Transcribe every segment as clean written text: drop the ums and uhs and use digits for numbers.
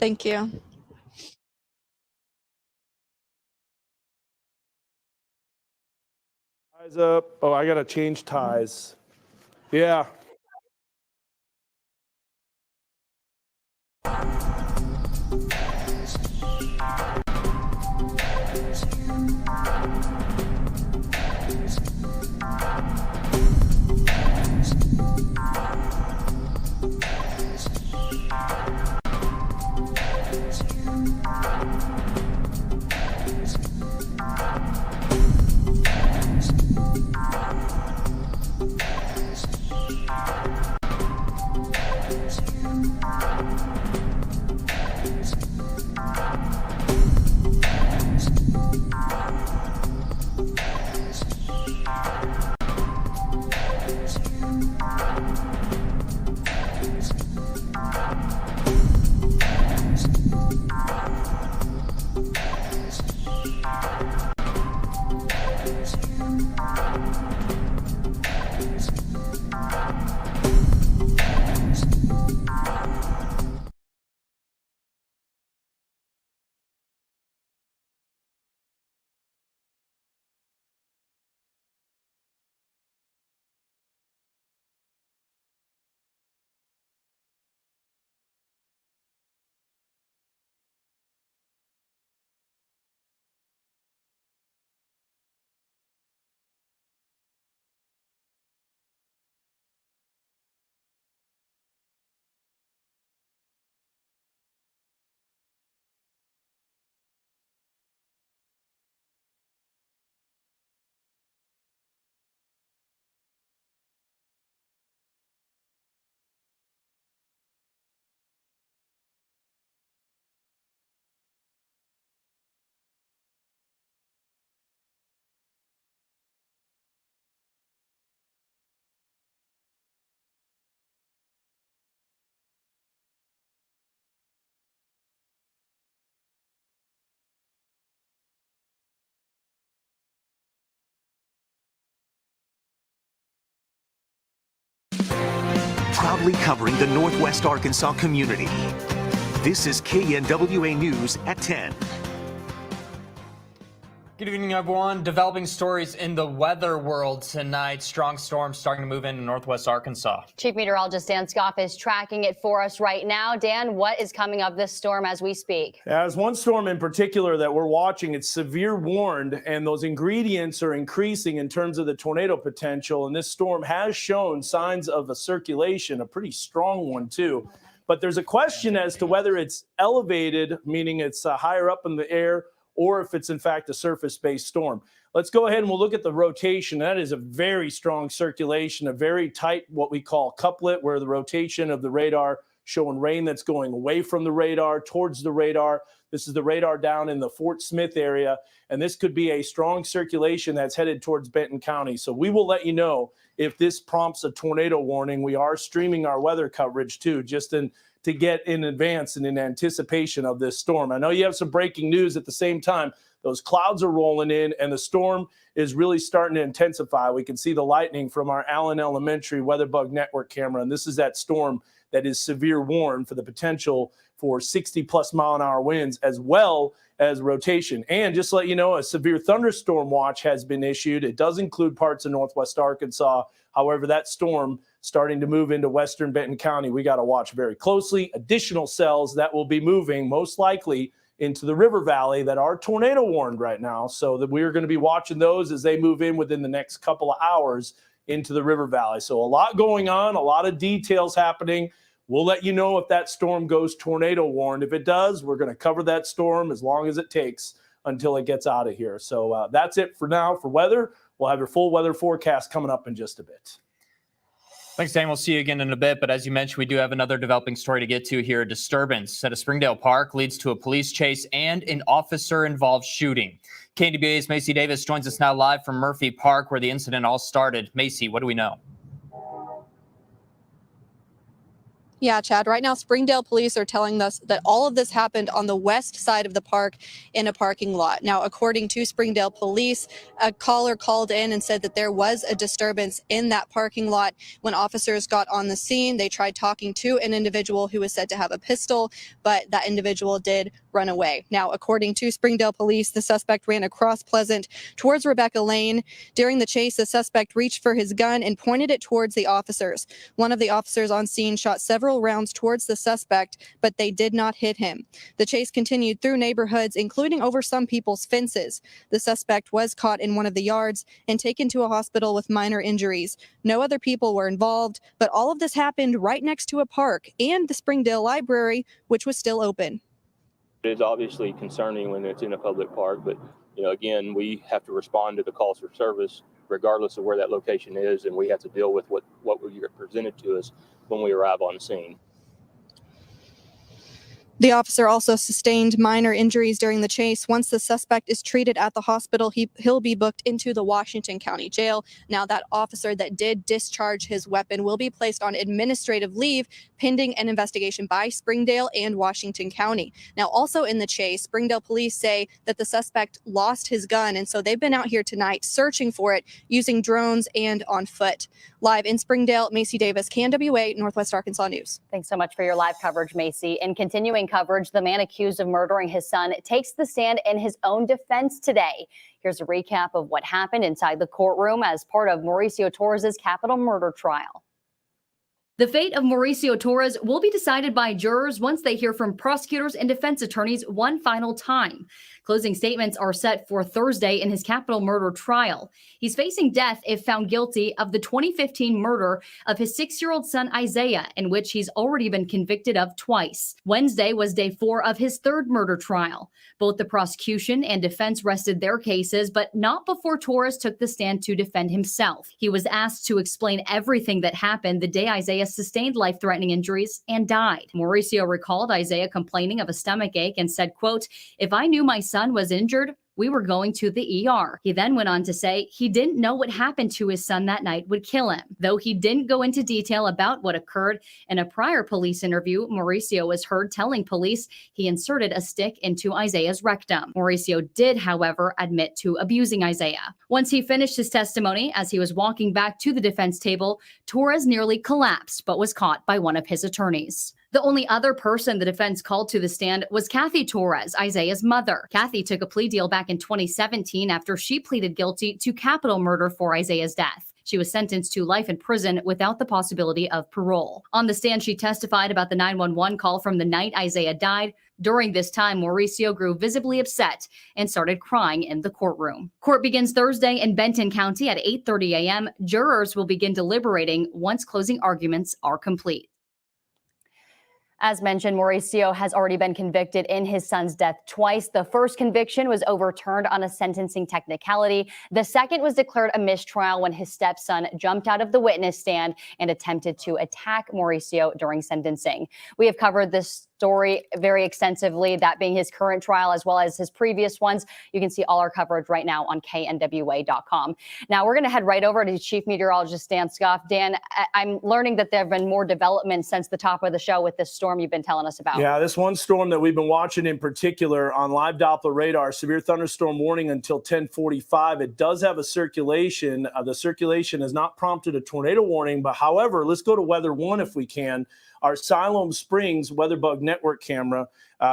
Thank you. Ties up. Oh, I got to change ties. Yeah. Proudly covering the Northwest Arkansas community. This is KNWA News at 10. Good evening, everyone. Developing stories in the weather world tonight. Strong storms starting to move into Northwest Arkansas. Chief Meteorologist Dan Scoff is tracking it for us right now. Dan, what is coming of this storm as we speak? There's one storm in particular that we're watching. It's severe warned, and those ingredients are increasing in terms of the tornado potential. And this storm has shown signs of a circulation, a pretty strong one, too. But there's a question as to whether it's elevated, meaning it's higher up in the air, or if it's in fact a surface-based storm. Let's go ahead and we'll look at the rotation. That is a very strong circulation, a very tight, what we call couplet, where the rotation of the radar showing rain that's going away from the radar towards the radar. This is the radar down in the Fort Smith area, and this could be a strong circulation that's headed towards Benton County. So we will let you know if this prompts a tornado warning. We are streaming our weather coverage too, just to get in advance and in anticipation of this storm. I know you have some breaking news at the same time. Those clouds are rolling in and the storm is really starting to intensify. We can see the lightning from our Allen Elementary WeatherBug Network camera, and this is that storm that is severe warned for the potential for 60+ mile-an-hour winds, as well as rotation. And just to let you know, a severe thunderstorm watch has been issued. It does include parts of Northwest Arkansas. However, that storm starting to move into western Benton County, we got to watch very closely. Additional cells that will be moving most likely into the river valley that are tornado warned right now. So that we're going to be watching those as they move in within the next couple of hours into the river valley. So a lot going on, a lot of details happening. We'll let you know if that storm goes tornado warned. If it does, we're going to cover that storm as long as it takes until it gets out of here. So that's it for now for weather. We'll have your full weather forecast coming up in just a bit. Thanks, Dan. We'll see you again in a bit. But as you mentioned, we do have another developing story to get to here. A disturbance at a Springdale park leads to a police chase and an officer-involved shooting. KNWA's Macy Davis joins us now live from Murphy Park, where the incident all started. Macy, what do we know? Yeah, Chad, right now Springdale police are telling us that all of this happened on the west side of the park in a parking lot. Now, according to Springdale police, a caller called in and said that there was a disturbance in that parking lot. When officers got on the scene, they tried talking to an individual who was said to have a pistol, but that individual did run away. Now, according to Springdale police, the suspect ran across Pleasant towards Rebecca Lane. During the chase, the suspect reached for his gun and pointed it towards the officers. One of the officers on scene shot several rounds towards the suspect, but they did not hit him. The chase continued through neighborhoods, including over some people's fences. The suspect was caught in one of the yards and taken to a hospital with minor injuries. No other people were involved, but all of this happened right next to a park and the Springdale Library, which was still open. It is obviously concerning when it's in a public park, but again, we have to respond to the calls for service regardless of where that location is, and we have to deal with what we get presented to us when we arrive on scene. The officer also sustained minor injuries during the chase. Once the suspect is treated at the hospital, he'll be booked into the Washington County Jail. Now, that officer that did discharge his weapon will be placed on administrative leave pending an investigation by Springdale and Washington County. Now, also in the chase, Springdale police say that the suspect lost his gun, and so they've been out here tonight searching for it using drones and on foot. Live in Springdale, Macy Davis, KNWA, Northwest Arkansas News. Thanks so much for your live coverage, Macy. In continuing coverage, the man accused of murdering his son takes the stand in his own defense today. Here's a recap of what happened inside the courtroom as part of Mauricio Torres' capital murder trial. The fate of Mauricio Torres will be decided by jurors once they hear from prosecutors and defense attorneys one final time. Closing statements are set for Thursday in his capital murder trial. He's facing death if found guilty of the 2015 murder of his 6-year-old son Isaiah, in which he's already been convicted of twice. Wednesday was day 4 of his third murder trial. Both the prosecution and defense rested their cases, but not before Torres took the stand to defend himself. He was asked to explain everything that happened the day Isaiah sustained life-threatening injuries and died. Mauricio recalled Isaiah complaining of a stomach ache and said, quote, "If I knew my son was injured, we were going to the ER." He then went on to say he didn't know what happened to his son that night would kill him. Though he didn't go into detail about what occurred, in a prior police interview, Mauricio was heard telling police he inserted a stick into Isaiah's rectum. Mauricio did, however, admit to abusing Isaiah. Once he finished his testimony, as he was walking back to the defense table, Torres nearly collapsed, but was caught by one of his attorneys. The only other person the defense called to the stand was Kathy Torres, Isaiah's mother. Kathy took a plea deal back in 2017 after she pleaded guilty to capital murder for Isaiah's death. She was sentenced to life in prison without the possibility of parole. On the stand, she testified about the 911 call from the night Isaiah died. During this time, Mauricio grew visibly upset and started crying in the courtroom. Court begins Thursday in Benton County at 8:30 a.m. Jurors will begin deliberating once closing arguments are complete. As mentioned, Mauricio has already been convicted in his son's death twice. The first conviction was overturned on a sentencing technicality. The second was declared a mistrial when his stepson jumped out of the witness stand and attempted to attack Mauricio during sentencing. We have covered this story very extensively, that being his current trial as well as his previous ones. You can see all our coverage right now on knwa.com. Now we're going to head right over to Chief Meteorologist Dan Scuff. Dan, I'm learning that there have been more developments since the top of the show with this storm you've been telling us about. Yeah, this one storm that we've been watching in particular on live Doppler radar, severe thunderstorm warning until 10:45. It does have a circulation. The circulation has not prompted a tornado warning, but however, let's go to Weather One if we can. Our Siloam Springs WeatherBug network camera,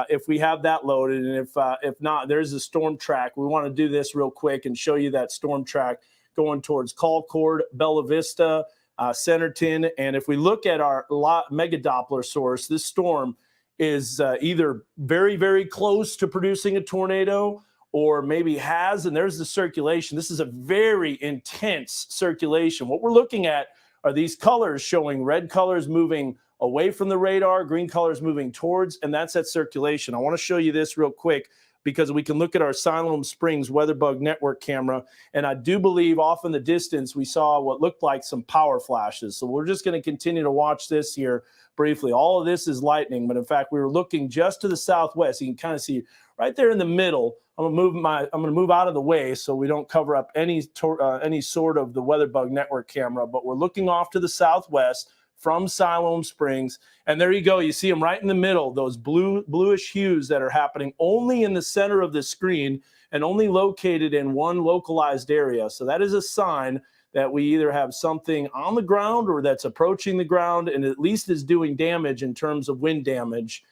if we have that loaded, and if not, there's a storm track. We want to do this real quick and show you that storm track going towards Colcord, Bella Vista, Centerton. And if we look at our mega Doppler source, this storm is either very, very close to producing a tornado or maybe has, and there's the circulation. This is a very intense circulation. What we're looking at are these colors showing red colors moving away from the radar, green colors moving towards, and that's that circulation. I want to show you this real quick because we can look at our Siloam Springs WeatherBug network camera, and I do believe off in the distance we saw what looked like some power flashes. So we're just going to continue to watch this here briefly. All of this is lightning, but in fact we were looking just to the southwest. You can kind of see right there in the middle. I'm going to move out of the way so we don't cover up any sort of the WeatherBug network camera, but we're looking off to the southwest. from Siloam Springs. And there you go. You see them right in the middle, those bluish hues that are happening only in the center of the screen and only located in one localized area. So that is a sign that we either have something on the ground or that's approaching the ground and at least is doing damage in terms of wind damage.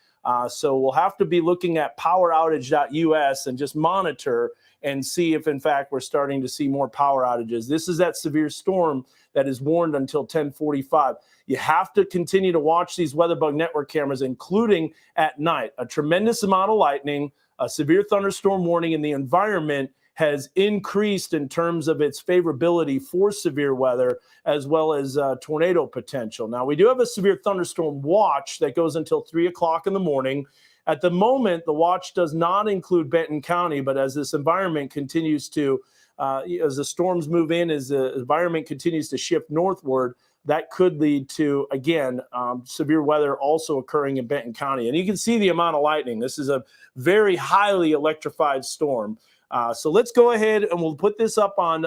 So we'll have to be looking at poweroutage.us and just monitor and see if, in fact, we're starting to see more power outages. This is that severe storm that is warned until 10:45. You have to continue to watch these WeatherBug Network cameras, including at night. A tremendous amount of lightning, a severe thunderstorm warning, and the environment has increased in terms of its favorability for severe weather as well as tornado potential. Now, we do have a severe thunderstorm watch that goes until 3 o'clock in the morning. At the moment, the watch does not include Benton County, but as this environment continues to, as the storms move in, as the environment continues to shift northward, that could lead to, again, severe weather also occurring in Benton County. And you can see the amount of lightning. This is a very highly electrified storm. So let's go ahead and we'll put this up on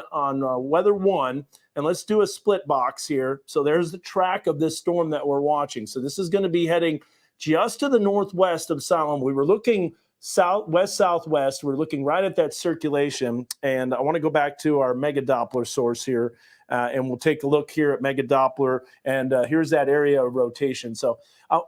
Weather One, and let's do a split box here. So there's the track of this storm that we're watching. So this is going to be heading just to the northwest of Siloam. We were looking southwest. We're looking right at that circulation. And I want to go back to our Mega Doppler source here. And we'll take a look here at Mega Doppler. And here's that area of rotation. So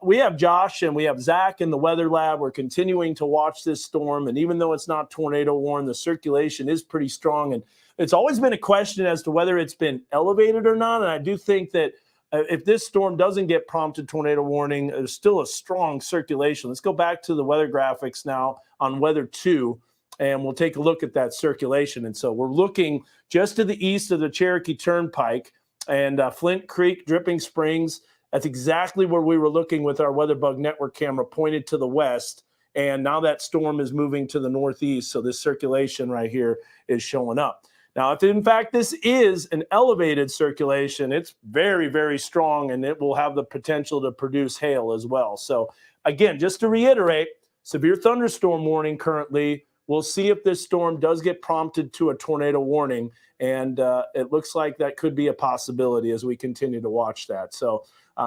we have Josh and we have Zach in the weather lab. We're continuing to watch this storm. And even though it's not tornado warned, the circulation is pretty strong. And it's always been a question as to whether it's been elevated or not. And I do think that if this storm doesn't get prompted tornado warning, there's still a strong circulation. Let's go back to the weather graphics now on Weather 2, and we'll take a look at that circulation. And so we're looking just to the east of the Cherokee Turnpike and Flint Creek, Dripping Springs. That's exactly where we were looking with our WeatherBug Network camera pointed to the west. And now that storm is moving to the northeast. So this circulation right here is showing up. Now, if in fact this is an elevated circulation, it's very, very strong, and it will have the potential to produce hail as well. So again, just to reiterate, severe thunderstorm warning currently. We'll see if this storm does get prompted to a tornado warning, and it looks like that could be a possibility as we continue to watch that. So,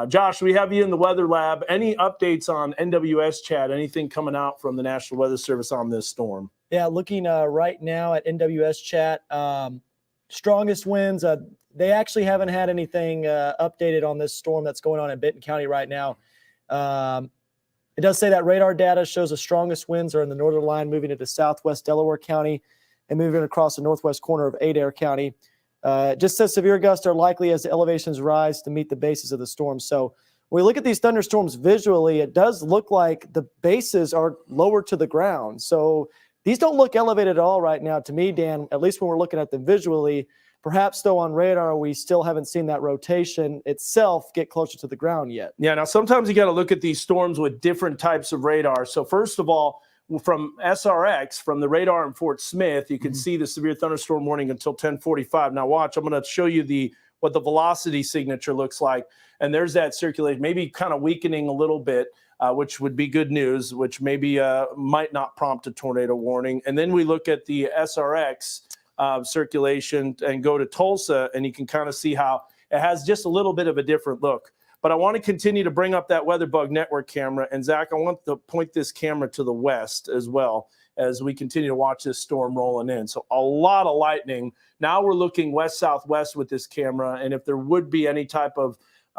Josh, we have you in the weather lab. Any updates on NWS chat? Anything coming out from the National Weather Service on this storm? Yeah, looking right now at NWS chat, strongest winds. They actually haven't had anything updated on this storm that's going on in Benton County right now. It does say that radar data shows the strongest winds are in the northern line moving into southwest Delaware County and moving across the northwest corner of Adair County. It just says severe gusts are likely as the elevations rise to meet the bases of the storm. So when we look at these thunderstorms visually, it does look like the bases are lower to the ground. So these don't look elevated at all right now to me, Dan, at least when we're looking at them visually. Perhaps though on radar, we still haven't seen that rotation itself get closer to the ground yet. Yeah, now sometimes you got to look at these storms with different types of radar. So first of all, from SRX, from the radar in Fort Smith, you can see the severe thunderstorm warning until 10:45. Now watch, I'm going to show you what the velocity signature looks like. And there's that circulation, maybe kind of weakening a little bit, which would be good news, which maybe might not prompt a tornado warning. And then we look at the SRX circulation and go to Tulsa, and you can kind of see how it has just a little bit of a different look. But I want to continue to bring up that WeatherBug Network camera. And Zach, I want to point this camera to the west as well as we continue to watch this storm rolling in. So a lot of lightning. Now we're looking west-southwest with this camera, and if there would be any type of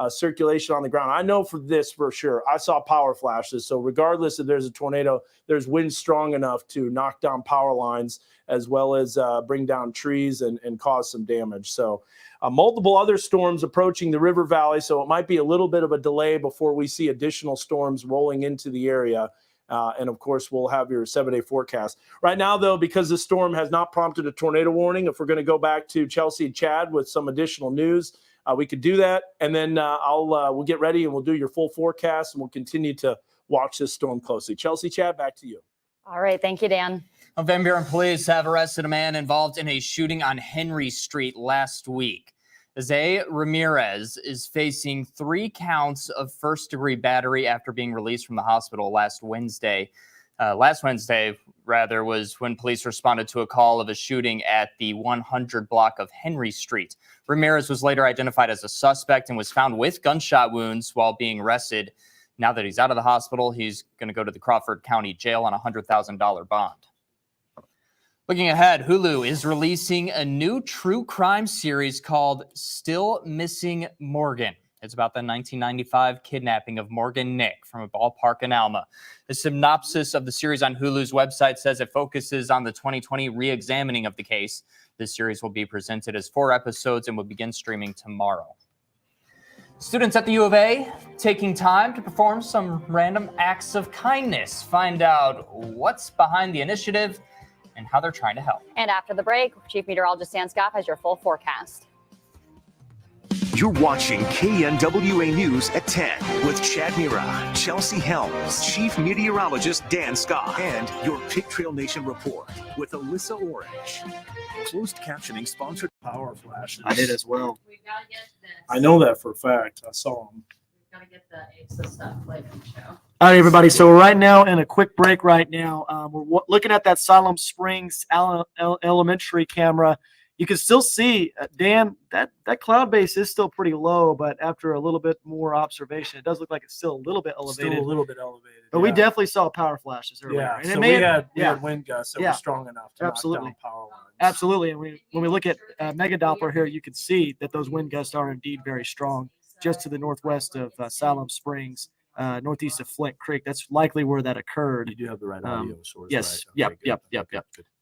circulation on the ground. I know for this for sure. I saw power flashes. So regardless if there's a tornado, there's wind strong enough to knock down power lines as well as bring down trees and cause some damage. So multiple other storms approaching the river valley. So it might be a little bit of a delay before we see additional storms rolling into the area. And of course, we'll have your 7-day forecast. Right now, though, because the storm has not prompted a tornado warning, if we're going to go back to Chelsea and Chad with some additional news, we could do that, and then we'll get ready and we'll do your full forecast, and we'll continue to watch this storm closely. Chelsea, Chad, back to you. All right, thank you, Dan. Van Buren police have arrested a man involved in a shooting on Henry Street last week. Zay Ramirez is facing 3 counts of first-degree battery after being released from the hospital last Wednesday. rather, was when police responded to a call of a shooting at the 100 block of Henry Street. Ramirez was later identified as a suspect and was found with gunshot wounds while being arrested. Now that he's out of the hospital, he's going to go to the Crawford County Jail on a $100,000 bond. Looking ahead, Hulu is releasing a new true crime series called Still Missing Morgan. It's about the 1995 kidnapping of Morgan Nick from a ballpark in Alma. The synopsis of the series on Hulu's website says it focuses on the 2020 re-examining of the case. This series will be presented as 4 episodes and will begin streaming tomorrow. Students at the U of A taking time to perform some random acts of kindness. Find out what's behind the initiative and how they're trying to help. And after the break, Chief Meteorologist Dan Scott has your full forecast. You're watching KNWA News at 10 with Chad Mira, Chelsea Helms, Chief Meteorologist Dan Scott, and your Pig Trail Nation report with Alyssa Orange. Closed captioning sponsored. Power flashes. I did as well. We've got to get this. I know that for a fact. I saw them. We've got to get the ASA stuff later in the show. All right, everybody. So we're right now in a quick break right now. We're looking at that Siloam Springs elementary camera. You can still see, Dan, that cloud base is still pretty low, but after a little bit more observation, it does look like it's still a little bit elevated. Still a little bit elevated. But we definitely saw power flashes earlier. Yeah, And so it we may had yeah. wind gusts that Yeah. were strong enough to Absolutely. knock down power lines. Absolutely. And when we look at Mega Doppler here, you can see that those wind gusts are indeed very strong just to the northwest of Siloam Springs, northeast of Flint Creek. That's likely where that occurred. You do have the right audio source. Yes. Right? Okay, Yep. good.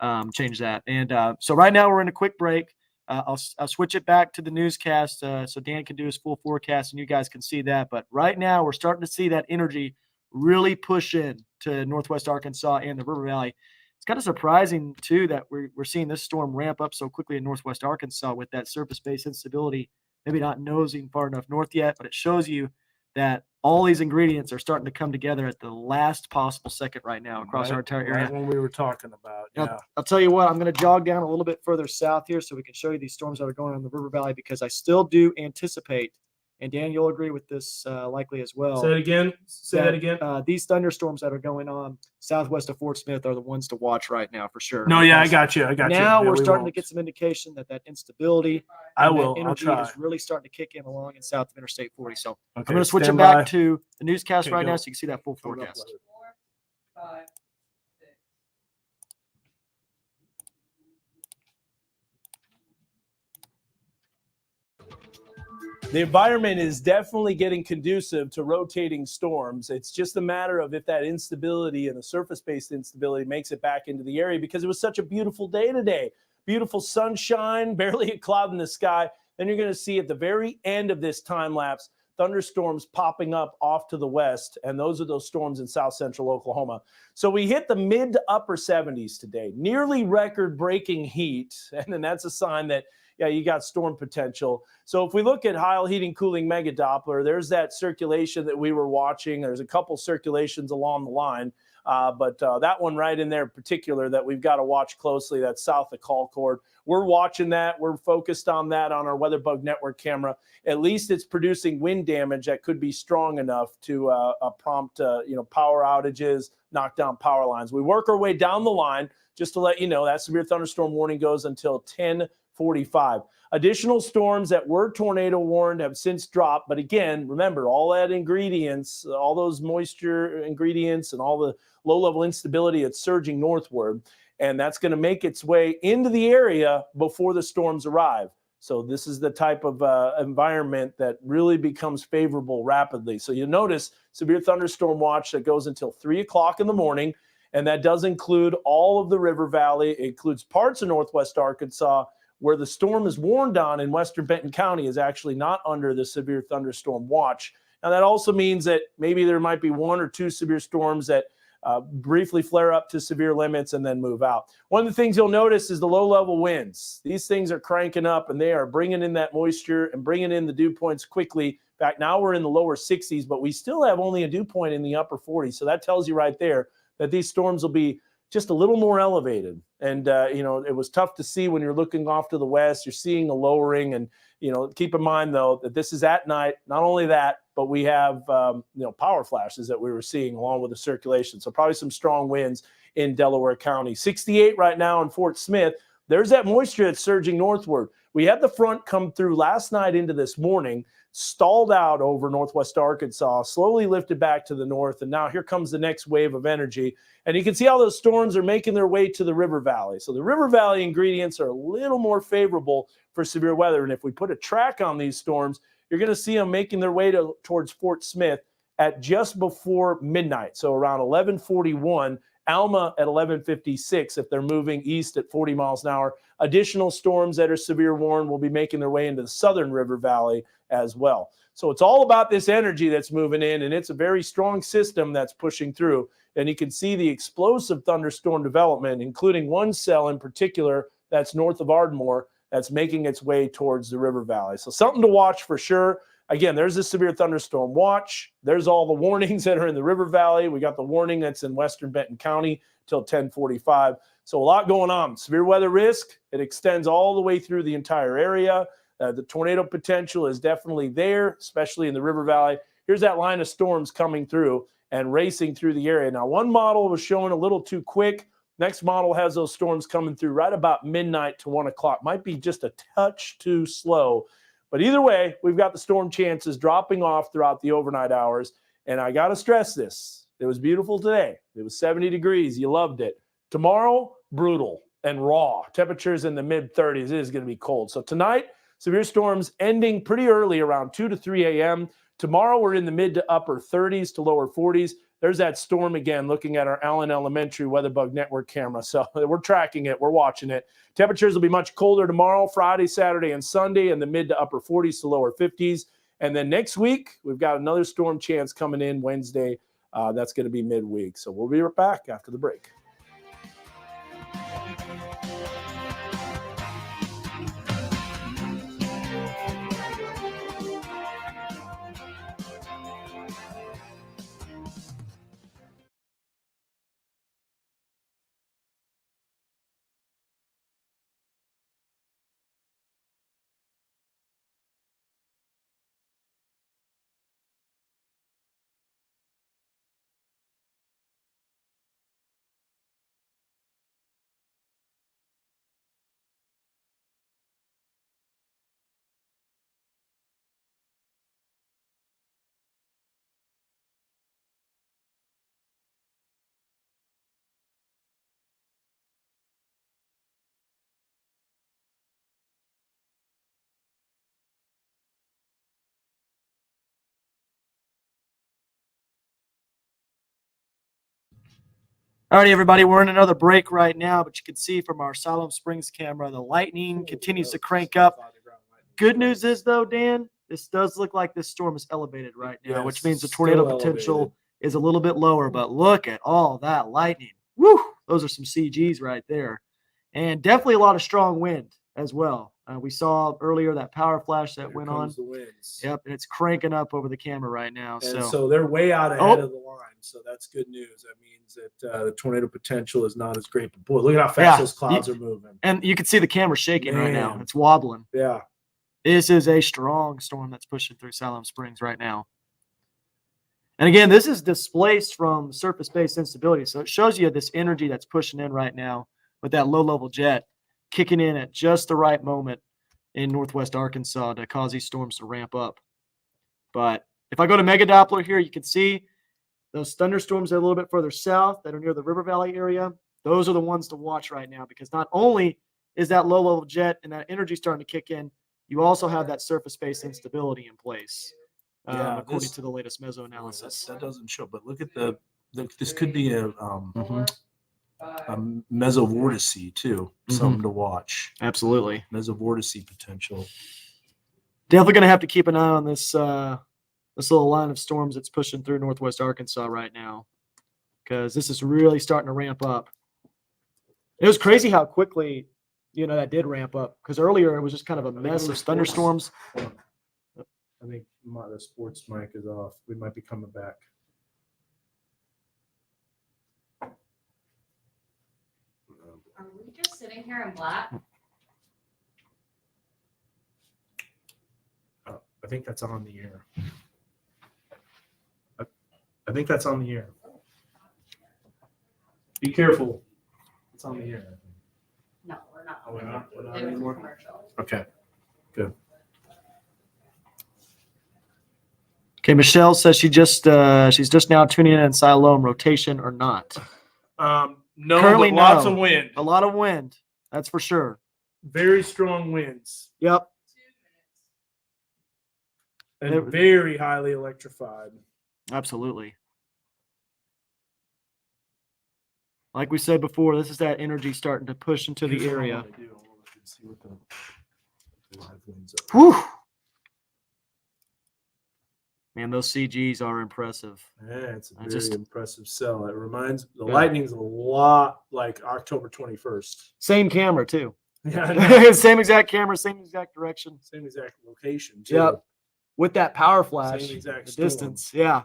Yep. Change that. And so right now we're in a quick break. I'll switch it back to the newscast so Dan can do his full forecast and you guys can see that. But right now we're starting to see that energy really push in to northwest Arkansas and the River Valley. It's kind of surprising, too, that we're seeing this storm ramp up so quickly in northwest Arkansas with that surface-based instability, maybe not nosing far enough north yet, but it shows you that all these ingredients are starting to come together at the last possible second right now across our entire area. Right when we were talking about, yeah. I'll tell you what, I'm going to jog down a little bit further south here so we can show you these storms that are going on in the River Valley because I still do anticipate, and Dan, you'll agree with this likely as well. Say it again. Say that again. These thunderstorms that are going on southwest of Fort Smith are the ones to watch right now for sure. No, yeah, I Because got you. I got you. now Yeah, we're we starting to won't. get some indication that instability, I and that will. I'll energy try. is really starting to kick in along in south of Interstate 40. So Okay, I'm going to switch it stand back by. to the newscast Okay, right go. now so you can see that full Hold up, forecast. brother. The environment is definitely getting conducive to rotating storms. It's just a matter of if that instability and the surface-based instability makes it back into the area because it was such a beautiful day today. Beautiful sunshine, barely a cloud in the sky. Then you're going to see at the very end of this time lapse, thunderstorms popping up off to the west, and those are those storms in south central Oklahoma. So we hit the mid to upper 70s today, nearly record-breaking heat, and then that's a sign that yeah, you got storm potential. So if we look at Heil Heating Cooling Mega Doppler, there's that circulation that we were watching. There's a couple circulations along the line, but that one right in there in particular that we've got to watch closely, that's south of Concord. We're watching that. We're focused on that on our WeatherBug Network camera. At least it's producing wind damage that could be strong enough to prompt power outages, knock down power lines. We work our way down the line. Just to let you know, that severe thunderstorm warning goes until 10:45. Additional storms that were tornado warned have since dropped. But again, remember, all that ingredients, all those moisture ingredients and all the low-level instability, it's surging northward. And that's going to make its way into the area before the storms arrive. So this is the type of environment that really becomes favorable rapidly. So you'll notice severe thunderstorm watch that goes until 3 o'clock in the morning. And that does include all of the River Valley. It includes parts of northwest Arkansas. Where the storm is warned on in western Benton County is actually not under the severe thunderstorm watch. Now, that also means that maybe there might be 1 or 2 severe storms that briefly flare up to severe limits and then move out. One of the things you'll notice is the low-level winds. These things are cranking up, and they are bringing in that moisture and bringing in the dew points quickly. In fact, now we're in the lower 60s, but we still have only a dew point in the upper 40s. So that tells you right there that these storms will be just a little more elevated. And, it was tough to see when you're looking off to the west. You're seeing a lowering. And, keep in mind, though, that this is at night. Not only that, but we have, power flashes that we were seeing along with the circulation. So probably some strong winds in Delaware County. 68 right now in Fort Smith. There's that moisture that's surging northward. We had the front come through last night into this morning, stalled out over northwest Arkansas, slowly lifted back to the north, and now here comes the next wave of energy. And you can see how those storms are making their way to the river valley. So the river valley ingredients are a little more favorable for severe weather. And if we put a track on these storms, you're going to see them making their way towards Fort Smith at just before midnight. So around 11:41, Alma at 11:56 if they're moving east at 40 miles an hour. Additional storms that are severe warned will be making their way into the southern river valley as well. So it's all about this energy that's moving in, and it's a very strong system that's pushing through. And you can see the explosive thunderstorm development, including one cell in particular that's north of Ardmore that's making its way towards the river valley. So something to watch for sure. Again, there's a severe thunderstorm watch. There's all the warnings that are in the river valley. We got the warning that's in western Benton County till 10:45. So a lot going on. Severe weather risk, it extends all the way through the entire area. The tornado potential is definitely there, especially in the river valley. Here's that line of storms coming through and racing through the area. Now, one model was showing a little too quick. Next model has those storms coming through right about midnight to 1 o'clock. Might be just a touch too slow. But either way, we've got the storm chances dropping off throughout the overnight hours. And I got to stress this. It was beautiful today. It was 70 degrees. You loved it. Tomorrow, brutal and raw. Temperatures in the mid-30s. It is going to be cold. So tonight, severe storms ending pretty early around 2 to 3 a.m. Tomorrow, we're in the mid to upper 30s to lower 40s. There's that storm again, looking at our Allen Elementary WeatherBug Network camera. So we're tracking it. We're watching it. Temperatures will be much colder tomorrow, Friday, Saturday, and Sunday in the mid to upper 40s to lower 50s. And then next week, we've got another storm chance coming in Wednesday. That's going to be midweek. So we'll be right back after the break. All right, everybody, we're in another break right now, but you can see from our Siloam Springs camera, the lightning continues to crank up. Good news is, though, Dan, this does look like this storm is elevated right now, Yes, which means the tornado still potential elevated. is a little bit lower. But look at all that lightning. Woo! Those are some CGs right there. And definitely a lot of strong wind as well. We saw earlier that power flash that went on. The winds. Yep, and it's cranking up over the camera right now. And So so they're way out ahead of the line. So that's good news. That means that the tornado potential is not as great. But boy, look at how fast Yeah, those clouds are moving. and you can see the camera shaking right now. Man. It's wobbling. Yeah. This is a strong storm that's pushing through Siloam Springs right now. And again, this is displaced from surface-based instability. So it shows you this energy that's pushing in right now with that low-level jet kicking in at just the right moment in northwest Arkansas to cause these storms to ramp up. But if I go to Mega Doppler here, you can see those thunderstorms that are a little bit further south that are near the River Valley area. Those are the ones to watch right now, because not only is that low-level jet and that energy starting to kick in, you also have that surface-based instability in place, Yeah, according this- to the latest meso analysis. That doesn't show, but look at this could be a mesovortice too. Something to watch. Absolutely. Mesovortice potential. Definitely going to have to keep an eye on this this little line of storms that's pushing through northwest Arkansas right now, because this is really starting to ramp up. It was crazy how quickly, that did ramp up, because earlier it was just kind of a mess of thunderstorms. I think the sports mic is off. We might be coming back. Are we just sitting here in black? I think that's on the air. I think that's on the air. Be careful. It's on the air. No, we're not. Oh, we're not It was anymore? commercial. Okay. Good. Okay, Michelle says she's just now tuning in Siloam, rotation or not. No, Currently, but lots no. of wind. A lot of wind, that's for sure. Very strong winds. Yep. And very highly electrified. Absolutely. Like we said before, this is that energy starting to push into the Here's what I area. wanna do. I wanna look and see what the live winds are. Whew. Man, those CGs are impressive. Yeah, it's a I very just- impressive cell. It reminds the Yeah. lightning's a lot like October 21st. Same camera too. Yeah, I know. Same exact camera, same exact direction. Same exact location too. Yep. With that power flash, Same exact the storm. distance. Yeah.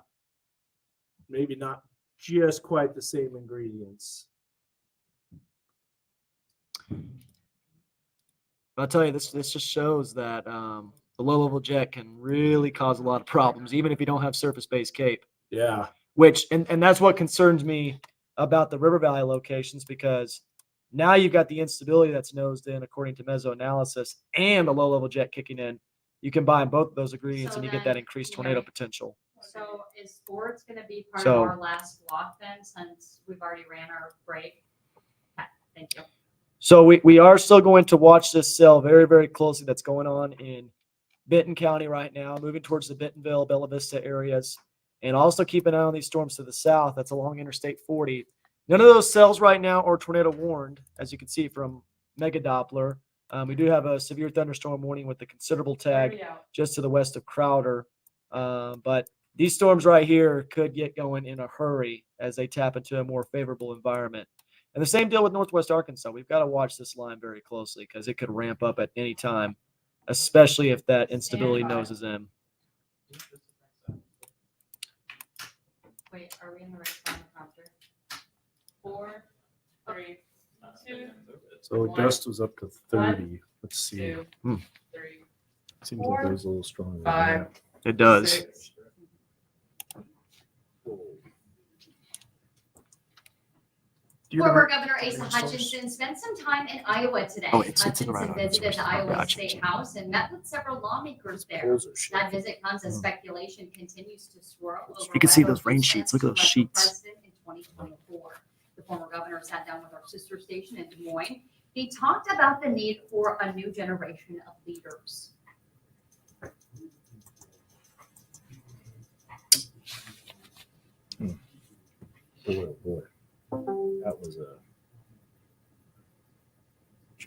Maybe not just quite the same ingredients. But I'll tell you, this just shows that the low level jet can really cause a lot of problems, even if you don't have surface based cape. Yeah. Which and that's what concerns me about the River Valley locations, because now you've got the instability that's nosed in according to meso analysis and the low level jet kicking in. You combine both of those ingredients So and you get then, that increased tornado potential. So is Ford's going to be part So- of our last walk then, since we've already ran our break? Okay, thank you. So we are still going to watch this cell very, very closely that's going on in Benton County right now, moving towards the Bentonville, Bella Vista areas, and also keep an eye on these storms to the south. That's along Interstate 40. None of those cells right now are tornado warned, as you can see from Mega Doppler. We do have a severe thunderstorm warning with a considerable tag just to the west of Crowder. But these storms right here could get going in a hurry as they tap into a more favorable environment. And the same deal with Northwest Arkansas. We've got to watch this line very closely because it could ramp up at any time, especially if that instability noses in. Wait, are we in the right time prompter? 4, 3, 2, So One. gust was up to 30. Let's see. 2, Hmm. 3, Seems four, like it was a little stronger. than 5, It does. 6. Former Governor Asa Hutchinson spent some time in Iowa today. Oh, it's in the right Hutchinson audience visited the source. Iowa Gotcha. State House and met with several lawmakers there. Polls are shaky. That visit comes as speculation continues to swirl over You can see whether those rain he sheets. plans Look at to those run for sheets. president in 2024. The former governor sat down with our sister station in Des Moines. He talked about the need for a new generation of leaders. Boy. That was a.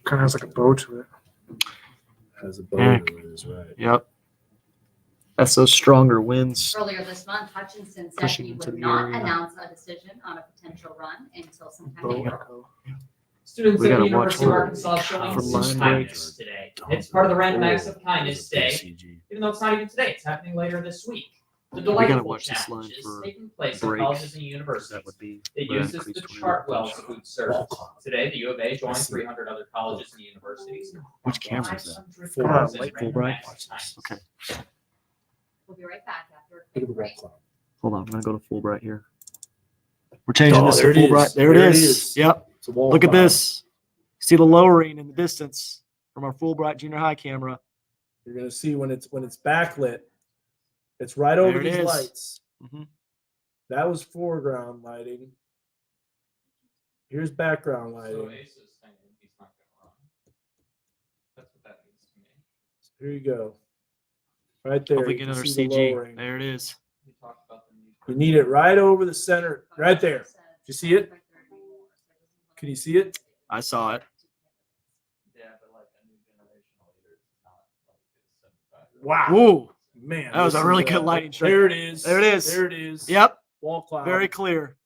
Kind of has like a bow to it. Has a bow Yeah. to it, is right. Yep. That's those stronger winds. Earlier this month, Hutchinson said Pushing he into would the not area. announce a decision on a potential run until sometime Bow in April. echo. Students We at gotta the watch University of for- Arkansas showing for some line kindness breaks. today. It's part of the Random Acts of Oh, Kindness that Day, was a big CG. even though it's not even today. It's happening later this week. The gotta Delightful watch this line Challenge is for taking place at break. colleges and That universities. would be It where uses increased the tornado Chartwell's potential. food service. Today, the U of A joined I see. 300 other colleges and universities. Which camera is that? 500,000 Fulbright. Random Acts of Kindness. Okay. We'll be right back after a Look at quick the wall break. cloud. Hold on. I'm going to go to Fulbright here. We're changing Oh, this to there it is. Fulbright. There it There it is. is. Yep. It's a wall Look at cloud. this. See the lowering in the distance from our Fulbright junior high camera. You're gonna see when it's backlit. It's right There over it these is. lights. Mhm. That was foreground lighting. Here's background So lighting. Ace is saying he's not going to run. That's what that means to me. Here you go. Right there. Hopefully You get can another see the CG. lowering. There it is. We talked about the need You need it right over the center, right there. Do you see it? Can you see it? I saw it. Yeah, but like a new generational leader is not like a 75-year-old. Wow. Woo. Man, That was this a really is, good lighting shot. There it is. There it is. There it is. Yep. Wall cloud. Very clear.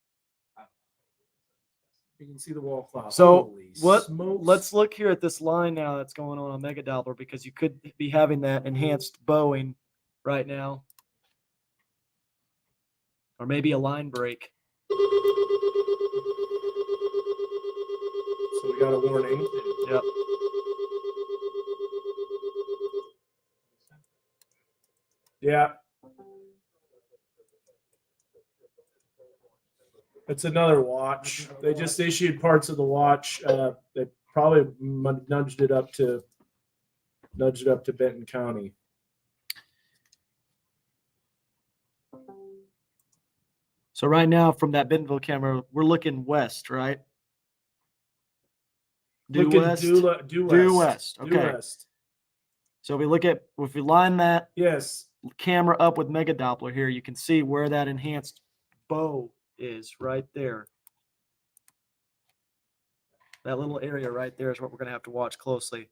You can see the wall cloud. So Holy what? smokes. Let's look here at this line now that's going on Mega Doppler, because you could be having that enhanced bowing right now, or maybe a line break. So we got a warning. Yep. Yeah. It's another watch. They just issued parts of the watch. They probably nudged it up to Benton County. So right now from that Bentonville camera, we're looking west, right? Due west. Due west. Okay. Due west. So if we line that Yes. camera up with Mega Doppler here, you can see where that enhanced bow is right there. That little area right there is what we're going to have to watch closely.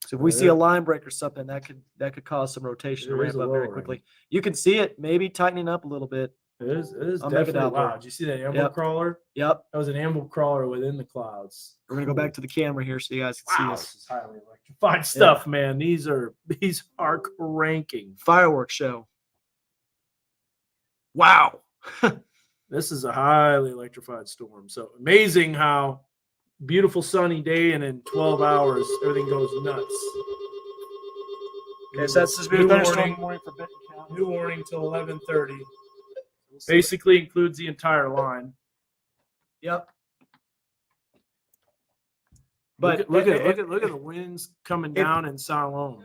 So if we see a line break or something, that could cause some rotation to There is ramp a up very lowering. quickly. You can see it maybe tightening up a little bit. It is I'll make it definitely out there. wow. Did you see that amble Yep. crawler? Yep. That was an amble crawler within the clouds. We're going to go back to the camera here so you guys can Wow, see this this is highly electrified stuff, man. These are cranking. fireworks show. Wow. This is a highly electrified storm. So amazing how beautiful sunny day and in 12 hours everything goes nuts. Okay, so that's just New thunderstorm warning. warning for Benton County. New warning till 11:30. Basically includes the entire line. Yep. But But look at the winds coming down in Salome.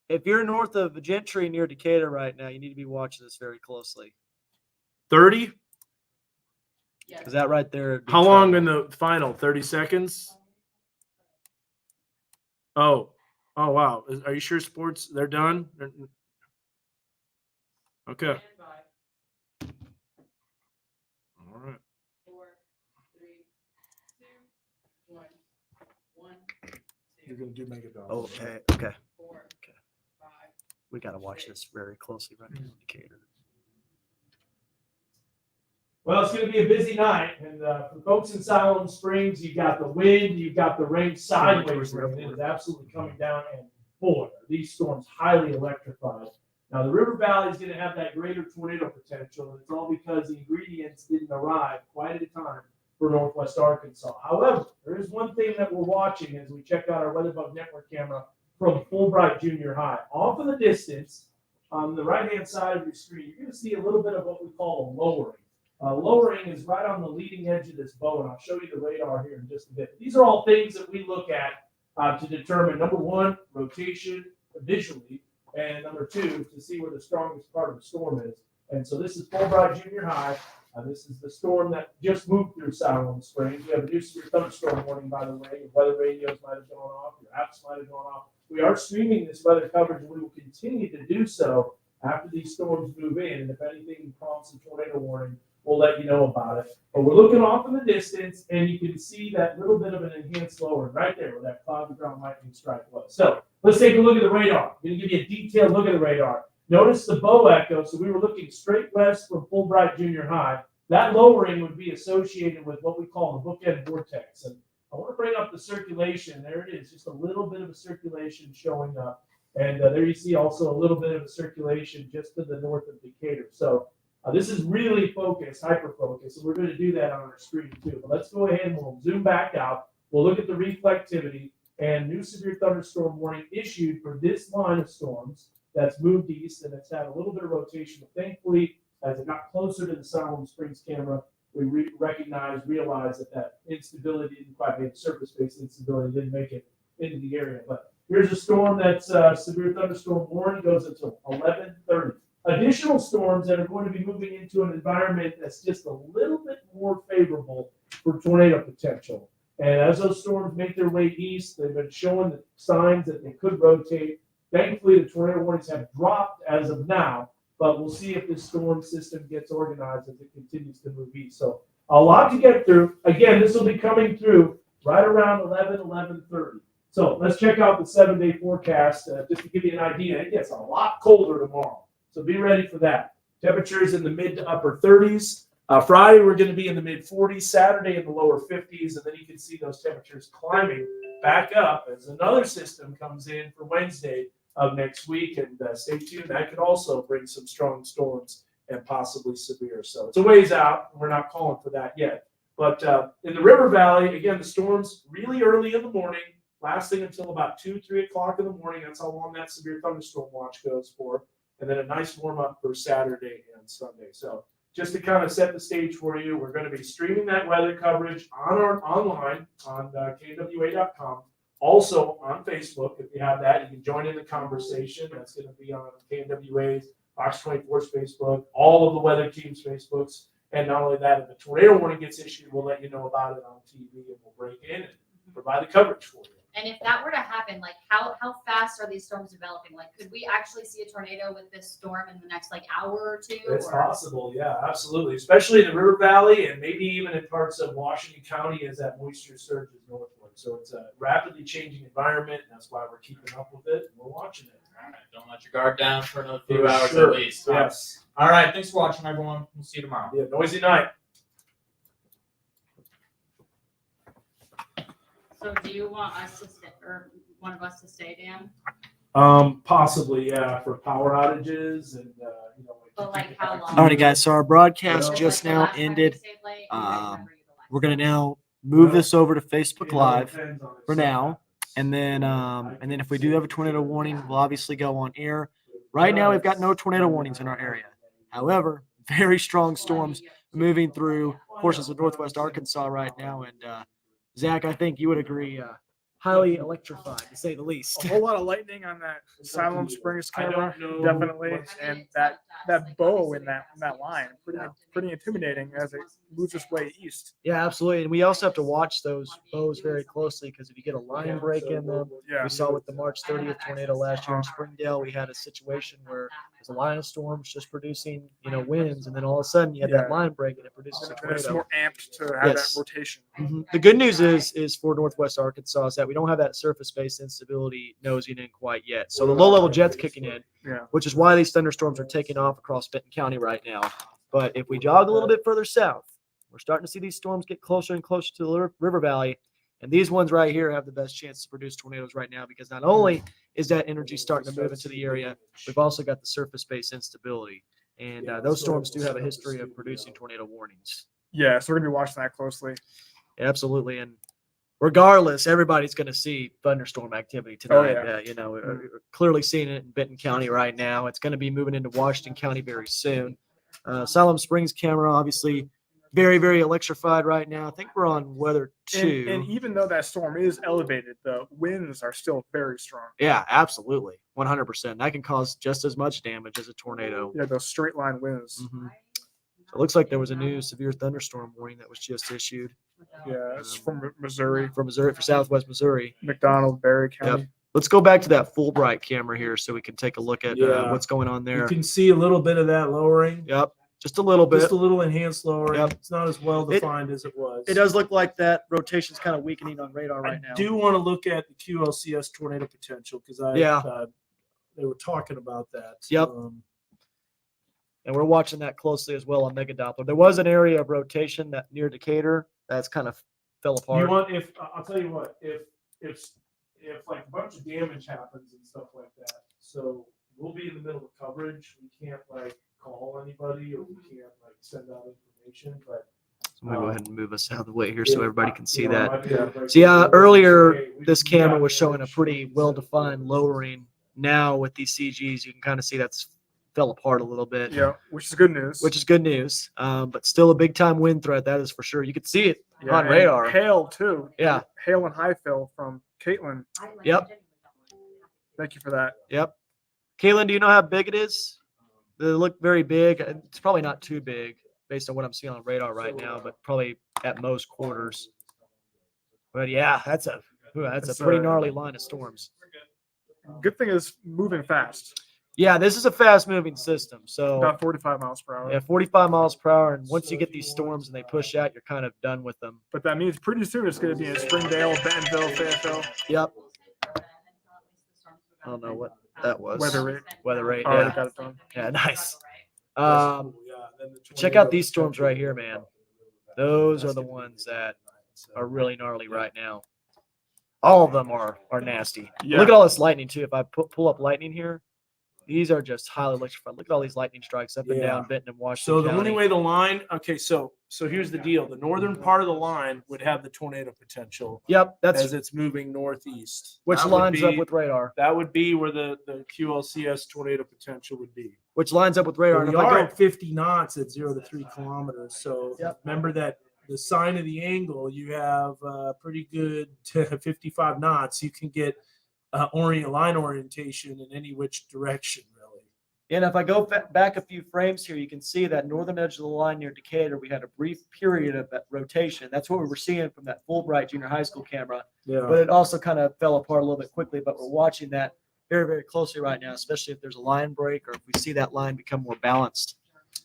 if you're north of Gentry near Decatur right now, you need to be watching this very closely 30? because that right there. would be How long trouble. in the final? 30 seconds? Oh wow. Are you sure sports? They're done? Okay. All right. You're going to do Mega Dog. Okay. We got to watch this very closely right now, Decatur. Well, it's going to be a busy night, and for folks in Siloam Springs, you've got the wind, you've got the rain sideways. Rain. It is absolutely coming down, and boy, are these storms highly electrified. Now, the River Valley is going to have that greater tornado potential, and it's all because the ingredients didn't arrive quite at a time for Northwest Arkansas. However, there is one thing that we're watching as we check out our WeatherBug Network camera from Fulbright Junior High. Off in the distance, on the right-hand side of your screen, you're going to see a little bit of what we call a lowering. Lowering is right on the leading edge of this bow, and I'll show you the radar here in just a bit. These are all things that we look at to determine, number one, rotation visually, and number two, to see where the strongest part of the storm is. And so this is Fulbright Junior High. This is the storm that just moved through Siloam Springs. We have a new severe thunderstorm warning, by the way. Your weather radios might have gone off. Your apps might have gone off. We are streaming this weather coverage, and we will continue to do so after these storms move in. And if anything prompts a tornado warning, we'll let you know about it. But we're looking off in the distance, and you can see that little bit of an enhanced lowering right there where that cloud to ground lightning strike was. So let's take a look at the radar. I'm going to give you a detailed look at the radar. Notice the bow echo. So we were looking straight west from Fulbright Junior High. That lowering would be associated with what we call the bookend vortex. And I want to bring up the circulation. There it is, just a little bit of a circulation showing up. And there you see also a little bit of a circulation just to the north of Decatur. So this is really focused, hyper-focused, and we're going to do that on our screen too. But let's go ahead and we'll zoom back out. We'll look at the reflectivity and new severe thunderstorm warning issued for this line of storms that's moved east, and it's had a little bit of rotation. But thankfully, as it got closer to the Siloam Springs camera, we realized that instability didn't quite make surface-based instability, didn't make it into the area. But here's a storm that's severe thunderstorm warning goes until 11:30. Additional storms that are going to be moving into an environment that's just a little bit more favorable for tornado potential. And as those storms make their way east, they've been showing the signs that they could rotate. Thankfully, the tornado warnings have dropped as of now, but we'll see if this storm system gets organized as it continues to move east. So a lot to get through. Again, this will be coming through right around 11:30. So let's check out the 7-day forecast just to give you an idea. It gets a lot colder tomorrow. So be ready for that. Temperatures in the mid to upper 30s. Friday, we're going to be in the mid 40s. Saturday in the lower 50s. And then you can see those temperatures climbing back up as another system comes in for Wednesday of next week. And stay tuned. That could also bring some strong storms and possibly severe. So it's a ways out. We're not calling for that yet. But in the River Valley, again, the storms really early in the morning, lasting until about 2, 3 o'clock in the morning. That's how long that severe thunderstorm watch goes for. And then a nice warm up for Saturday and Sunday. So just to kind of set the stage for you, we're going to be streaming that weather coverage online on KNWA.com. Also on Facebook, if you have that, you can join in the conversation. That's going to be on KNWA's Fox 24's Facebook, all of the weather team's Facebooks. And not only that, if a tornado warning gets issued, we'll let you know about it on TV and we'll break in and provide the coverage for you. And if that were to happen, like how fast are these storms developing? Like, could we actually see a tornado with this storm in the next like hour or two? It's or? possible, yeah, absolutely. Especially in the River Valley and maybe even in parts of Washington County as that moisture surges northward. So it's a rapidly changing environment, and that's why we're keeping up with it and we're watching it. All right, don't let your guard down for another few For hours sure. at least. Yes. All right, thanks for watching, everyone. We'll see you tomorrow. Yeah, noisy night. So do you want us to stay, or one of us to stay, Dan? Possibly, yeah, for power outages and But like how long? All right, guys. So our broadcast Like just the now last time we ended. stayed late, I can't remember you the last We're gonna time. now move this over to Facebook Live Depends on for if now, and then if we do have a tornado warning, we'll obviously go on air. Right now, we've got no tornado warnings in our area. However, very strong storms moving through portions of northwest Arkansas right now, and Zach, I think you would agree, highly electrified to say the least. A whole lot of lightning on that Siloam Springs I don't camera, know definitely, what's- and that bow in that line, pretty intimidating as it moves its way east. Yeah, absolutely. And we also have to watch those bows very closely because if you get a line break in them, Yeah, we saw with the March 30th tornado last year in Springdale, we had a situation where there's a line of storms just producing, winds, and then all of a sudden you have that Yeah. line break and it produces a and it's tornado. more amped to have Yes. that rotation. The good news is for Northwest Arkansas is that we don't have that surface-based instability nosing in quite yet. So the low-level jet's kicking in, Yeah. which is why these thunderstorms are taking off across Benton County right now. But if we jog a little bit further south, we're starting to see these storms get closer and closer to the river valley. And these ones right here have the best chance to produce tornadoes right now because not only is that energy starting to move into the area, we've also got the surface-based instability. And those storms do have a history of producing tornado warnings. Yeah, so we're gonna be watching that closely. Absolutely. And regardless, everybody's going to see thunderstorm activity tonight. yeah. We're clearly seeing it in Benton County right now. It's going to be moving into Washington County very soon. Siloam Springs camera, obviously, very, very electrified right now. I think we're on weather 2. And even though that storm is elevated, the winds are still very strong. Yeah, absolutely. 100%. That can cause just as much damage as a tornado. Yeah, those straight line winds. Mhm. So it looks like there was a new severe thunderstorm warning that was just issued Yeah, it's from Missouri, for Southwest Missouri. McDonald, Berry County. Let's go back to that Fulbright camera here so we can take a look at Yeah. what's going on You there. can see a little bit of that lowering. Yep, just a little bit. Just a little enhanced lowering. Yep. It's not as well defined as it was. It does look like that rotation's kind of weakening on radar right now. I do want to look at the QLCS tornado potential because they were talking about that. Yep. And we're watching that closely as well on Mega Doppler. There was an area of rotation that near Decatur that's kind of fell apart. You want I'll tell you what, if like a bunch of damage happens and stuff like that, so we'll be in the middle of coverage. We can't like call anybody or we can't like send out information, but I'm gonna go ahead and move us out of the way here so everybody can see that. might be able to break So yeah, it down. earlier Hey, we- this we camera got was it. showing a pretty well-defined lowering. Now with these CGs, you can kind of see that's fell apart a little bit, Yeah, which is good news. which is good news. But still a big-time wind threat, that is for sure. You could see it Yeah, on and radar. Hail too. Yeah. Hail and high fill from Caitlin. Yep. Thank you for that. Yep. Kaylin, do you know how big it is? They look very big. It's probably not too big based on what I'm seeing on radar right now, but probably at most quarters. But yeah, that's a It's, pretty gnarly line of storms. Good thing is moving fast, Yeah, this is a fast-moving system. So about 45 miles per hour. yeah, 45 miles per hour, and once you get these storms and they push out, you're kind of done with them. But that means pretty soon it's going to be in Springdale, Bentonville, Fayetteville. Yep. I don't know what that was. Weather rate. Weather rate. Already Yeah. got it done. Yeah, nice. Yeah, then the Check tornado out these storms right here, man. Those are the ones that are really gnarly right now. All of them are nasty. Yeah. Look at all this lightning too. If I pull up lightning here, these are just highly electrified. Look at all these lightning strikes up and Yeah. down Benton and So Washington the County. only way the line, okay, so here's the deal. The northern part of the line would have the tornado potential Yep, that's as it's moving northeast. which That would lines up be- with radar. That would be where the QLCS tornado potential would be. which lines up with radar. We And if I are go- at 50 knots at 0 to 3 kilometers. So Yep. remember that the sign of the angle, you have pretty good 55 knots. You can get line orientation in any which direction, really. And if I go back a few frames here, you can see that northern edge of the line near Decatur, we had a brief period of that rotation. That's what we were seeing from that Fulbright junior high school camera. Yeah. But it also kind of fell apart a little bit quickly. But we're watching that very, very closely right now, especially if there's a line break or if we see that line become more balanced.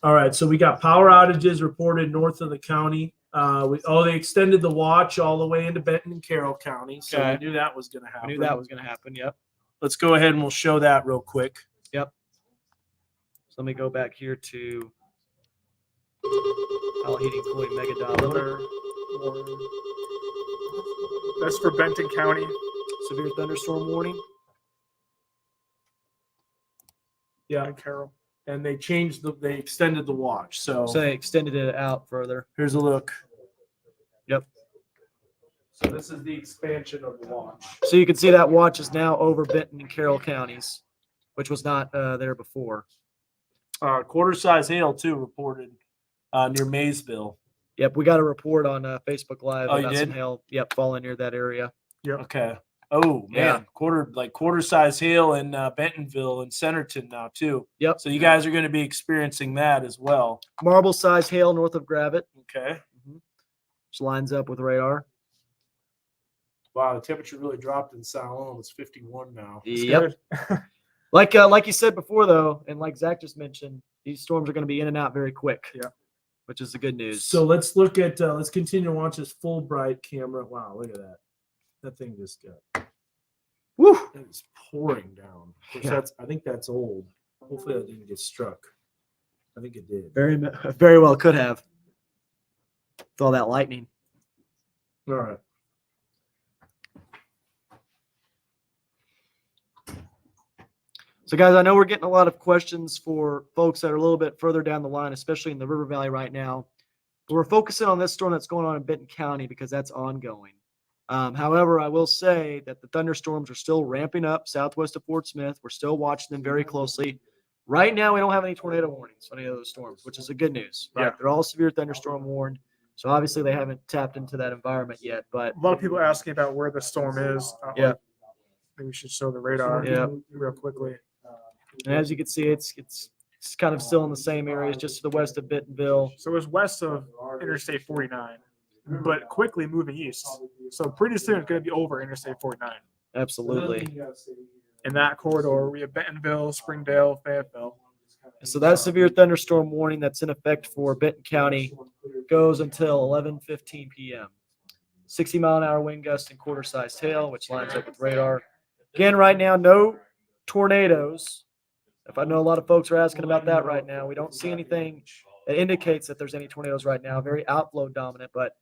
All right, so we got power outages reported north of the county. They extended the watch all the way into Benton and Carroll County, so Okay. we knew that was going to I happen. knew that was going to happen. Yep. Let's go ahead and we'll show that real quick. Yep. So let me go back here to Powell Heating Cooling Mega Diameter. That's for Benton County. Severe thunderstorm warning. Yeah, And Carroll. and they extended the watch. So So they extended it out further. here's a look. Yep. So this is the expansion of the watch. So you can see that watch is now over Benton and Carroll counties, which was not there before. Quarter size hail too reported near Maysville. Yep, we got a report on Facebook Live Oh, you about some did? hail. Yep, falling near that area. Okay. Oh man, Yeah. quarter size hail in Bentonville and Centerton now too. Yep. So you guys are going to be experiencing that as well. Marble size hail north of Gravette, Okay. which lines up with radar. Wow, the temperature really dropped in Salome. It's 51 now. Yep. Like you said before though, and like Zach just mentioned, these storms are going to be in and out very quick. Yeah. Which is the good news. So let's look at let's continue to watch this Fulbright camera. Wow, look at that. That thing just got Woo! it's pouring down. Of course, Yeah. I think that's old. Hopefully that didn't get struck. I think it did. Very well could have. With all that lightning. All right. So, guys, I know we're getting a lot of questions for folks that are a little bit further down the line, especially in the River Valley right now. But we're focusing on this storm that's going on in Benton County because that's ongoing. However, I will say that the thunderstorms are still ramping up southwest of Fort Smith. We're still watching them very closely. Right now, we don't have any tornado warnings on any of those storms, which is a good news. Right? Yeah. They're all severe thunderstorm warned. So obviously they haven't tapped into that environment yet. But A lot of people are asking about where the storm is. Yeah. Maybe we should show the radar Yeah. real quickly. and as you can see, it's kind of still in the same areas, just to the west of Bentonville. So it's west of Interstate 49, but quickly moving east. So pretty soon it's going to be over Interstate 49. Absolutely. In that corridor, we have Bentonville, Springdale, Fayetteville. So that severe thunderstorm warning that's in effect for Benton County goes until 11:15 p.m. 60-mile-an-hour wind gusts and quarter-sized hail, which lines up with radar. Again, right now, no tornadoes. If I know a lot of folks are asking about that right now, we don't see anything that indicates that there's any tornadoes right now. Very outflow dominant, but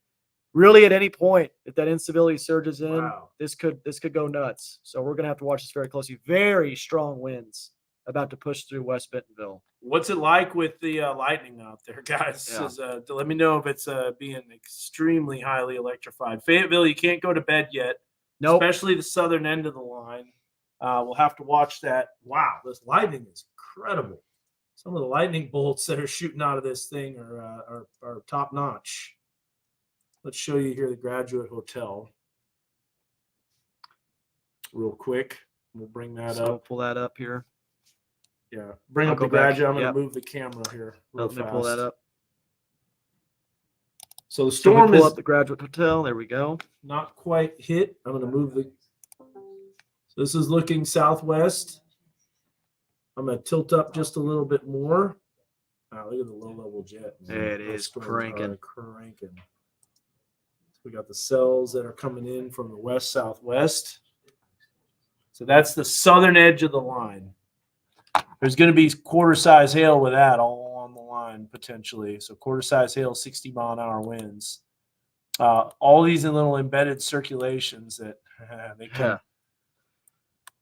really at any point, if that instability surges in, Wow. this could go nuts. So we're gonna have to watch this very closely. Very strong winds about to push through West Bentonville. What's it like with the lightning out there, guys? Yeah. Let me know if it's being extremely highly electrified. Fayetteville, you can't go to bed yet, Nope. especially the southern end of the line. We'll have to watch that. Wow, this lightning is incredible. Some of the lightning bolts that are shooting out of this thing are top notch. Let's show you here the Graduate Hotel real quick. We'll bring that So up. pull that up here. Yeah, bring I'll up the go back. Graduate. I'm going Yep. to move the camera here real Let me pull that fast. up. So the So we storm pull is up the Graduate Hotel. There we go. not quite hit. I'm going to move the. So this is looking southwest. I'm going to tilt up just a little bit more. Wow, look at the low-level jet. There it Those is, storms cranking. are cranking. So we got the cells that are coming in from the west-southwest. So that's the southern edge of the line. There's going to be quarter-size hail with that all along the line potentially. So quarter-size hail, 60-mile-an-hour winds. All these little embedded circulations that they can Yeah.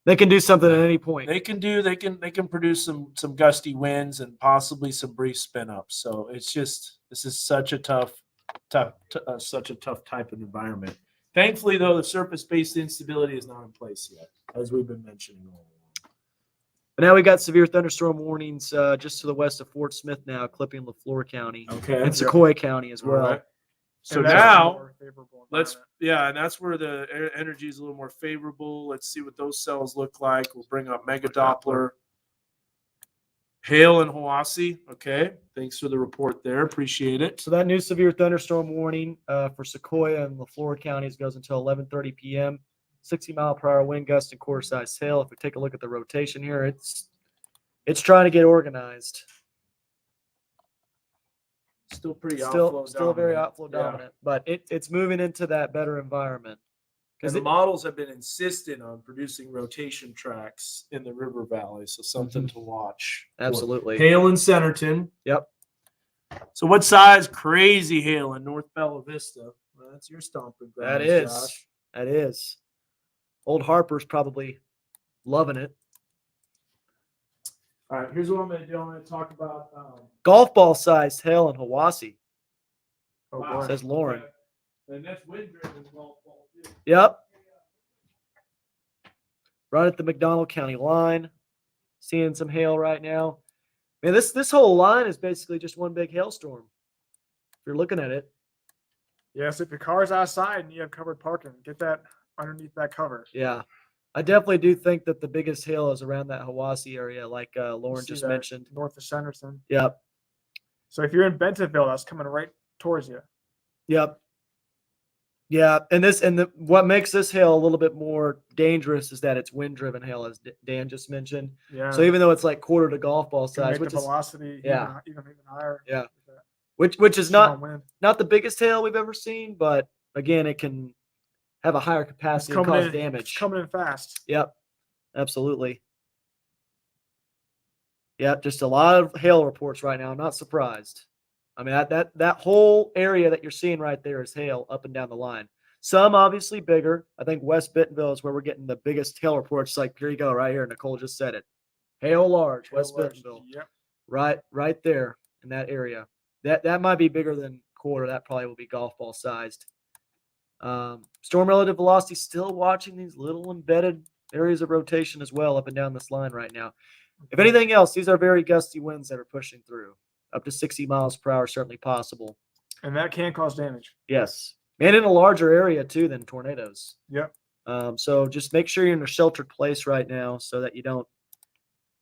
They can do something at any point. they can produce some gusty winds and possibly some brief spin ups. So it's just this is such a tough type of environment. Thankfully, though, the surface based instability is not in place yet, as we've been mentioning all along. But now we got severe thunderstorm warnings just to the west of Fort Smith now, clipping LaFleur County Okay. and Sequoia County as All well. right. So And that's a now more favorable let's, environment. yeah, and that's where the energy is a little more favorable. Let's see what those cells look like. We'll bring up Mega Doppler. Hail in Hiwassee. Okay. Thanks for the report there. Appreciate it. So that new severe thunderstorm warning for Sequoia and LaFleur counties goes until 11:30 p.m. 60-mile-per-hour wind gust and quarter-size hail. If we take a look at the rotation here, it's trying to get organized. Still pretty Still very dominant. outflow dominant, but it's moving into that better environment. Because the models have been insistent on producing rotation tracks in the river valley, so something to watch. Absolutely. Hail in Centerton. Yep. So what size crazy hail in North Bella Vista? Well, that's your stomping ground. That is. That is. Old Harper's probably loving it. All right, here's what I'm going to do. I'm going to talk about. Golf ball sized hail in Hiwassee, Oh, Wow. boy. says Lauren. And that's wind driven golf ball, too. Yep. Right at the McDonald County line. Seeing some hail right now. Man, this whole line is basically just one big hailstorm. If you're looking at it. Yes, if your car's outside and you have covered parking, get that underneath that cover. Yeah. I definitely do think that the biggest hail is around that Hiwassee area, like Lauren See just that mentioned. north of Sanderson. Yep. So if you're in Bentonville, that's coming right towards you. Yep. Yeah, and what makes this hail a little bit more dangerous is that it's wind-driven hail, as Dan just mentioned. Yeah. So even though it's like quarter to golf ball Can size, make which the is velocity yeah. even higher. Yeah. with that which is strong not wind. the biggest hail we've ever seen, but again, it can have a higher It's capacity and coming cause in, damage. It's coming in fast. Yep, absolutely. Yep, just a lot of hail reports right now. I'm not surprised. I mean, that whole area that you're seeing right there is hail up and down the line. Some obviously bigger. I think West Bentonville is where we're getting the biggest hail reports. Like, here you go, right here. Nicole just said it. Hail large, Hail West large. Bentonville. Yep. Right there in that area. That might be bigger than quarter. That probably will be golf ball sized. Storm relative velocity, still watching these little embedded areas of rotation as well up and down this line right now. If anything else, these are very gusty winds that are pushing through. Up to 60 miles per hour, certainly possible. And that can cause damage. Yes. And in a larger area too than tornadoes. Yep. So just make sure you're in a sheltered place right now so that you don't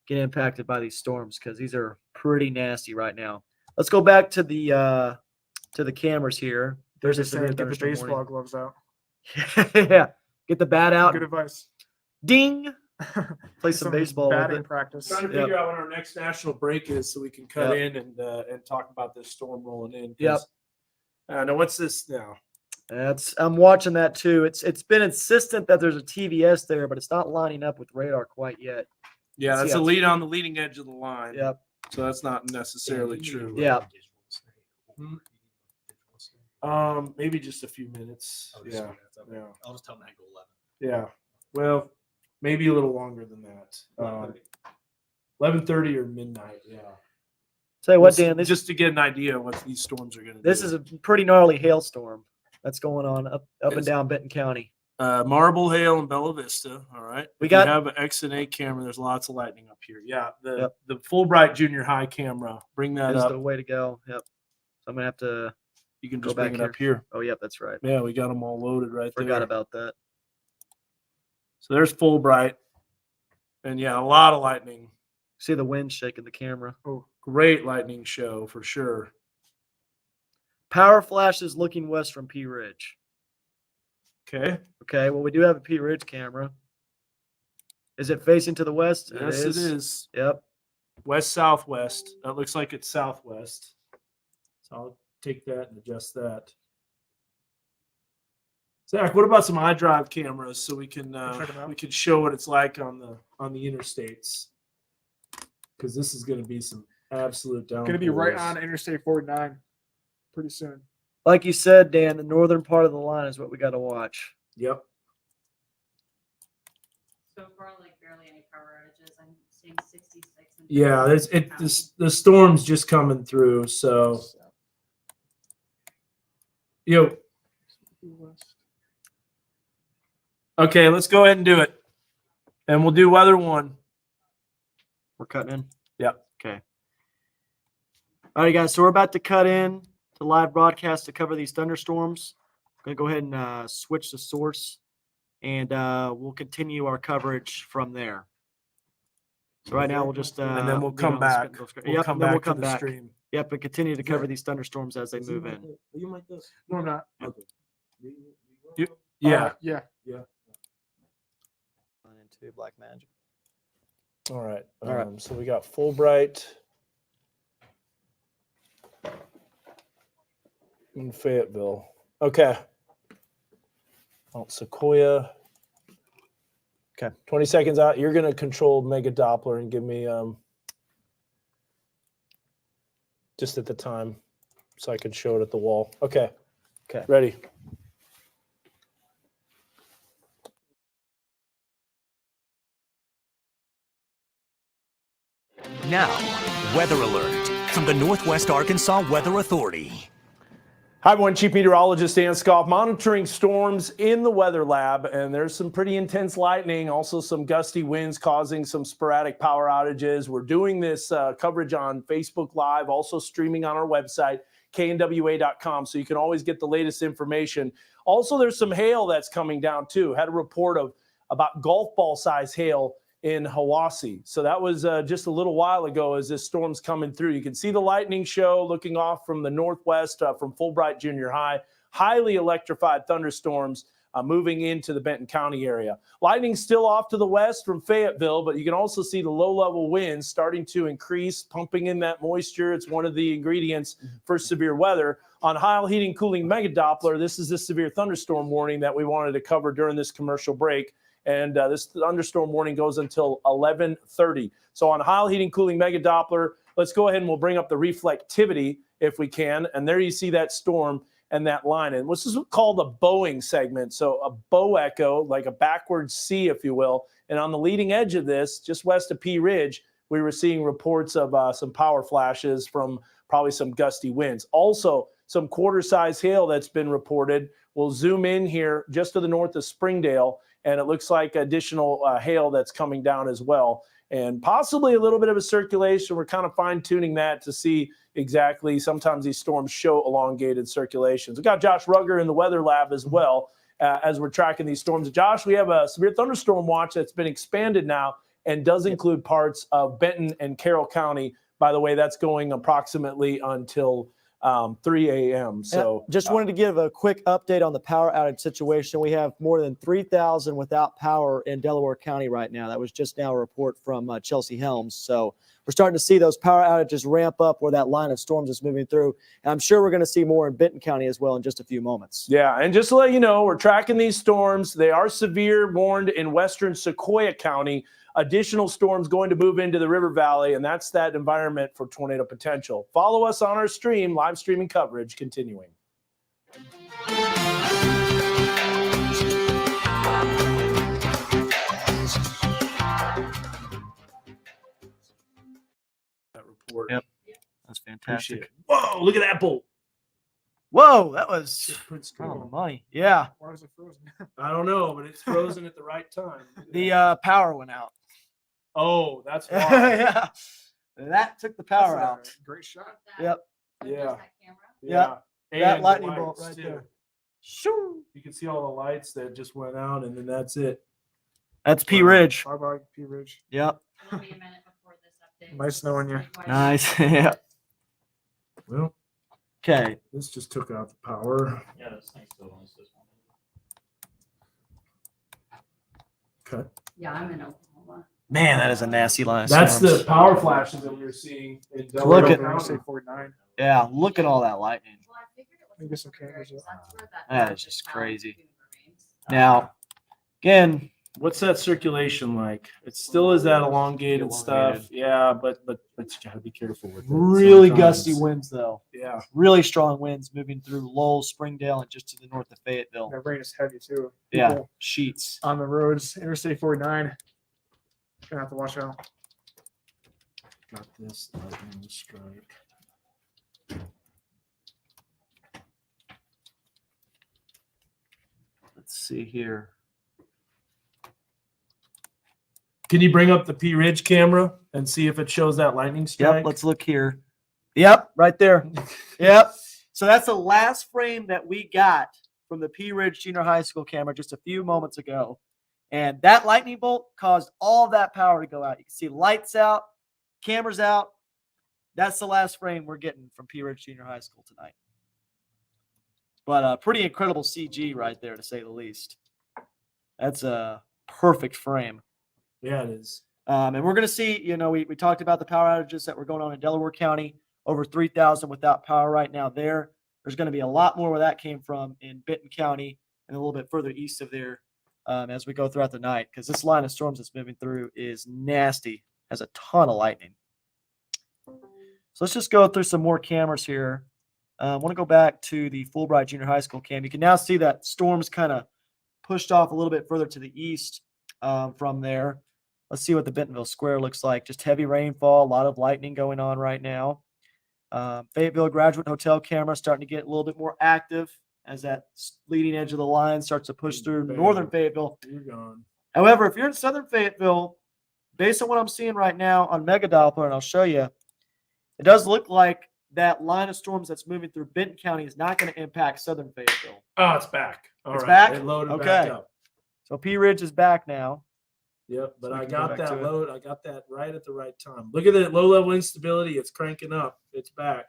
get impacted by these storms, because these are pretty nasty right now. Let's go back to the cameras here. There's a Just saying, severe get the thunderstorm baseball warning. gloves out. Yeah. Get the bat out. Good advice. Ding. Play some baseball with batting it. practice. Trying to Yep. figure out when our next national break is so we can cut Yep. in and talk about this storm rolling in. Yep. Now, what's this now? I'm watching that too. It's been insistent that there's a TVS there, but it's not lining up with radar quite yet. Yeah, Let's that's see a how- lead on the leading edge of the line. Yep. So that's not necessarily true. Yeah. Maybe just a few minutes. Yeah. Yeah. I'll just tell them I go 11. Yeah. Well, maybe a little longer than that. 11:30 or midnight. Yeah. Say what, This- Dan? This just to get an idea of what these storms are going to do. This is a pretty gnarly hailstorm that's going on up and It's- down Benton County. Marble hail in Bella Vista. All right. We If got- you have an X and A camera. There's lots of lightning up here. Yeah. Yep. The Fulbright Junior High camera. Bring that Is up. the way to go. Yep. So I'm gonna have to. You can go just bring back it up here. Oh, yep, that's right. Yeah, we got them all loaded right Forgot there. about that. So there's Fulbright. And yeah, a lot of lightning. See the wind shaking the camera. Oh, great lightning show for sure. Power flash is looking west from P Ridge. Okay. Okay. Well, we do have a P Ridge camera. Is it facing to the west? Yes, it is. Yep. West southwest. That looks like it's southwest. So I'll take that and adjust that. Zach, what about some iDrive cameras so we can Check 'em out. show what it's like on the interstates? Because this is going to be some absolute downpours. Going to be right on Interstate 49 pretty soon. Like you said, Dan, the northern part of the line is what we got to watch. Yep. So far, like barely any power outages. I'm seeing 66. and Yeah, the storm's just coming through. So, okay, let's go ahead and do it. And we'll do weather one. We're cutting in? Yep. Okay. All right, guys. So we're about to cut in to live broadcast to cover these thunderstorms. I'm going to go ahead and switch the source, and we'll continue our coverage from there. So right now we'll just And then we'll leave it come on the back. spin- We'll Yep, come and then we'll back to come the back. stream. Yep, and continue to cover these thunderstorms as they move in. You like this? No, I'm not. Yeah. Yeah. Into Black Magic. All right. All right. So we got Fulbright in Fayetteville. Okay. Mount Sequoia. Okay. 20 seconds out. You're going to control Mega Doppler and give me just at the time so I can show it at the wall. Okay. Okay. Ready. Now, weather alert from the Northwest Arkansas Weather Authority. Hi, everyone. Chief Meteorologist Dan Scoff monitoring storms in the weather lab, and there's some pretty intense lightning, also some gusty winds causing some sporadic power outages. We're doing this coverage on Facebook Live, also streaming on our website, knwa.com, so you can always get the latest information. Also, there's some hail that's coming down, too. Had a report of about golf ball size hail in Hiwassee. So that was just a little while ago as this storm's coming through. You can see the lightning show looking off from the northwest from Fulbright Junior High. Highly electrified thunderstorms moving into the Benton County area. Lightning still off to the west from Fayetteville, but you can also see the low-level winds starting to increase, pumping in that moisture. It's one of the ingredients for severe weather. On Heil Heating Cooling Mega Doppler, this is the severe thunderstorm warning that we wanted to cover during this commercial break. And this thunderstorm warning goes until 11:30. So on Heil Heating Cooling Mega Doppler, let's go ahead and we'll bring up the reflectivity if we can. And there you see that storm and that line. And this is called a bowing segment. So a bow echo, like a backwards C, if you will. And on the leading edge of this, just west of Pea Ridge, we were seeing reports of some power flashes from probably some gusty winds. Also, some quarter-size hail that's been reported. We'll zoom in here just to the north of Springdale, and it looks like additional hail that's coming down as well, and possibly a little bit of a circulation. We're kind of fine-tuning that to see exactly. Sometimes these storms show elongated circulations. We got Josh Rugger in the weather lab as well as we're tracking these storms. Josh, we have a severe thunderstorm watch that's been expanded now and does include parts of Benton and Carroll County. By the way, that's going approximately until 3 a.m. So just wanted to give a quick update on the power outage situation. We have more than 3,000 without power in Delaware County right now. That was just now a report from Chelsea Helms. So we're starting to see those power outages ramp up where that line of storms is moving through. And I'm sure we're going to see more in Benton County as well in just a few moments. Yeah, and just to let you know, we're tracking these storms. They are severe, warned in western Sequoia County. Additional storms going to move into the River Valley, and that's that environment for tornado potential. Follow us on our stream, live streaming coverage continuing. That report. Yep. That's Appreciate fantastic. it. Whoa, look at that bolt. Whoa, that was Pretty oh, money. Yeah. Why is it frozen? I don't know, but it's frozen at the right time. The power went out. Oh, that's why. Yeah. That took the power That's a out. Great shot. Yep. Yeah. That camera. Yeah. That And lightning the bolt lights, right too. there. Shoo. You can see all the lights that just went out, and then that's it. That's Pea Ridge. Bye bye, Pea Ridge. Yep. It'll be a minute before this update. Nice knowing you. Nice. Yeah. Well, Okay. this just took out the power. Yeah, that's nice though. It's this one. Okay. Yeah, I'm in Oklahoma. Man, that is a nasty line. of That's storms. the power flashes that we were seeing in Look Delaware at- County. 49. Yeah, look at all that lightning. Well, I figured it was. Let me get some Woodbury, cameras 'cause up. that's where That is largest just cloud crazy. dune remains. Now, again, What's that circulation like? It still is that elongated stuff. Yeah, but you gotta be careful with it. really Sometimes. gusty winds though. Yeah. Really strong winds moving through Lowell, Springdale, and just to the north of Fayetteville. That rain is heavy too. Yeah, People sheets. on the roads, Interstate 49. Gonna have to watch out. Got this lightning strike. Let's see here. Can you bring up the P Ridge camera and see if it shows that lightning strike? Yep, let's look here. Yep, right there. Yep. So that's the last frame that we got from the P Ridge Junior High School camera just a few moments ago. And that lightning bolt caused all that power to go out. You can see lights out, cameras out. That's the last frame we're getting from P Ridge Junior High School tonight. But pretty incredible CG right there, to say the least. That's a perfect frame. Yeah, it is. And we're going to see, we talked about the power outages that were going on in Delaware County, over 3,000 without power right now there. There's going to be a lot more where that came from in Benton County and a little bit further east of there as we go throughout the night, because this line of storms that's moving through is nasty, has a ton of lightning. So let's just go through some more cameras here. I want to go back to the Fulbright Junior High School cam. You can now see that storm's kind of pushed off a little bit further to the east from there. Let's see what the Bentonville Square looks like. Just heavy rainfall, a lot of lightning going on right now. Fayetteville Graduate Hotel camera starting to get a little bit more active as that leading edge of the line starts to push through northern Fayetteville. You're gone. However, if you're in southern Fayetteville, based on what I'm seeing right now on Mega Doppler, and I'll show you, it does look like that line of storms that's moving through Benton County is not going to impact southern Fayetteville. Oh, it's back. All It's right. back? It loaded Okay. back up. So P Ridge is back now. Yep, but So we I can go got back that to it. load. I got that right at the right time. Look at that low level instability. It's cranking up. It's back.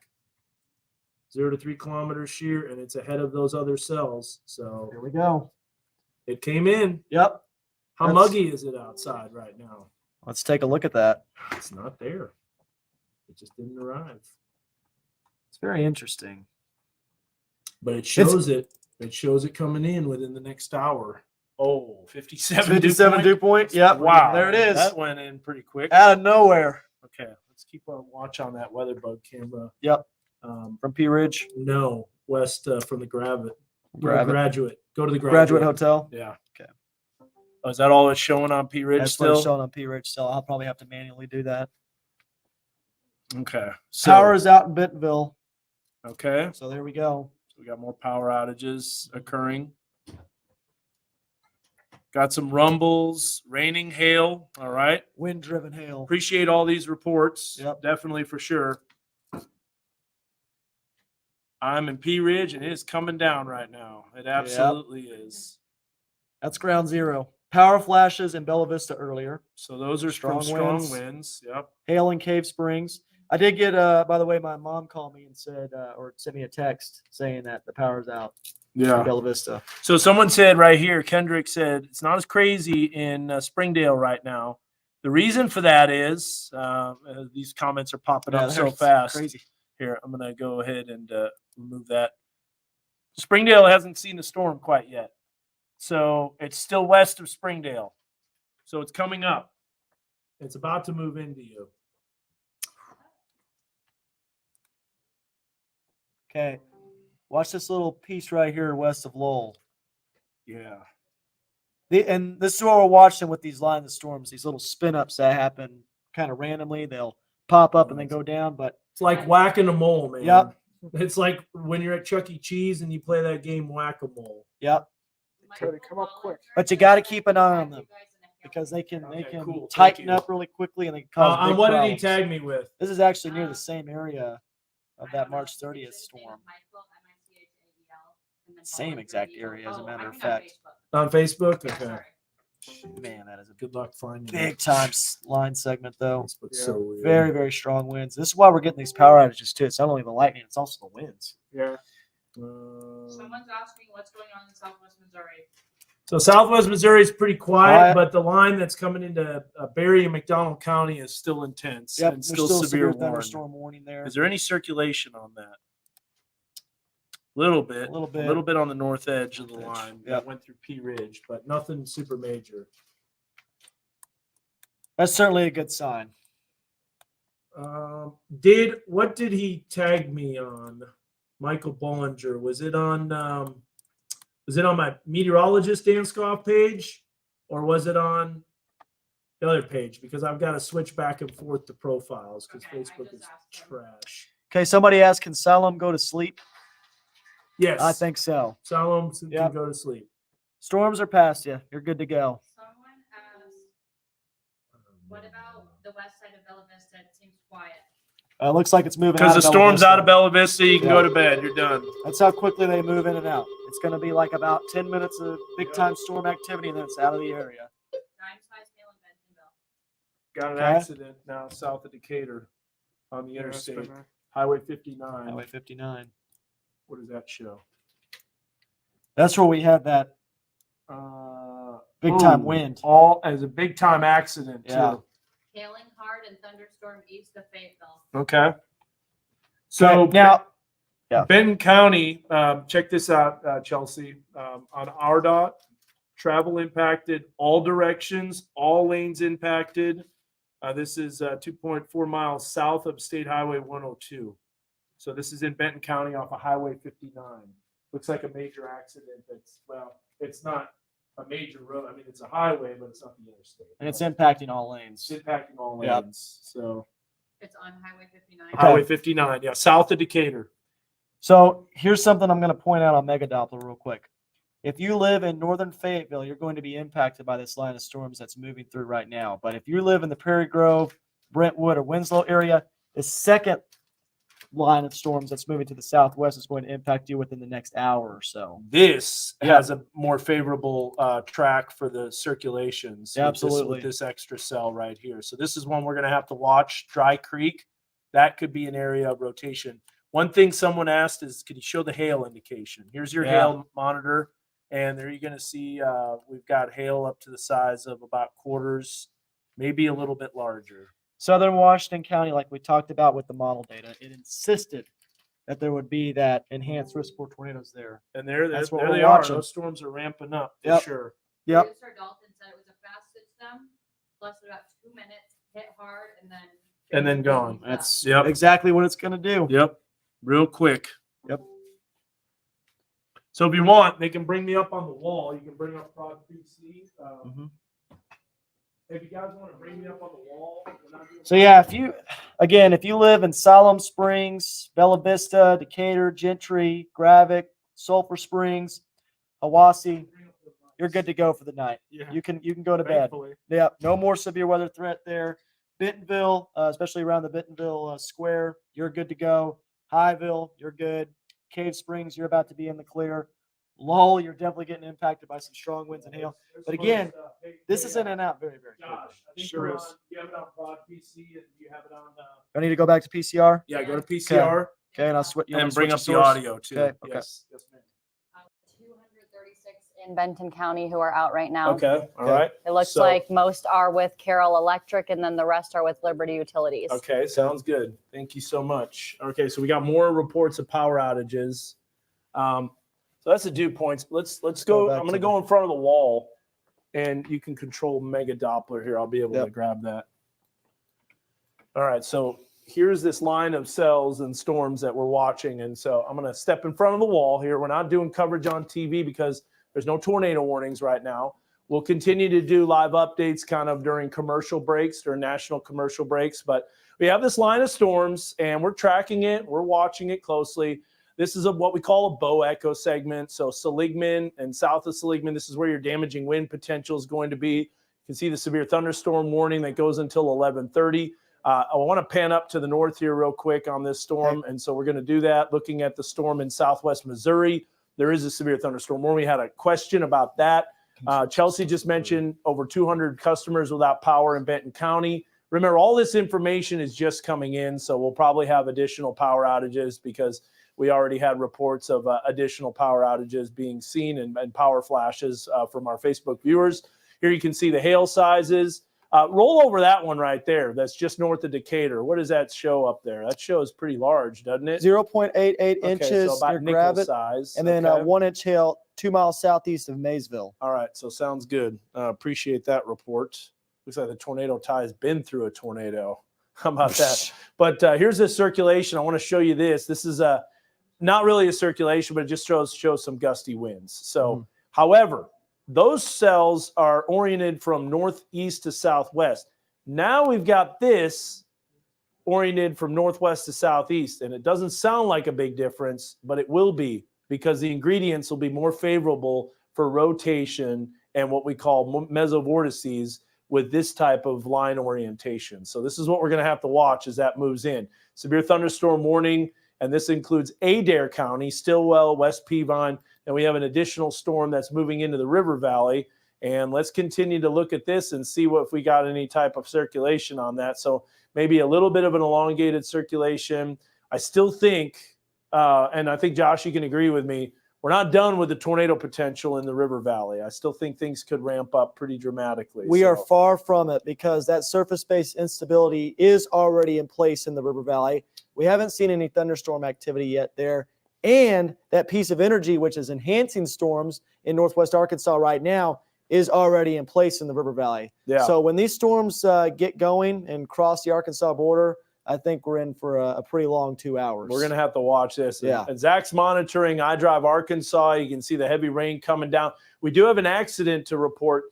0 to 3 kilometers shear, and it's ahead of those other cells. So Here we go. it came in. Yep. How That's- muggy is it outside right now? Let's take a look at that. It's not there. It just didn't arrive. It's very interesting. But it shows it. It shows it coming in within the next hour. Oh, 57. 57 dew point. Yep. Wow. There it is. That went in pretty quick. Out of nowhere. Okay, let's keep a watch on that weather bug camera. Yep. Um, From P Ridge. no, west from the Graduate. Graduate. Go to the Graduate Hotel. Yeah. Okay. Oh, is that all it's showing on P Ridge That's what it's still? showing on P Ridge still. I'll probably have to manually do that. Okay. So, Power is out in Bentonville. okay. So there we go. So we got more power outages occurring. Got some rumbles, raining, hail. All right. Wind driven hail. Appreciate all these reports. Yep. Definitely for sure. I'm in P Ridge and it is coming down right now. It absolutely is. That's ground zero. Power flashes in Bella Vista earlier. So those are Strong strong winds. winds. Yep. Hail in Cave Springs. I did get, by the way, my mom called me and said, or sent me a text saying that the power's out in Bella Vista. So someone said right here, Kendrick said, it's not as crazy in Springdale right now. The reason for that is these comments are popping Yeah, up so they're fast. Crazy. Here, I'm going to go ahead and remove that. Springdale hasn't seen the storm quite yet. So it's still west of Springdale. So it's coming up. It's about to move into you. Okay. Watch this little piece right here west of Lowell. Yeah. And this is what we're watching with these lines of storms, these little spin ups that happen kind of randomly. They'll pop up and then go down. But It's like whacking a mole, man. Yep. It's like when you're at Chuck E. Cheese and you play that game Whack-A-Mole. yep. Try to come up quick. But you got to keep an eye on them because they can Okay, cool. Thank tighten you. up really quickly and they can cause big What did he problems. tag me with? This is actually near the same area of that March 30th storm. Same exact area, as a matter of fact. On Facebook? Okay. Man, that is a Good luck finding big it. time line segment, though. Facebook's so weird. Very, very strong winds. This is why we're getting these power outages too. It's not only the lightning, it's also the winds. Yeah. Someone's asking what's going on in Southwest Missouri. So Southwest Missouri is pretty quiet, Quiet. but the line that's coming into Berry and McDonald County is still intense Yep, and there's still, still severe severe warning. thunderstorm warning there. Is there any circulation on that? Little bit, A little bit. a little bit on the north edge of the North edge, line yep. that went through P Ridge, but nothing super major. That's certainly a good sign. What did he tag me on? Michael Bollinger. Was it on my meteorologist Dan Scoff page, or was it on the other page? Because I've got to switch back and forth the profiles because Okay, I Facebook just is asked him. trash. Okay, somebody asked, can Salem go to sleep? Yes, I think so. Salem can Yep. go to sleep. Storms are past you. You're good to go. Someone asked, What about the west side of Bella Vista? It seems quiet. Looks like it's moving Because the Bella storm's Vista. out of Bella Vista, you can Yeah. go to bed. You're done. That's how quickly they move in and out. It's going to be like about 10 minutes of big time storm activity, and then it's out of the area. Grimes, Highsdale, and Bentonville. Got an Okay. accident now south of Decatur on the Yeah, it's been interstate. there. Highway 59. Highway 59. What does that show? That's where we had that big time ooh, wind. All as a big time accident, Yeah. too. Hailing hard and thunderstorm east of Fayetteville. Okay. So Okay, now, yeah. Benton County, check this out, Chelsea. On RDOT, travel impacted, all directions, all lanes impacted. This is 2.4 miles south of State Highway 102. So this is in Benton County off of Highway 59. Looks like a major accident. It's not a major road. I mean, it's a highway, but it's not the interstate. and it's impacting all lanes. It's impacting all Yeah. lanes. So It's on Highway 59. Highway 59, yeah, south of Decatur. So here's something I'm going to point out on Mega Doppler real quick. If you live in northern Fayetteville, you're going to be impacted by this line of storms that's moving through right now. But if you live in the Prairie Grove, Brentwood, or Winslow area, the second line of storms that's moving to the southwest is going to impact you within the next hour or so. This Yeah. has a more favorable track for the circulations. Yeah, with this- absolutely. With this extra cell right here. So this is one we're going to have to watch. Dry Creek, that could be an area of rotation. One thing someone asked is, could you show the hail indication? Here's your Yeah. hail monitor. And there you're going to see we've got hail up to the size of about quarters, maybe a little bit larger. Southern Washington County, like we talked about with the model data, it insisted that there would be that enhanced risk for tornadoes there. And there That's what there we're they are. watching. Those storms are ramping up for Yep. sure. Yep. Producer Dalton said it was a fast system, lasted about 2 minutes, hit hard, and then. And then gone. That's Yep. exactly what it's going to do. Yep. Real quick. Yep. So if you want, they can bring me up on the wall. You can bring up Prod PC. Mhm. If you guys want to bring me up on the wall. we're not doing- So yeah, if you live in Siloam Springs, Bella Vista, Decatur, Gentry, Gravik, Sulphur Springs, Hiwassee, you're good to go for the night. Yeah. You can go to bed. Thankfully. Yeah, no more severe weather threat there. Bentonville, especially around the Bentonville Square, you're good to go. Highville, you're good. Cave Springs, you're about to be in the clear. Lowell, you're definitely getting impacted by some strong winds and hail. But again, this is in and out very, very quickly. Josh, I think Sure you're is. on, you have it on Prod PC and you have it on. I need to go back to PCR. Yeah, go to PCR Okay, and I'll switch. and bring up the audio too. Okay, okay. Yes, yes, ma'am. 236 in Benton County who are out right now. Okay, all Okay. right. It looks So- like most are with Carroll Electric and then the rest are with Liberty Utilities. Okay, sounds good. Thank you so much. Okay, so we got more reports of power outages. So that's the dew points. Let's go. back I'm going to to go in front of the wall, and you can control Mega Doppler here. I'll be able to Yep. grab that. All right, so here's this line of cells and storms that we're watching, and so I'm going to step in front of the wall here. We're not doing coverage on TV because there's no tornado warnings right now. We'll continue to do live updates kind of during commercial breaks, during national commercial breaks, but we have this line of storms and we're tracking it. We're watching it closely. This is what we call a bow echo segment. So Seligman and south of Seligman, this is where your damaging wind potential is going to be. You can see the severe thunderstorm warning that goes until 11:30. I want to pan up to the north here real quick on this storm. And so we're going to do that, looking at the storm in southwest Missouri. There is a severe thunderstorm warning. We had a question about that. Chelsea just mentioned over 200 customers without power in Benton County. Remember, all this information is just coming in, so we'll probably have additional power outages because we already had reports of additional power outages being seen and power flashes from our Facebook viewers. Here you can see the hail sizes. Roll over that one right there. That's just north of Decatur. What does that show up there? That shows pretty large, doesn't it? 0.88 Okay, inches so about near nickel Gravit, size. and then Okay. 1 inch hail 2 miles southeast of Maysville. All right, so sounds good. Appreciate that report. Looks like the tornado tie has been through a tornado. How about that? But here's the circulation. I want to show you this. This is not really a circulation, but it just shows some gusty winds. So, however, those cells are oriented from northeast to southwest. Now we've got this oriented from northwest to southeast, and it doesn't sound like a big difference, but it will be because the ingredients will be more favorable for rotation and what we call mesovortices, with this type of line orientation. So this is what we're going to have to watch as that moves in. Severe thunderstorm warning, and this includes Adair County, Stillwell, West Peavine, and we have an additional storm that's moving into the River Valley. And let's continue to look at this and see if we got any type of circulation on that. So maybe a little bit of an elongated circulation. I still think, and I think, Josh, you can agree with me, we're not done with the tornado potential in the River Valley. I still think things could ramp up pretty dramatically. We are far from it because that surface-based instability is already in place in the River Valley. We haven't seen any thunderstorm activity yet there. And that piece of energy, which is enhancing storms in northwest Arkansas right now, is already in place in the River Valley. Yeah. So when these storms get going and cross the Arkansas border, I think we're in for a pretty long 2 hours. We're going to have to watch this. Yeah. And Zach's monitoring iDrive Arkansas. You can see the heavy rain coming down. We do have an accident to report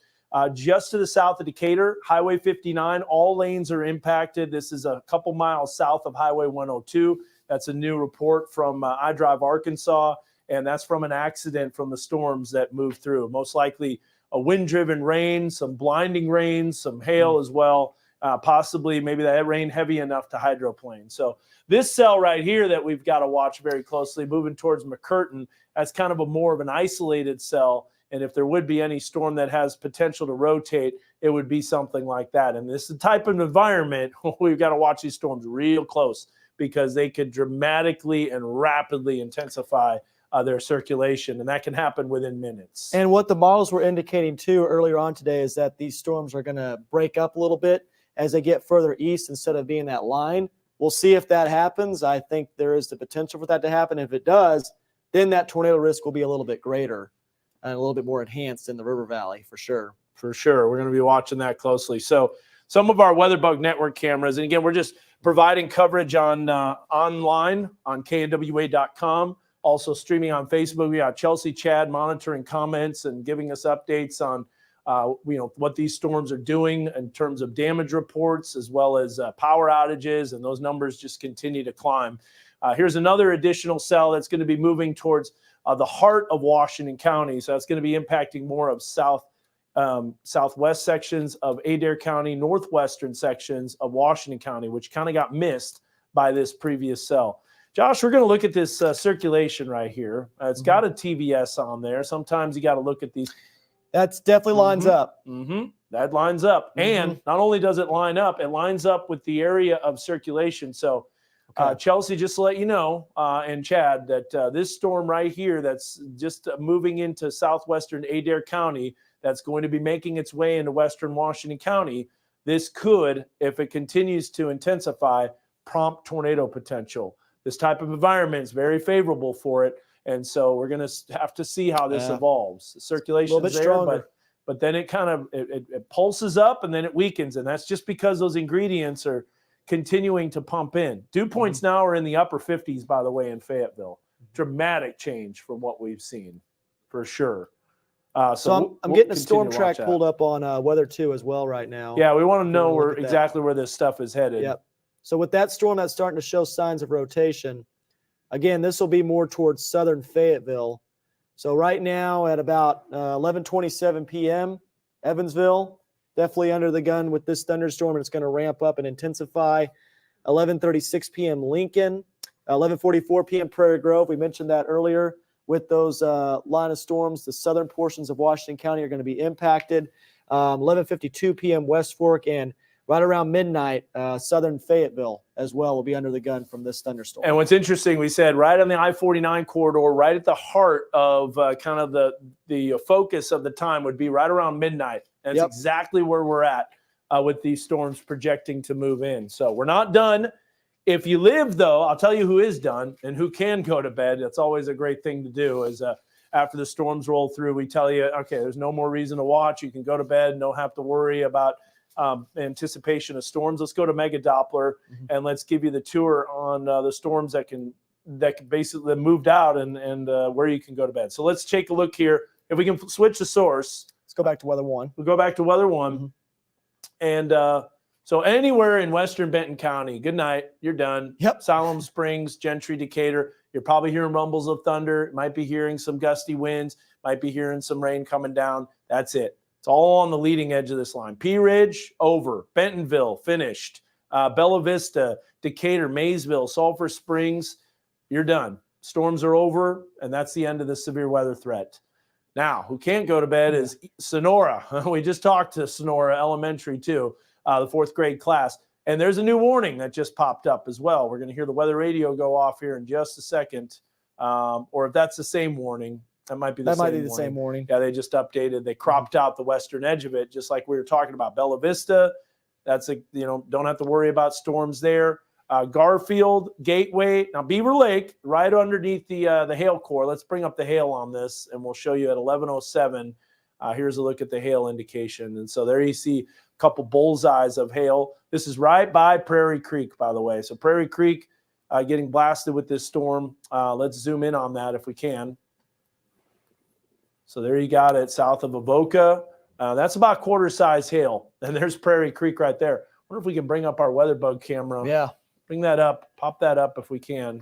just to the south of Decatur, Highway 59. All lanes are impacted. This is a couple miles south of Highway 102. That's a new report from iDrive Arkansas, and that's from an accident from the storms that moved through. Most likely a wind-driven rain, some blinding rain, some hail as well. Possibly maybe that rain heavy enough to hydroplane. So this cell right here that we've got to watch very closely, moving towards McCurtain, that's kind of a more of an isolated cell. And if there would be any storm that has potential to rotate, it would be something like that. And this is the type of environment we've got to watch these storms real close because they could dramatically and rapidly intensify their circulation, and that can happen within minutes. And what the models were indicating too earlier on today is that these storms are going to break up a little bit as they get further east instead of being that line. We'll see if that happens. I think there is the potential for that to happen. If it does, then that tornado risk will be a little bit greater and a little bit more enhanced in the River Valley for sure. For sure. We're going to be watching that closely. So some of our WeatherBug Network cameras, and again, we're just providing coverage on online on knwa.com. Also streaming on Facebook. We got Chelsea Chad monitoring comments and giving us updates on what these storms are doing in terms of damage reports as well as power outages, and those numbers just continue to climb. Here's another additional cell that's going to be moving towards the heart of Washington County. So that's going to be impacting more of southwest sections of Adair County, northwestern sections of Washington County, which kind of got missed by this previous cell. Josh, we're going to look at this circulation right here. It's got a TVS on there. Sometimes you got to look at these. That's definitely lines up. That lines up. And not only does it line up, it lines up with the area of circulation. So, Chelsea, just to let you know, and Chad, that this storm right here that's just moving into southwestern Adair County, that's going to be making its way into western Washington County, this could, if it continues to intensify, prompt tornado potential. This type of environment is very favorable for it. And so we're going to have to see how this evolves. The circulation is there, stronger. but then it kind of it pulses up and then it weakens. And that's just because those ingredients are continuing to pump in. Dew points now are in the upper 50s, by the way, in Fayetteville. Dramatic change from what we've seen, for sure. So I'm getting a storm track pulled up on Weather 2 as well right now. Yeah, we want to know exactly where this stuff is headed. Yep. So with that storm that's starting to show signs of rotation, again, this will be more towards southern Fayetteville. So right now at about 11:27 p.m., Evansville, definitely under the gun with this thunderstorm, and it's going to ramp up and intensify. 11:36 p.m. Lincoln, 11:44 p.m. Prairie Grove. We mentioned that earlier with those line of storms. The southern portions of Washington County are going to be impacted. 11:52 p.m. West Fork, and right around midnight, southern Fayetteville as well will be under the gun from this thunderstorm. And what's interesting, we said right on the I-49 corridor, right at the heart of kind of the focus of the time would be right around midnight. That's exactly where we're at with these storms projecting to move in. So we're not done. If you live, though, I'll tell you who is done and who can go to bed. That's always a great thing to do is after the storms roll through, we tell you, okay, there's no more reason to watch. You can go to bed and don't have to worry about anticipation of storms. Let's go to Mega Doppler and let's give you the tour on the storms that can basically moved out and where you can go to bed. So let's take a look here. If we can switch the source. Let's go back to Weather 1. We'll go back to Weather 1. And so anywhere in western Benton County, good night, you're done. Yep. Siloam Springs, Gentry, Decatur, you're probably hearing rumbles of thunder. Might be hearing some gusty winds. Might be hearing some rain coming down. That's it. It's all on the leading edge of this line. Pea Ridge, over. Bentonville, finished. Bella Vista, Decatur, Maysville, Sulphur Springs, you're done. Storms are over, and that's the end of the severe weather threat. Now, who can't go to bed is Sonora. We just talked to Sonora Elementary, too, the 4th grade class. And there's a new warning that just popped up as well. We're going to hear the weather radio go off here in just a second. Or if that's the same warning, that might be the same warning. Yeah, they just updated. They cropped out the western edge of it, just like we were talking about. Bella Vista, that's don't have to worry about storms there. Garfield, Gateway, now Beaver Lake, right underneath the hail core. Let's bring up the hail on this, and we'll show you at 11:07. Here's a look at the hail indication. And so there you see a couple bullseyes of hail. This is right by Prairie Creek, by the way. So Prairie Creek getting blasted with this storm. Let's zoom in on that if we can. So there you got it, south of Avoca. That's about quarter-size hail. And there's Prairie Creek right there. I wonder if we can bring up our WeatherBug camera. Yeah. Bring that up. Pop that up if we can.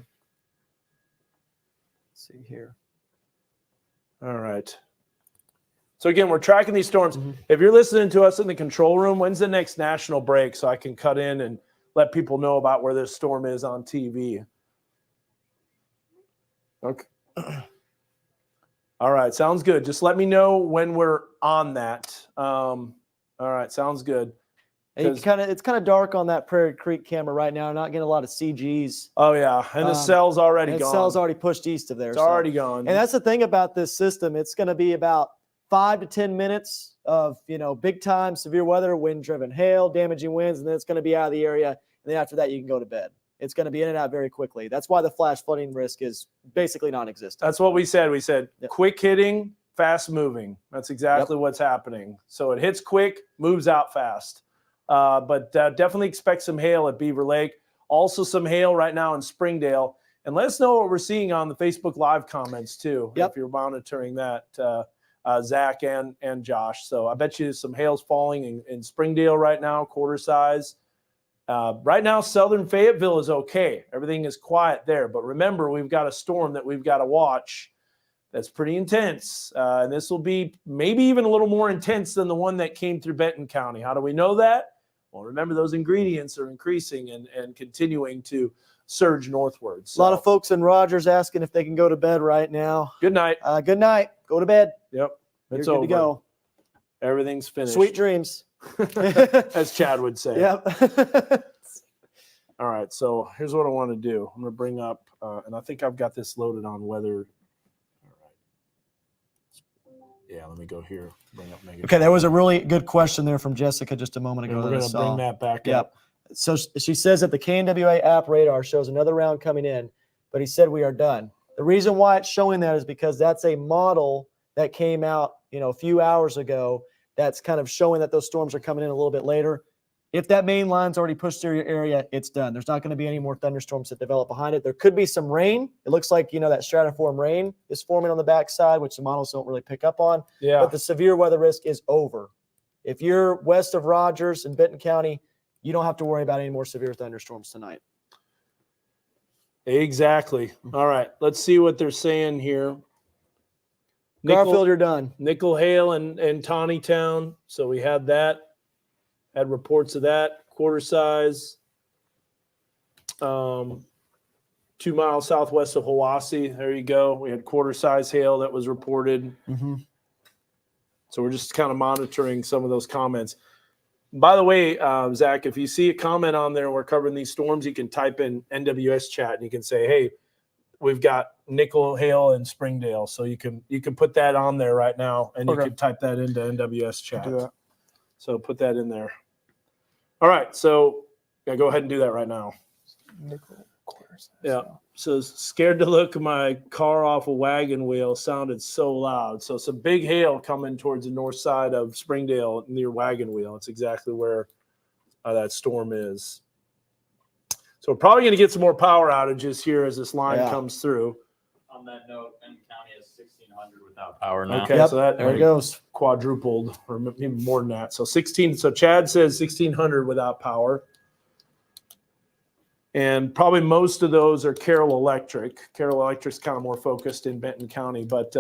Let's see here. All right. So again, we're tracking these storms. If you're listening to us in the control room, when's the next national break so I can cut in and let people know about where this storm is on TV? Okay. All right. Sounds good. Just let me know when we're on that. All right. Sounds good. It's kind of dark on that Prairie Creek camera right now. Not getting a lot of CGs. Oh yeah, and the cell's already gone. The cell's already pushed east of there. It's already gone. And that's the thing about this system. It's going to be about 5 to 10 minutes of big time severe weather, wind-driven hail, damaging winds, and then it's going to be out of the area. And then after that, you can go to bed. It's going to be in and out very quickly. That's why the flash flooding risk is basically non-existent. That's what we said. We said quick hitting, fast moving. That's exactly what's happening. So it hits quick, moves out fast. But definitely expect some hail at Beaver Lake. Also some hail right now in Springdale. And let us know what we're seeing on the Facebook Live comments, too, if you're monitoring that, Zach and Josh. So I bet you some hail's falling in Springdale right now, quarter size. Right now, southern Fayetteville is okay. Everything is quiet there. But remember, we've got a storm that we've got to watch that's pretty intense. And this will be maybe even a little more intense than the one that came through Benton County. How do we know that? Well, remember, those ingredients are increasing and continuing to surge northwards. So. A lot of folks in Rogers asking if they can go to bed right now. Good night. Good night. Go to bed. Yep. It's You're over. good to go. Everything's finished. Sweet dreams. As Chad would say. Yep. All right. So here's what I want to do. I'm going to bring up, and I think I've got this loaded on weather. Yeah, let me go here. Bring up Megan. Okay, there was a really good question there from Jessica just a moment ago. We're going to bring that back up. So she says that the KNWA app radar shows another round coming in, but he said we are done. The reason why it's showing that is because that's a model that came out, a few hours ago that's kind of showing that those storms are coming in a little bit later. If that main line's already pushed through your area, it's done. There's not going to be any more thunderstorms that develop behind it. There could be some rain. It looks like, that stratiform rain is forming on the backside, which the models don't really pick up on. Yeah. But the severe weather risk is over. If you're west of Rogers in Benton County, you don't have to worry about any more severe thunderstorms tonight. Exactly. All right. Let's see what they're saying here. Garfield, you're done. Nickel Hail and Tawnytown. So we had that. Had reports of that. Quarter size. 2 miles southwest of Hiwassee. There you go. We had quarter size hail that was reported. Mm-hmm. So we're just kind of monitoring some of those comments. By the way, Zach, if you see a comment on there, we're covering these storms, you can type in NWS chat and you can say, hey, we've got nickel hail in Springdale. So you can put that on there right now and you can type that into NWS chat. So put that in there. All right. So go ahead and do that right now. Nickel quarters. Yeah. So scared to look my car off a wagon wheel sounded so loud. So some big hail coming towards the north side of Springdale near Wagon Wheel. It's exactly where that storm is. So we're probably going to get some more power outages here as this line comes through. On that note, Benton County is 1,600 without power now. Okay, so that there it goes. Quadrupled, or maybe more than that. So 16. So Chad says 1,600 without power. And probably most of those are Carroll Electric. Carroll Electric's kind of more focused in Benton County. But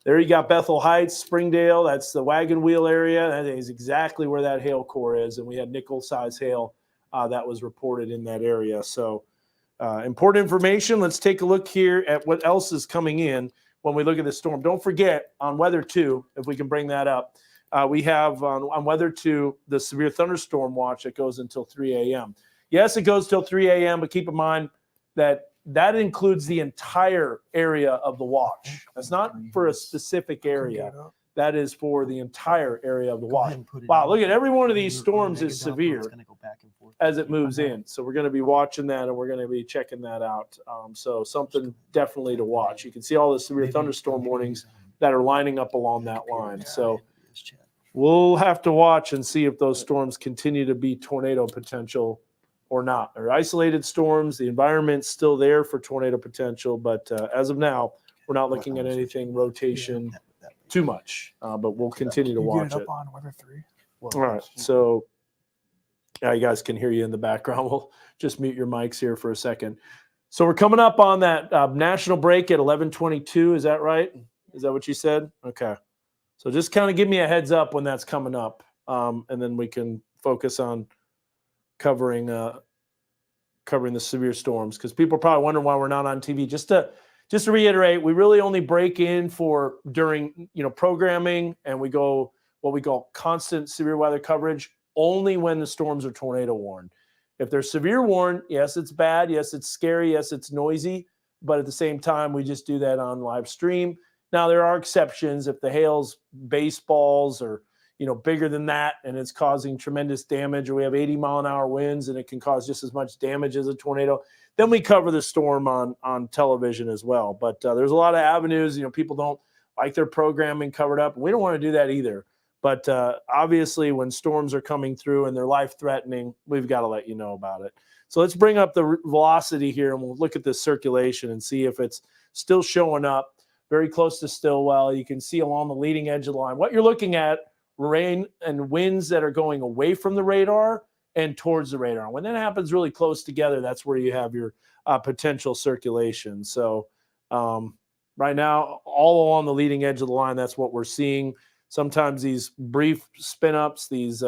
There you got Bethel Heights, Springdale. That's the wagon wheel area. That is exactly where that hail core is. And we had nickel-size hail that was reported in that area. So important information. Let's take a look here at what else is coming in when we look at the storm. Don't forget, on Weather 2, if we can bring that up, we have on Weather 2 the severe thunderstorm watch that goes until 3 a.m. Yes, it goes till 3 a.m., but keep in mind that includes the entire area of the watch. That's not for a specific area. That is for the entire area of the watch. Wow, look at every one of these storms is severe as it moves in. So we're going to be watching that, and we're going to be checking that out. So something definitely to watch. You can see all the severe thunderstorm warnings that are lining up along that line. So we'll have to watch and see if those storms continue to be tornado potential or not. They're isolated storms. The environment's still there for tornado potential, but as of now, we're not looking at anything rotation too much. But we'll continue to watch it. on Weather 3. All right, so yeah, you guys can hear you in the background. We'll just mute your mics here for a second. So we're coming up on that national break at 11:22. Is that right? Is that what you said? Okay. So just kind of give me a heads up when that's coming up, and then we can focus on covering the severe storms, because people are probably wondering why we're not on TV. Just to reiterate, we really only break in for during programming, and we go what we call constant severe weather coverage only when the storms are tornado warned. If they're severe warned, yes, it's bad, yes, it's scary, yes, it's noisy, but at the same time, we just do that on live stream. Now there are exceptions if the hail's baseballs or bigger than that, and it's causing tremendous damage, or we have 80-mile-an-hour winds and it can cause just as much damage as a tornado, then we cover the storm on television as well. But there's a lot of avenues. People don't like their programming covered up. We don't want to do that either. But obviously, when storms are coming through and they're life-threatening, we've got to let you know about it. So let's bring up the velocity here, and we'll look at the circulation and see if it's still showing up very close to Stillwell. You can see along the leading edge of the line. What you're looking at, rain and winds that are going away from the radar and towards the radar. When that happens really close together, that's where you have your potential circulation. So right now, all along the leading edge of the line, that's what we're seeing. Sometimes these brief spin-ups, these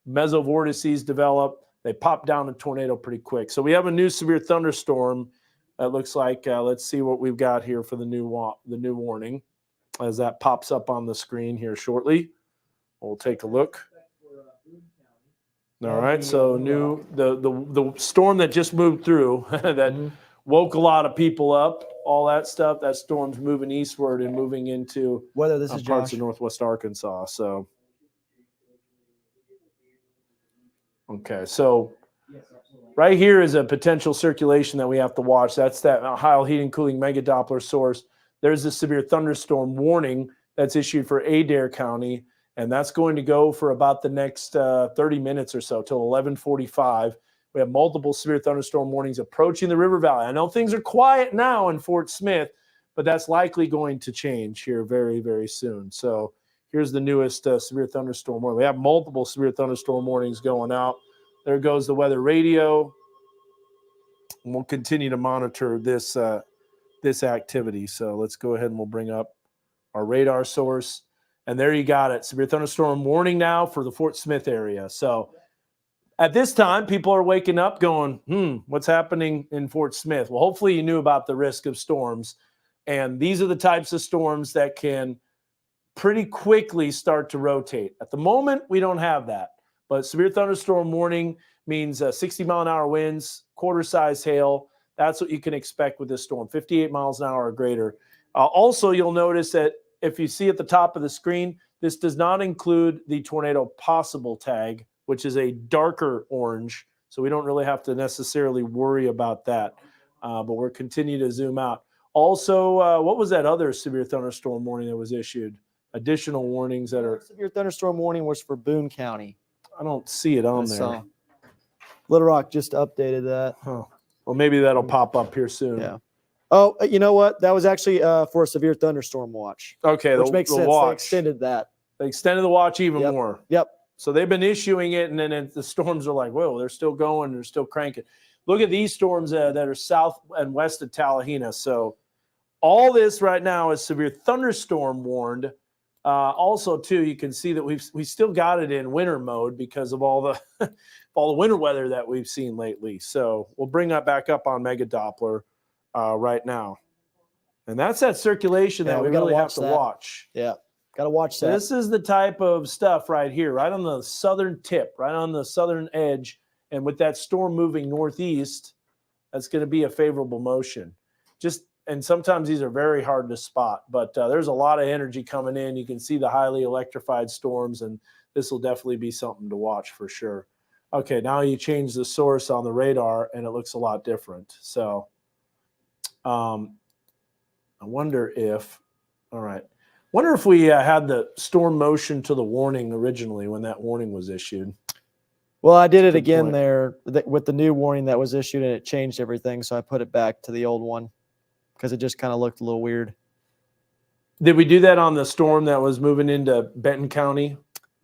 mesovortices develop. They pop down a tornado pretty quick. So we have a new severe thunderstorm. It looks like, let's see what we've got here for the new warning as that pops up on the screen here shortly. We'll take a look. All right, so the storm that just moved through that woke a lot of people up, all that stuff, that storm's moving eastward and moving into This is parts Josh. of northwest Arkansas. So, okay, so right here is a potential circulation that we have to watch. That's that Ohio Heating and Cooling Mega Doppler source. There's a severe thunderstorm warning that's issued for Adair County. And that's going to go for about the next 30 minutes or so, till 11:45. We have multiple severe thunderstorm warnings approaching the River Valley. I know things are quiet now in Fort Smith, but that's likely going to change here very, very soon. So here's the newest severe thunderstorm warning. We have multiple severe thunderstorm warnings going out. There goes the weather radio. And we'll continue to monitor this activity. So let's go ahead and we'll bring up our radar source. And there you got it. Severe thunderstorm warning now for the Fort Smith area. So at this time, people are waking up going, what's happening in Fort Smith? Well, hopefully you knew about the risk of storms. And these are the types of storms that can pretty quickly start to rotate. At the moment, we don't have that. But severe thunderstorm warning means 60-mile-an-hour winds, quarter-size hail. That's what you can expect with this storm, 58 miles an hour or greater. Also, you'll notice that if you see at the top of the screen, this does not include the tornado possible tag, which is a darker orange. So we don't really have to necessarily worry about that. But we're continuing to zoom out. Also, what was that other severe thunderstorm warning that was issued? Additional warnings that are... Severe thunderstorm warning was for Boone County. I don't see it on there. Little Rock just updated that. Huh. Well, maybe that'll pop up here soon. Yeah. Oh, you know what? That was actually for a severe thunderstorm watch. Okay, which makes sense. Watch. They extended that. They extended the watch even more. Yep. So they've been issuing it, and then the storms are like, whoa, they're still going, they're still cranking. Look at these storms that are south and west of Tallahena. So all this right now is severe thunderstorm warned. Also, too, you can see that we still got it in winter mode because of all the all the winter weather that we've seen lately. So we'll bring that back up on Mega Doppler right now, and that's that circulation that we we gotta really have watch to that. watch. Yeah, got to watch So that. this is the type of stuff right here, right on the southern tip, right on the southern edge, and with that storm moving northeast, that's going to be a favorable motion. And sometimes these are very hard to spot, but there's a lot of energy coming in. You can see the highly electrified storms, and this will definitely be something to watch for sure. Okay, now you change the source on the radar, and it looks a lot different. So I wonder if, all right, wonder if we had the storm motion to the warning originally when that warning was issued. Well, I did it Good again point. there with the new warning that was issued, and it changed everything. So I put it back to the old one because it just kind of looked a little weird. Did we do that on the storm that was moving into Benton County?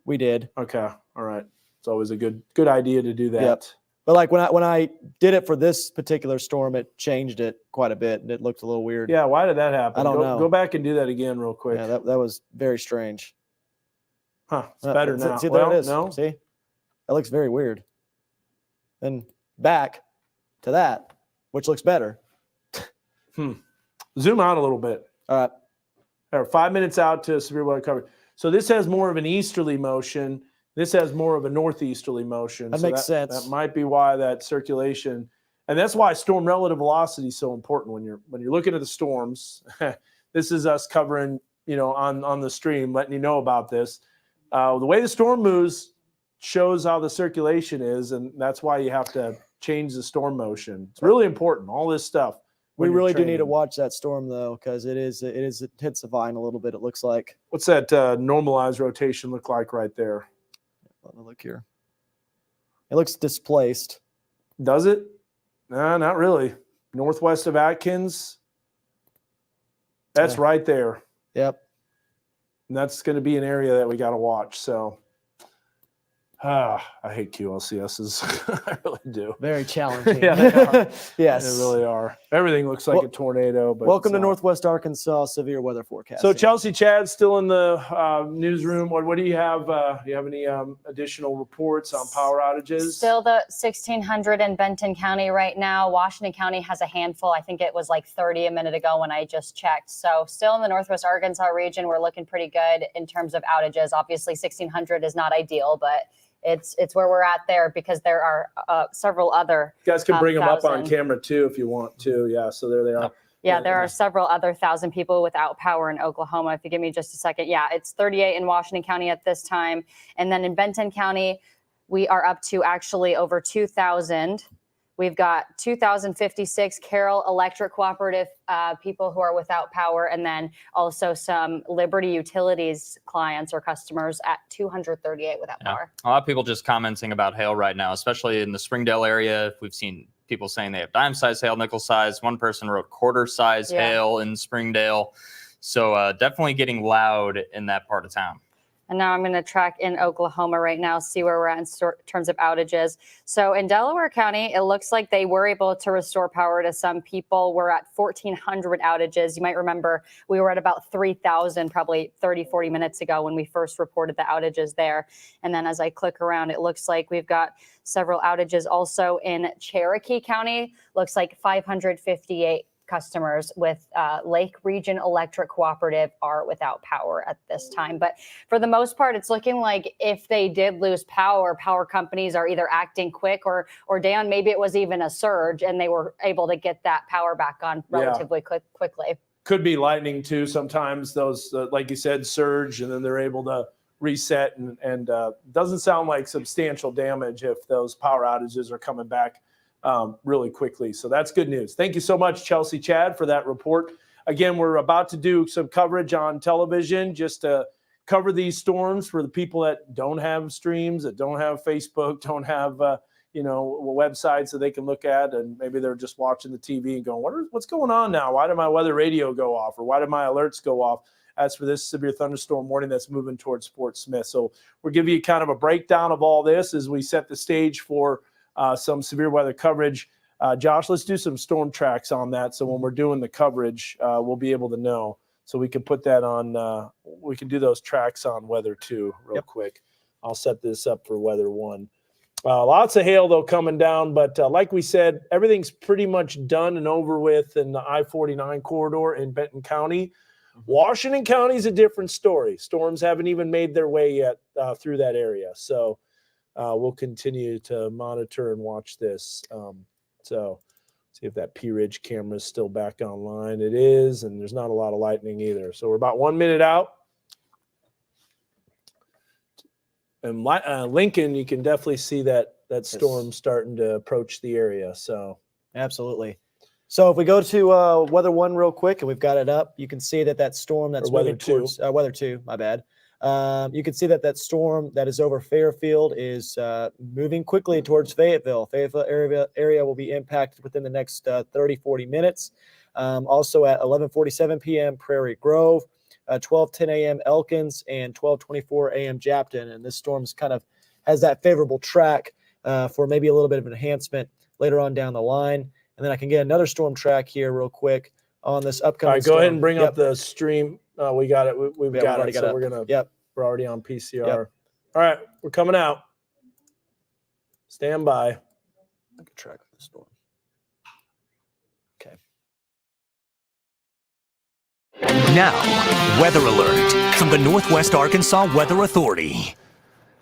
We did. Okay, all right. It's always a good idea to do that. Yep. But like when I did it for this particular storm, it changed it quite a bit, and it looked a little weird. Yeah, why did that happen? I don't know. Go back and do that again real quick. Yeah, that was very strange. Huh, it's better now. See, there Well, it is. no? See, that looks very weird. And back to that, which looks better. Zoom out a little bit. All right. All right, 5 minutes out to severe weather coverage. So this has more of an easterly motion. This has more of a northeasterly motion. That So makes sense. That might be why that circulation, and that's why storm relative velocity is so important when you're looking at the storms. This is us covering, on the stream, letting you know about this. The way the storm moves shows how the circulation is, and that's why you have to change the storm motion. It's really important. All this stuff. We when you're really do need to training. watch that storm though, because it hits the vine a little bit. It looks like. What's that normalized rotation look like right there? Let me look here. It looks displaced. Does it? No, not really. Northwest of Atkins. That's Yeah. right there. Yep. And that's going to be an area that we got to watch. So, I hate QLCSs. I really do. Very challenging. Yeah, they are. Yes. They really are. Everything looks like Well, a tornado. But Welcome it's to not. Northwest Arkansas severe weather forecast. So Chelsea Chad's still in the newsroom. What do you have? Do you have any additional reports on power outages? Still the 1,600 in Benton County right now. Washington County has a handful. I think it was like 30 a minute ago when I just checked. So still in the Northwest Arkansas region, we're looking pretty good in terms of outages. Obviously, 1,600 is not ideal, but it's where we're at there because there are several other. You guys can bring them up on 1,000. camera too if you want to. Yeah, so there they are. Yeah, there are several other 1,000 people without power in Oklahoma. If you give me just a second. Yeah, it's 38 in Washington County at this time. And then in Benton County, we are up to actually over 2,000. We've got 2,056 Carroll Electric Cooperative people who are without power, and then also some Liberty Utilities clients or customers at 238 without power. A lot of people just commenting about hail right now, especially in the Springdale area. We've seen people saying they have dime-size hail, nickel-size. One person wrote quarter-size hail in Springdale. So definitely getting loud in that part of town. And now I'm going to track in Oklahoma right now, see where we're at in terms of outages. So in Delaware County, it looks like they were able to restore power to some people. We're at 1,400 outages. You might remember we were at about 3,000 probably 30, 40 minutes ago when we first reported the outages there. And then as I click around, it looks like we've got several outages also in Cherokee County. Looks like 558 customers with Lake Region Electric Cooperative are without power at this time. But for the most part, it's looking like if they did lose power, power companies are either acting quick or Dan, maybe it was even a surge and they were able to get that power back on relatively quickly. Could be lightning too. Sometimes those, like you said, surge and then they're able to reset and doesn't sound like substantial damage if those power outages are coming back really quickly. So that's good news. Thank you so much, Chelsea Chad, for that report. Again, we're about to do some coverage on television just to cover these storms for the people that don't have streams, that don't have Facebook, don't have websites that they can look at, and maybe they're just watching the TV and going, what's going on now? Why did my weather radio go off, or why did my alerts go off? As for this severe thunderstorm warning that's moving towards Fort Smith. So we'll give you kind of a breakdown of all this as we set the stage for some severe weather coverage Josh, let's do some storm tracks on that. So when we're doing the coverage, we'll be able to know. So we can put that on, we can do those tracks on weather 2 real quick. I'll set this up for weather 1. Lots of hail, though, coming down. But like we said, everything's pretty much done and over with in the I-49 corridor in Benton County. Washington County is a different story. Storms haven't even made their way yet through that area. So we'll continue to monitor and watch this. So see if that P Ridge camera is still back online. It is, and there's not a lot of lightning either. So we're about 1 minute out. And Lincoln, you can definitely see that storm starting to approach the area. So absolutely. So if we go to weather 1 real quick, and we've got it up, you can see that storm that's weather moving towards weather 2. My bad. You can see that storm that is over Fairfield is moving quickly towards Fayetteville. Fayetteville area will be impacted within the next 30-40 minutes. Also at 11:47 p.m. Prairie Grove, 12:10 a.m. Elkins, and 12:24 a.m. Japton. And this storm's kind of has that favorable track for maybe a little bit of enhancement later on down the line. And then I can get another storm track here real quick on this upcoming. All right, go ahead and bring up the stream. We got it. We've got it. So we're already on PCR. Yep. All right, we're coming out. Stand by. I can track the storm. Okay. Now, weather alert from the Northwest Arkansas Weather Authority.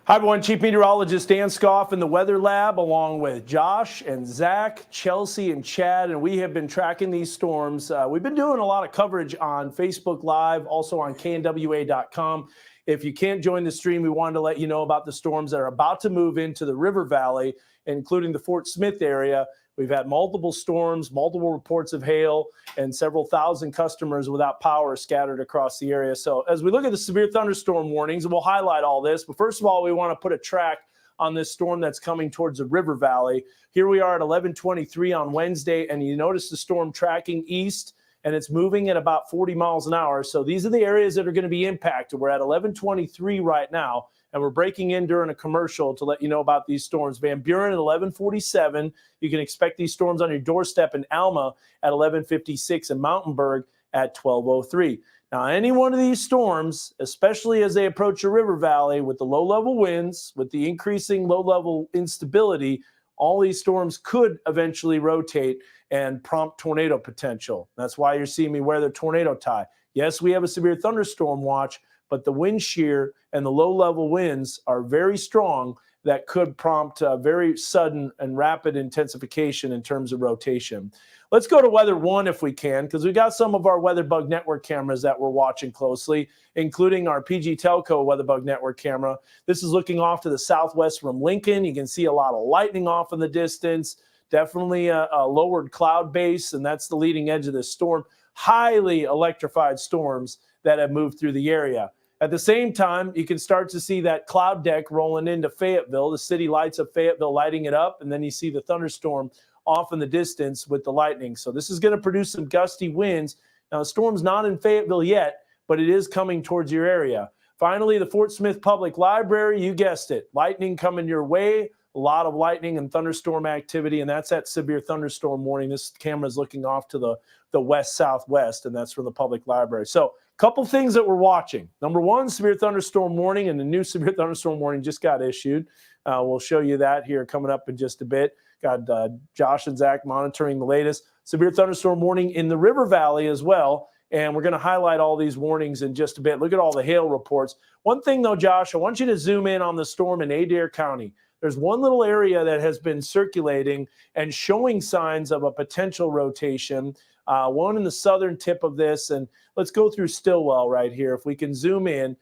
Hi, everyone. Chief Meteorologist Dan Scoff in the Weather Lab, along with Josh and Zach, Chelsea, and Chad. And we have been tracking these storms. We've been doing a lot of coverage on Facebook Live, also on KNWA.com. If you can't join the stream, we wanted to let you know about the storms that are about to move into the River Valley, including the Fort Smith area. We've had multiple storms, multiple reports of hail, and several thousand customers without power scattered across the area. So as we look at the severe thunderstorm warnings, we'll highlight all this. But first of all, we want to put a track on this storm that's coming towards the River Valley. Here we are at 11:23 on Wednesday, and you notice the storm tracking east, and it's moving at about 40 miles an hour. So these are the areas that are going to be impacted. We're at 11:23 right now, and we're breaking in during a commercial to let you know about these storms. Van Buren at 11:47. You can expect these storms on your doorstep in Alma at 11:56 and Mountainburg at 12:03. Now, any one of these storms, especially as they approach the River Valley with the low-level winds, with the increasing low-level instability, all these storms could eventually rotate and prompt tornado potential. That's why you're seeing me wear the tornado tie. Yes, we have a severe thunderstorm watch, but the wind shear and the low-level winds are very strong that could prompt very sudden and rapid intensification in terms of rotation. Let's go to weather 1 if we can, because we got some of our WeatherBug Network cameras that we're watching closely, including our PG Telco WeatherBug Network camera. This is looking off to the southwest from Lincoln. You can see a lot of lightning off in the distance, definitely a lowered cloud base, and that's the leading edge of this storm. Highly electrified storms that have moved through the area. At the same time, you can start to see that cloud deck rolling into Fayetteville, the city lights of Fayetteville lighting it up, and then you see the thunderstorm off in the distance with the lightning. So this is going to produce some gusty winds. Now, the storm's not in Fayetteville yet, but it is coming towards your area. Finally, the Fort Smith Public Library, you guessed it, lightning coming your way. A lot of lightning and thunderstorm activity, and that's that severe thunderstorm warning. This camera is looking off to the west-southwest, and that's from the public library. So a couple things that we're watching. Number one, severe thunderstorm warning, and the new severe thunderstorm warning just got issued. We'll show you that here coming up in just a bit. Got Josh and Zach monitoring the latest severe thunderstorm warning in the River Valley as well. And we're going to highlight all these warnings in just a bit. Look at all the hail reports. One thing, though, Josh, I want you to zoom in on the storm in Adair County. There's one little area that has been circulating and showing signs of a potential rotation, one in the southern tip of this. And let's go through Stillwell right here. If we can zoom in,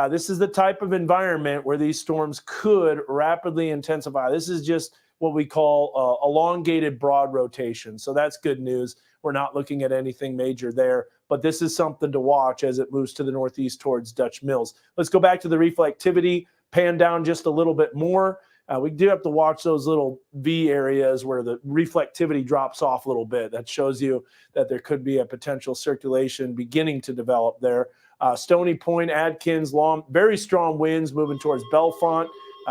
this is the type of environment where these storms could rapidly intensify. This is just what we call elongated broad rotation. So that's good news. We're not looking at anything major there, but this is something to watch as it moves to the northeast towards Dutch Mills. Let's go back to the reflectivity, pan down just a little bit more. We do have to watch those little V areas where the reflectivity drops off a little bit. That shows you that there could be a potential circulation beginning to develop there. Stony Point, Adkins, Long, very strong winds moving towards Bellefonte.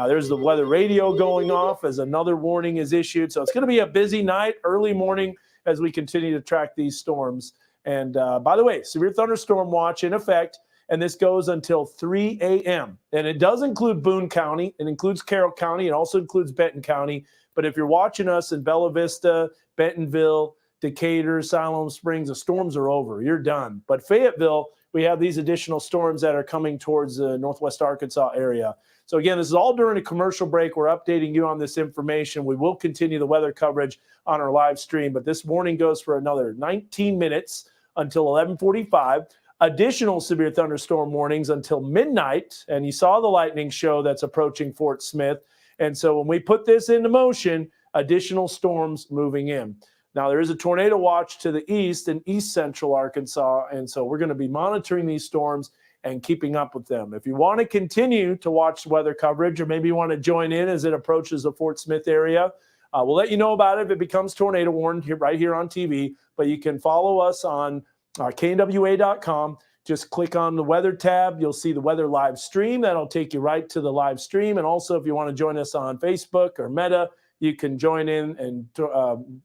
There's the weather radio going off as another warning is issued. So it's going to be a busy night, early morning, as we continue to track these storms. And by the way, severe thunderstorm watch in effect, and this goes until 3 a.m. And it does include Boone County. It includes Carroll County. It also includes Benton County. But if you're watching us in Bella Vista, Bentonville, Decatur, Siloam Springs, the storms are over. You're done. But Fayetteville, we have these additional storms that are coming towards the northwest Arkansas area. So again, this is all during a commercial break. We're updating you on this information. We will continue the weather coverage on our live stream, but this warning goes for another 19 minutes until 11:45. Additional severe thunderstorm warnings until midnight. And you saw the lightning show that's approaching Fort Smith. And so when we put this into motion, additional storms moving in. Now, there is a tornado watch to the east in east central Arkansas. And so we're going to be monitoring these storms and keeping up with them. If you want to continue to watch weather coverage, or maybe you want to join in as it approaches the Fort Smith area, we'll let you know about it if it becomes tornado warned right here on TV. But you can follow us on KNWA.com. Just click on the weather tab. You'll see the weather live stream. That'll take you right to the live stream. And also, if you want to join us on Facebook or Meta, you can join in and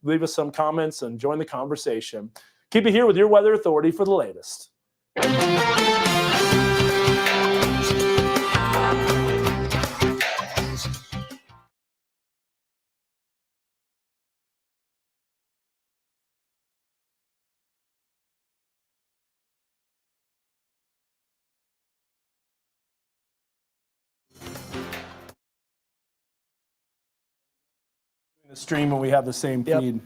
leave us some comments and join the conversation. Keep it here with your weather authority for the latest. The stream when we have the same feed.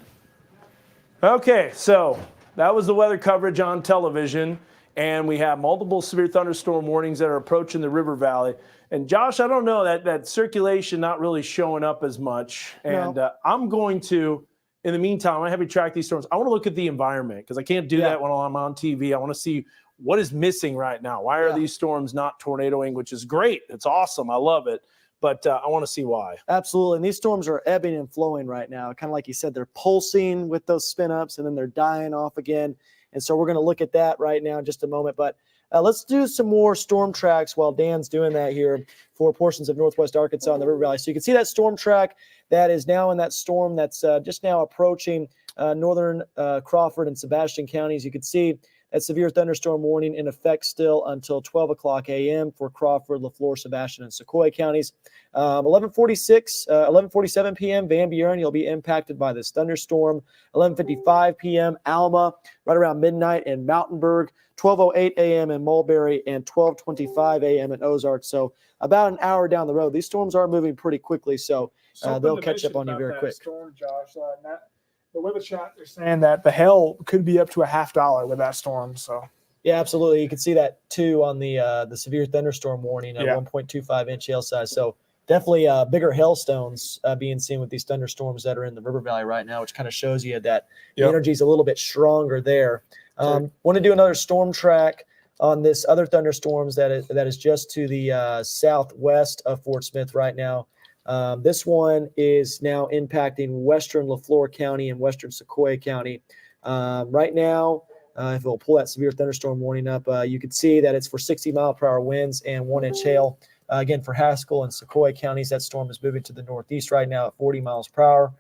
Okay, so that was the weather coverage on television, and we have multiple severe thunderstorm warnings that are approaching the river valley. And Josh, I don't know, that circulation not really showing up as much. And I'm going to, in the meantime, I have you track these storms. I want to look at the environment because I can't do that when I'm on TV. I want to see what is missing right now. Why are these storms not tornadoing, which is great. It's awesome. I love it. But I want to see why. Absolutely. And these storms are ebbing and flowing right now. Kind of like you said, they're pulsing with those spin ups and then they're dying off again. And so we're going to look at that right now in just a moment. But let's do some more storm tracks while Dan's doing that here for portions of northwest Arkansas and the River Valley. So you can see that storm track that is now in that storm that's just now approaching northern Crawford and Sebastian counties. You can see that severe thunderstorm warning in effect still until 12 o'clock a.m. for Crawford, LaFleur, Sebastian, and Sequoia counties. 11:47 p.m., Van Buren, you'll be impacted by this thunderstorm. 11:55 p.m., Alma, right around midnight in Mountainburg. 12:08 a.m. in Mulberry, and 12:25 a.m. in Ozark. So about an hour down the road. These storms are moving pretty quickly, so they'll catch up on you very quick. Storm, Josh, the weather chat, they're saying that the hail could be up to $50 with that storm. So yeah, absolutely. You can see that too on the severe thunderstorm warning, 1.25 inch hail size. So definitely bigger hailstones being seen with these thunderstorms that are in the river valley right now, which kind of shows you that the energy is a little bit stronger there. Want to do another storm track on this other thunderstorms that is just to the southwest of Fort Smith right now. This one is now impacting western LaFleur County and western Sequoia County. Right now, if we'll pull that severe thunderstorm warning up, you can see that it's for 60-mile-per-hour winds and 1-inch hail. Again, for Haskell and Sequoia counties, that storm is moving to the northeast right now at 40 miles per hour.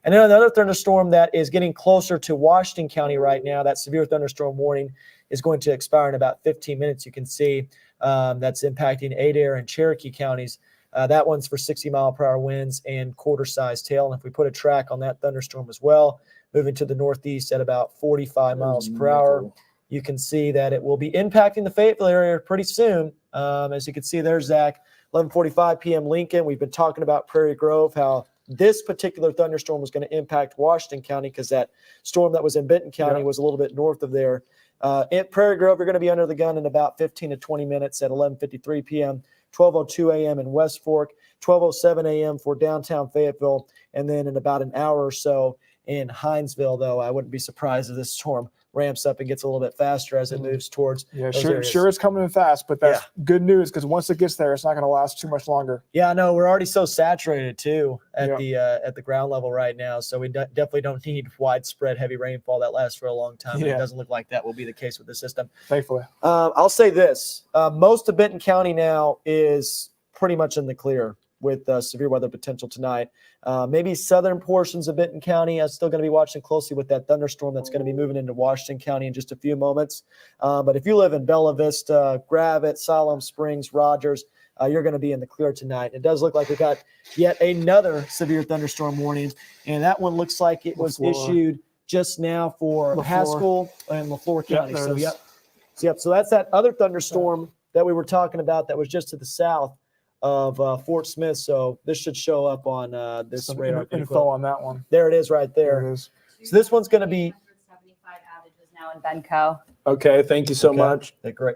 And then another thunderstorm that is getting closer to Washington County right now, that severe thunderstorm warning is going to expire in about 15 minutes. You can see that's impacting Adair and Cherokee counties. That one's for 60-mile-per-hour winds and quarter-sized hail. And if we put a track on that thunderstorm as well, moving to the northeast at about 45 miles per hour, you can see that it will be impacting the Fayetteville area pretty soon. As you can see there, Zach, 11:45 p.m. Lincoln. We've been talking about Prairie Grove, how this particular thunderstorm was going to impact Washington County because that storm that was in Benton County was a little bit north of there. At Prairie Grove, you're going to be under the gun in about 15 to 20 minutes at 11:53 p.m., 12:02 a.m. in West Fork, 12:07 a.m. for downtown Fayetteville, and then in about an hour or so in Hinesville, though I wouldn't be surprised if this storm ramps up and gets a little bit faster as it moves towards those areas. Sure it's coming in fast, but that's good news because once it gets there, it's not going to last too much longer. Yeah, no, we're already so saturated too at the ground level right now, so we definitely don't need widespread heavy rainfall that lasts for a long time. It doesn't look like that will be the case with the system. Thankfully. I'll say this. Most of Benton County now is pretty much in the clear. with severe weather potential tonight. Maybe southern portions of Benton County. I'm still going to be watching closely with that thunderstorm that's going to be moving into Washington County in just a few moments. But if you live in Bella Vista, Gravette, Siloam Springs, Rogers, you're going to be in the clear tonight. It does look like we got yet another severe thunderstorm warning, and that one looks like it was issued just now for Haskell and LaFleur County. So that's that other thunderstorm that we were talking about that was just to the south of Fort Smith. So this should show up on this radar. Info on that one. There it is right there. There it is. So this one's going to be 75 outages now in Benco. Okay, thank you so much. great.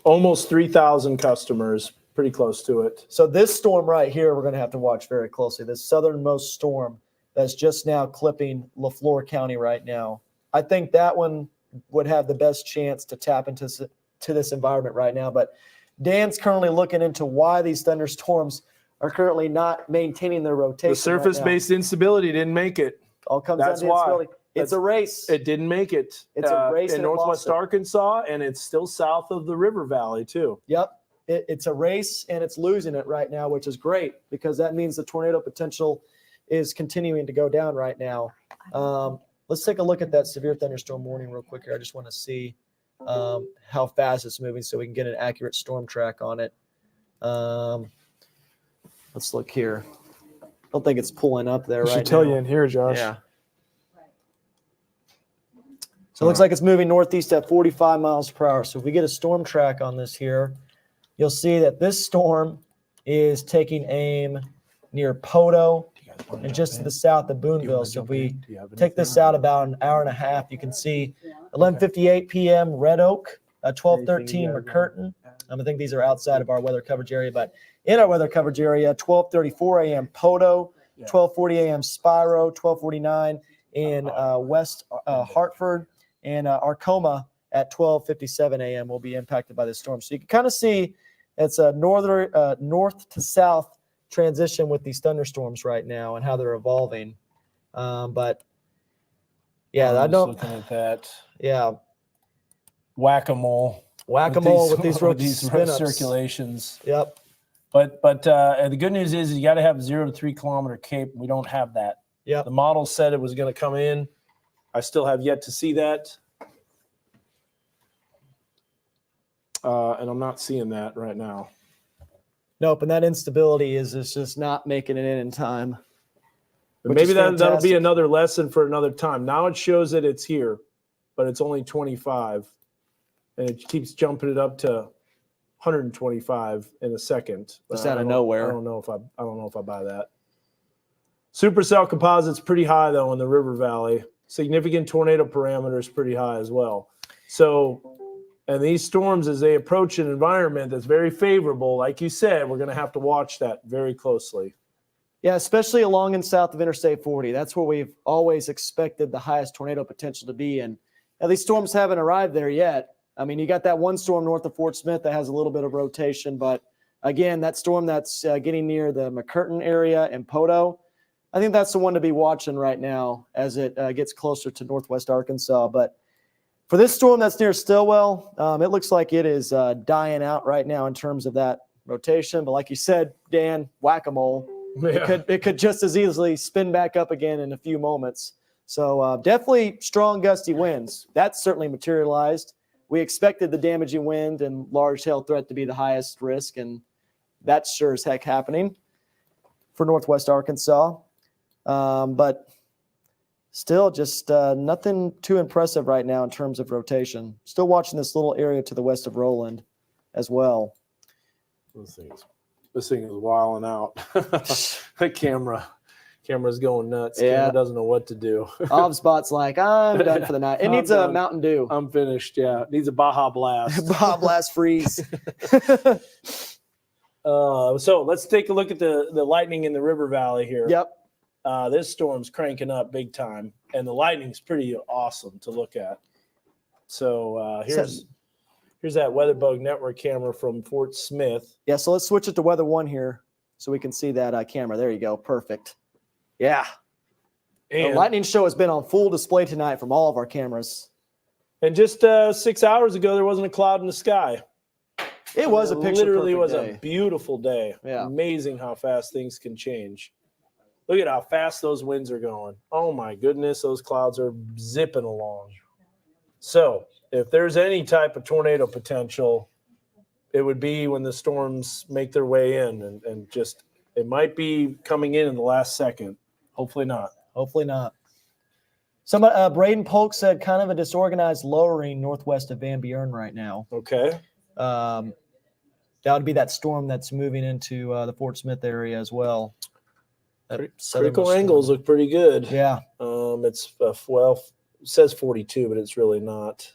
Almost 3,000 customers, pretty close to it. So this storm right here, we're going to have to watch very closely. This southernmost storm that's just now clipping LaFleur County right now. I think that one would have the best chance to tap into this environment right now. But Dan's currently looking into why these thunderstorms are currently not maintaining their rotation. The surface-based instability didn't make it. All comes That's down to why. instability. It's a race. It didn't make it. It's a race in and it lost Northwest it. Arkansas, and it's still south of the river valley too. Yep. It's a race, and it's losing it right now, which is great because that means the tornado potential is continuing to go down right now. Let's take a look at that severe thunderstorm warning real quick here. I just want to see how fast it's moving so we can get an accurate storm track on it. Let's look here. I don't think it's pulling up there I right should tell now. you in here, Josh. Yeah. So it looks like it's moving northeast at 45 miles per hour. So if we get a storm track on this here, you'll see that this storm is taking aim near Poto and just to the south of Boonville. So if we take this out about an hour and a half, you can see 11:58 p.m. Red Oak, 12:13 McCurtain. I think these are outside of our weather coverage area, but in our weather coverage area, 12:34 a.m. Poto, 12:40 a.m. Spiro, 12:49 in West Hartford, and Arcoma at 12:57 a.m. will be impacted by this storm. So you can kind of see it's a north to south transition with these thunderstorms right now and how they're evolving. But yeah, I don't. Looking at that. Yeah, Whack-a-mole. whack-a-mole with these road circulations. Yep. But the good news is you got to have 0 to 3 kilometer cape. We don't have that. Yep. The model said it was going to come in. I still have yet to see that. And I'm not seeing that right now. Nope. And that instability is just not making it in time. But Which maybe is that'll be fantastic. another lesson for another time. Now it shows that it's here, but it's only 25. And it keeps jumping it up to 125 in a second. Just But out I of don't- nowhere. I don't know if I buy that. Supercell composite's pretty high though in the river valley. Significant tornado parameters pretty high as well. So, and these storms, as they approach an environment that's very favorable, like you said, we're going to have to watch that very closely. Yeah, especially along and south of Interstate 40. That's where we've always expected the highest tornado potential to be. And now these storms haven't arrived there yet. I mean, you got that one storm north of Fort Smith that has a little bit of rotation. But again, that storm that's getting near the McCurtain area and Poto, I think that's the one to be watching right now as it gets closer to Northwest Arkansas. But for this storm that's near Stillwell, it looks like it is dying out right now in terms of that rotation. But like you said, Dan, whack-a-mole. Yeah. It could just as easily spin back up again in a few moments. So definitely strong gusty winds. That's certainly materialized. We expected the damaging wind and large hail threat to be the highest risk, and that's sure as heck happening for Northwest Arkansas. But still just nothing too impressive right now in terms of rotation. Still watching this little area to the west of Roland as well. This thing is wilding out. The camera's going nuts. Yeah. Camera doesn't know what to do. Obspot's like, I'm done for the night. It I'm needs a done. Mountain Dew. I'm finished. Yeah, it needs a Baja Blast. Baja Blast freeze. So let's take a look at the lightning in the river valley here. Yep. This storm's cranking up big time, and the lightning's pretty awesome to look at. So here's that WeatherBug network camera from Fort Smith. Yeah, so let's switch it to Weather One here so we can see that camera. There you go. Perfect. Yeah. The And, lightning show has been on full display tonight from all of our cameras. and just 6 hours ago, there wasn't a cloud in the sky. It was a picture literally perfect was day. a beautiful day. Yeah. Amazing how fast things can change. Look at how fast those winds are going. Oh my goodness, those clouds are zipping along. So if there's any type of tornado potential, it would be when the storms make their way in, and just it might be coming in the last second. Hopefully not. Hopefully not. Somebody, Braden Polk said kind of a disorganized lowering northwest of Van Buren right now. Okay. That would be that storm that's moving into the Fort Smith area as well. That Critical southernmost angles storm. look pretty good. Yeah. It's well, it says 42, but it's really not.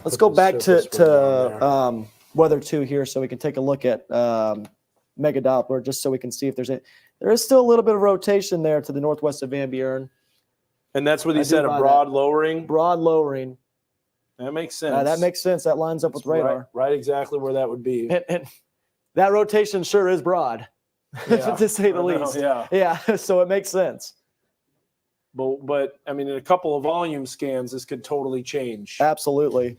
Let's go back to Weather 2 here so we can take a look at Mega Doppler just so we can see if there is still a little bit of rotation there to the northwest of Van Buren. And that's what I he do said, a buy broad lowering. Broad lowering. That makes sense. That makes sense. That lines up with radar. Right exactly where that would be. And that rotation sure is broad, Yeah, to say the I know, least. yeah. Yeah, so it makes sense. But I mean, in a couple of volume scans, this could totally change. Absolutely.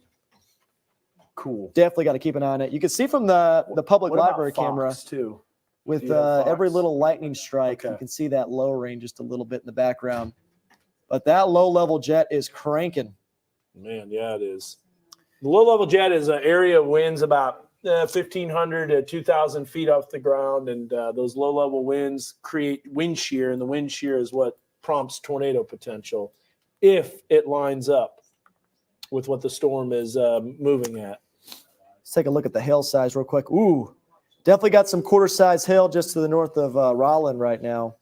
Cool. Definitely got to keep an eye on it. You can see from the public What about library Fox, camera too? with Do you have every Fox? little lightning strike, you Okay. can see that lowering just a little bit in the background. But that low-level jet is cranking. Man, yeah, it is. The low-level jet is an area of winds about 1,500 to 2,000 feet off the ground, and those low-level winds create wind shear, and the wind shear is what prompts tornado potential if it lines up with what the storm is moving at. Let's take a look at the hail size real quick. Ooh, definitely got some quarter-size hail just to the north of Rollin right now,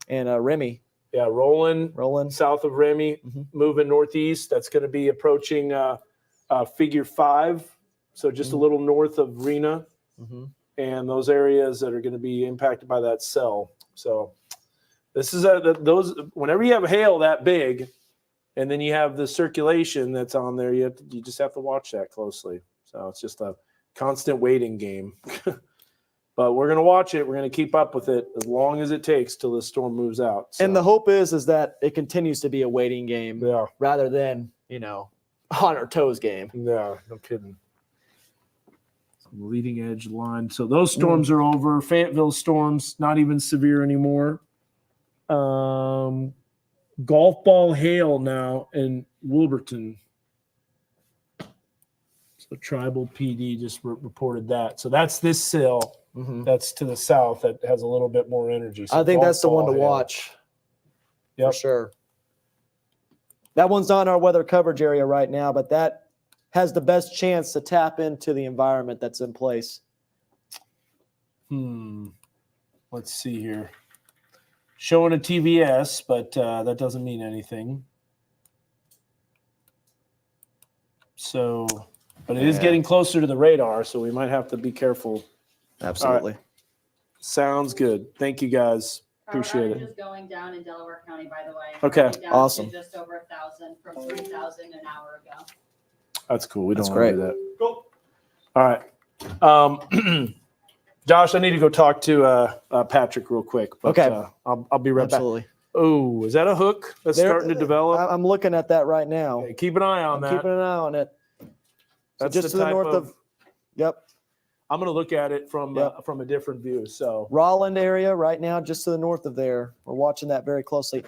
and Remy. Yeah, rolling south of Remy, moving northeast. That's going to be approaching figure 5, so just a little north of Rena, and those areas that are going to be impacted by that cell. So this is those. Whenever you have hail that big, and then you have the circulation that's on there, you just have to watch that closely. So it's just a constant waiting game. But we're going to watch it. We're going to keep up with it as long as it takes till the storm moves out. So, And the hope is that it continues to be a waiting game yeah, rather than, on our toes game. yeah, no kidding. Some leading edge line. So those storms are over. Fayetteville storms not even severe anymore. Golf ball hail now in Wilburton. So Tribal PD just reported that. So that's this cell. That's to the south that has a little bit more energy. So I think golf that's the one to ball hail. watch Yep. for sure. That one's not in our weather coverage area right now, but that has the best chance to tap into the environment that's in place. Let's see here. Showing a TVS, but that doesn't mean anything. So, but it is getting closer to the radar, so we might have to be careful. Absolutely. Sounds good. Thank you guys. Appreciate it. Just going down in Delaware County, by the way. Okay. Going down to Awesome. Just over 1,000 from 3,000 an hour ago. That's cool. We don't That's want to do that. Cool. All right. Josh, I need to go talk to Patrick real quick. But, Okay. I'll be right Absolutely. back. Oh, is that a hook that's starting to develop? I'm looking at that right now. Okay, keep an eye on that. Keeping an eye on it. So That's just the to the type north of, yep, I'm going to look at it from Yep. from a different view. So Rolland area right now, just to the north of there. We're watching that very closely.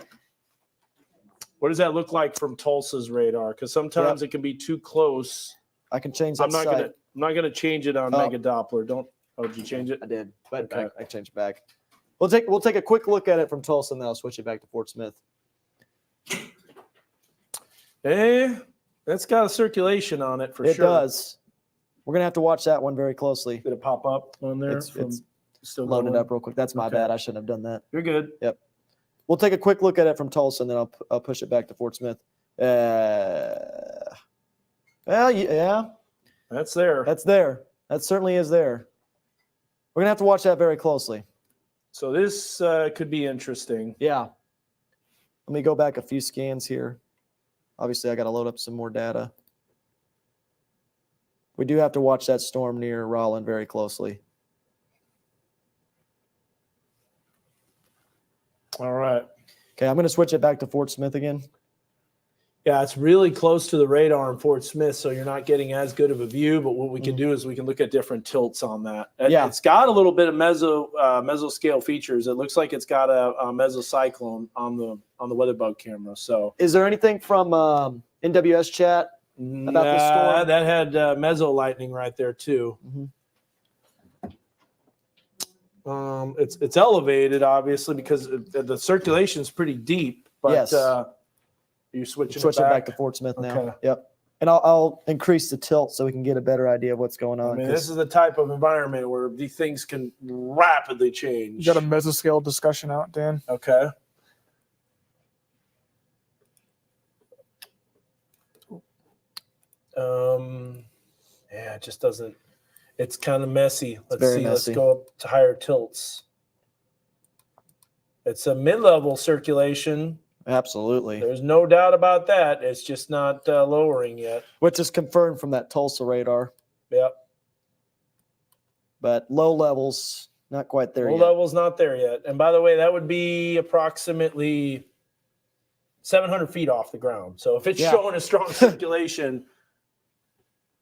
what does that look like from Tulsa's radar? Because sometimes it can be too close. I can change that I'm not site. gonna change it on Oh. Mega Doppler. Don't. Oh, did you change it? I did, but Okay. I changed it back. We'll take a quick look at it from Tulsa, and then I'll switch it back to Fort Smith. That's got a circulation on it for It sure. does. We're gonna have to watch that one very closely. Did it pop up on there? It's still loaded going? up real quick. That's my Okay. bad. I shouldn't have done that. You're good. We'll take a quick look at it from Tulsa, and then I'll push it back to Fort Smith. Well, yeah, That's there. that's there. That certainly is there. We're gonna have to watch that very closely. So this could be interesting. Yeah. Let me go back a few scans here. Obviously, I got to load up some more data. We do have to watch that storm near Rollin very closely. All right. Okay, I'm going to switch it back to Fort Smith again. Yeah, it's really close to the radar in Fort Smith, so you're not getting as good of a view. But what we can do is we can look at different tilts on that. Yeah. It's got a little bit of mesoscale features. It looks like it's got a mesocyclone on the weather bug camera. So, Is there anything from NWS chat about this storm? that had meso lightning right there too. It's elevated obviously because the circulation is pretty deep. But Yes. you're switching Switching it back to Fort Smith now. Okay. Yep. And I'll increase the tilt so we can get a better idea of what's going I on. mean, 'cause- this is the type of environment where these things can rapidly change. You got a mesoscale discussion out, Dan? Okay. Yeah, it just doesn't. It's kind of messy. Let's very see. messy. Let's go up to higher tilts. It's a mid-level circulation. Absolutely. There's no doubt about that. It's just not lowering yet. Which is confirmed from that Tulsa radar. Yep. But low levels, not quite there Low yet. level's not there yet. And by the way, that would be approximately 700 feet off the ground. So if it's Yeah. showing a strong circulation,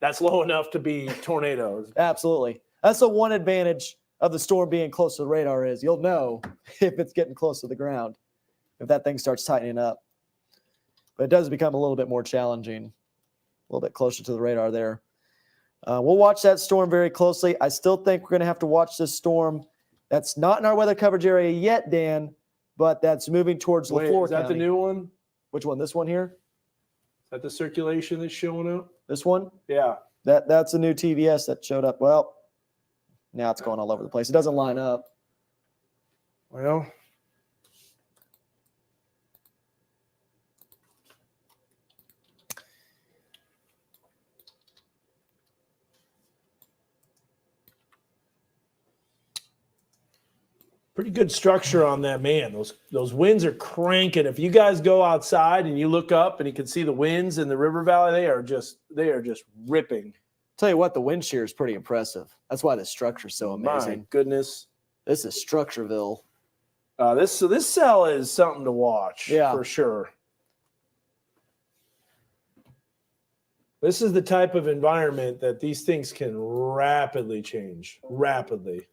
that's low enough to be tornadoes. Absolutely. That's the one advantage of the storm being close to the radar is you'll know if it's getting close to the ground, if that thing starts tightening up. But it does become a little bit more challenging, a little bit closer to the radar there. We'll watch that storm very closely. I still think we're going to have to watch this storm. That's not in our weather coverage area yet, Dan, but that's moving towards Wait, LaFleur is that County. the new one? Which one? This one here? Is that the circulation that's showing up? This one? Yeah. That's a new TVS that showed up. Well, now it's going all over the place. It doesn't line up. Well, pretty good structure on that, man. Those winds are cranking. If you guys go outside and you look up and you can see the winds in the river valley, they are just ripping. Tell you what, the wind shear is pretty impressive. That's why the structure's so amazing. My goodness. This is Structureville. This cell is something to watch. Yeah. For sure. This is the type of environment that these things can rapidly change. Rapidly.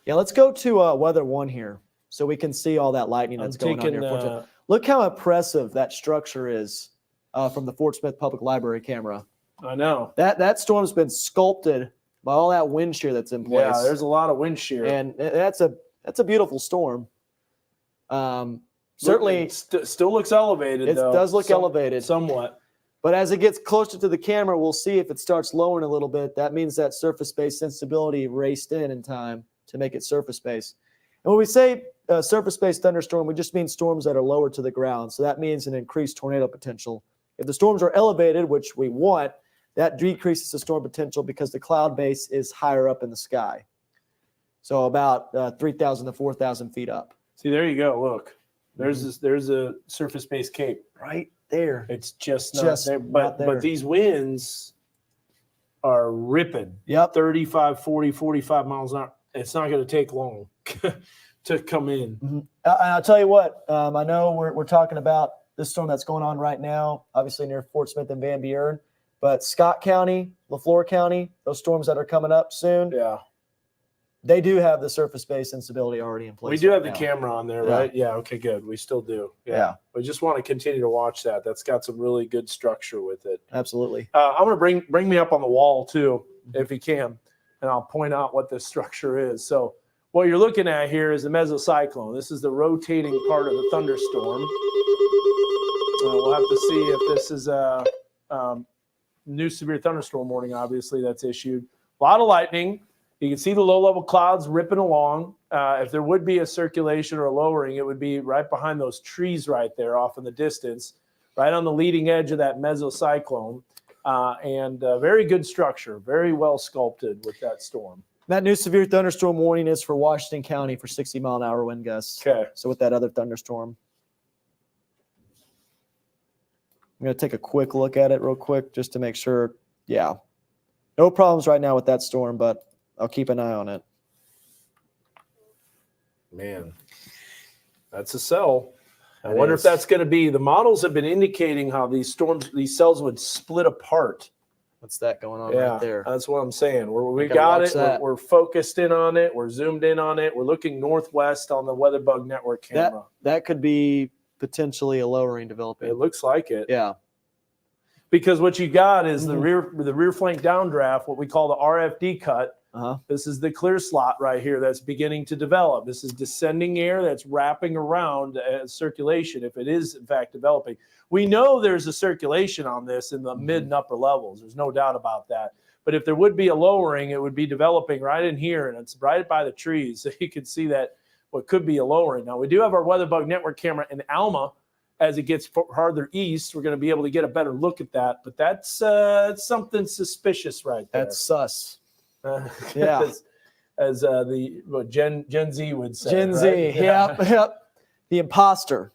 Yeah, let's go to Weather 1 here so we can see all that lightning that's going on here. Look how impressive that structure is from the Fort Smith Public Library camera. I know. That storm's been sculpted by all that wind shear that's in place. Yeah, there's a lot of wind shear. And that's a beautiful storm. Certainly, it still looks elevated. it though. does look elevated. somewhat. But as it gets closer to the camera, we'll see if it starts lowering a little bit. That means that surface-based sensibility raced in time to make it surface-based. And when we say surface-based thunderstorm, we just mean storms that are lower to the ground. So that means an increased tornado potential. If the storms are elevated, which we want, that decreases the storm potential because the cloud base is higher up in the sky. So about 3,000 to 4,000 feet up. See, there you go. Look, there's a surface-based cape. Right there. It's just not there. not there. But these winds are ripping. Yep. 35, 40, 45 miles an hour. It's not going to take long to come in. Mm-hmm. I'll tell you what, I know we're talking about this storm that's going on right now, obviously near Fort Smith and Van Buren, but Scott County, LaFleur County, those storms that are coming up soon, Yeah. they do have the surface-based sensibility already in place. We do have right the now. camera on there, Yeah. right? Yeah. Okay, good. We still do. Yeah. We just want to continue to watch that. That's got some really good structure with it. Absolutely. I'm going to bring me up on the wall too, if you can, and I'll point out what this structure is. So what you're looking at here is the mesocyclone. This is the rotating part of the thunderstorm. We'll have to see if this is a new severe thunderstorm warning, obviously, that's issued. A lot of lightning. You can see the low-level clouds ripping along. If there would be a circulation or a lowering, it would be right behind those trees right there off in the distance, right on the leading edge of that mesocyclone. And very good structure, very well sculpted with that storm. That new severe thunderstorm warning is for Washington County for 60-mile-an-hour wind gusts. Okay. So with that other thunderstorm. I'm going to take a quick look at it real quick just to make sure. Yeah. No problems right now with that storm, but I'll keep an eye on it. Man, that's a cell. I It wonder is. if that's going to be, the models have been indicating how these cells would split apart. What's that going on Yeah, right there? that's what I'm saying. We I gotta got watch it. that. We're focused in on it. We're zoomed in on it. We're looking northwest on the WeatherBug Network camera. That could be potentially a lowering developing. It looks like it. Yeah. Because what you got is the Mhm. rear flank downdraft, what we call the RFD cut. Uh-huh. This is the clear slot right here that's beginning to develop. This is descending air that's wrapping around circulation if it is in fact developing. We know there's a circulation on this in the mid and upper levels. There's no doubt about that. But if there would be a lowering, it would be developing right in here, and it's right by the trees. So you can see that what could be a lowering. Now, we do have our WeatherBug Network camera in Alma. As it gets farther east, we're going to be able to get a better look at that. But that's something suspicious right there. That's sus. Yeah. as what Gen Z would say. Gen Z. right? Yep. The imposter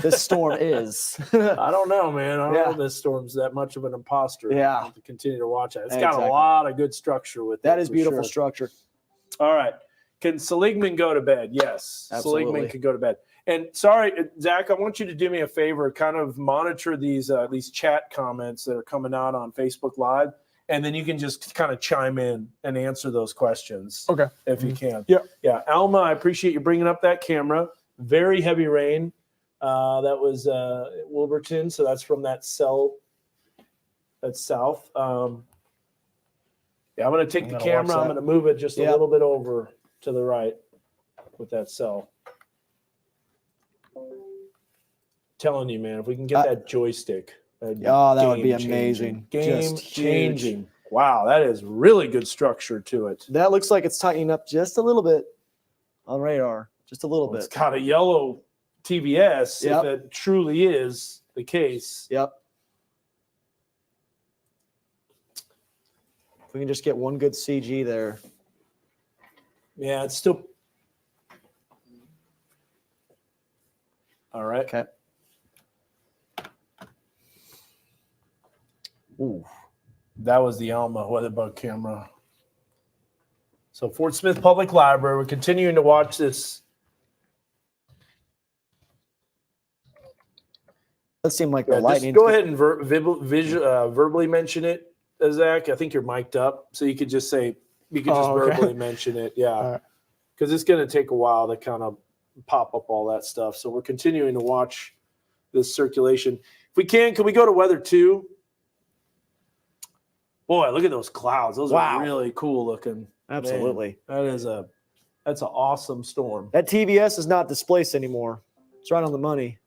this storm is. I don't know, man. I don't Yeah. know if this storm's that much of an imposter. Yeah. I'll have to continue to watch it. It's got Exactly. a lot of good structure with it. That is for beautiful sure. structure. All right. Can Seligman go to bed? Yes. Absolutely. Seligman can go to bed. And sorry, Zach, I want you to do me a favor, kind of monitor these chat comments that are coming out on Facebook Live, and then you can just kind of chime in and answer those questions. Okay. If you can. Yeah. Yeah. Alma, I appreciate you bringing up that camera. Very heavy rain. That was Wilburton. So that's from that cell. That's south. Yeah, I'm going to take I'm the gonna camera. watch I'm that. going to move it just a Yeah. little bit over to the right with that cell. Telling you, man, if we can get that joystick. Oh, that would be game-changing. amazing. Game Just changing. Wow, that is really good structure to it. That looks like it's tightening up just a little bit on radar. Just a little It's bit. got a yellow TVS, Yep. if it truly is the case. Yep. If we can just get one good CG there. Yeah, it's still. All right. Okay. Ooh. That was the Alma WeatherBug camera. So Fort Smith Public Library, we're continuing to watch this. That seemed like Yeah, the just lightning. go ahead and verbally mention it, Zach. I think you're mic'd up, so you could just say, you could just Oh, okay. verbally mention it. All Yeah. right. Because it's going to take a while to kind of pop up all that stuff. So we're continuing to watch this circulation. If we can we go to weather 2? Boy, look at those clouds. Those Wow. are really cool looking. Absolutely. Man, that's an awesome storm. That TVS is not displaced anymore. It's right on the money.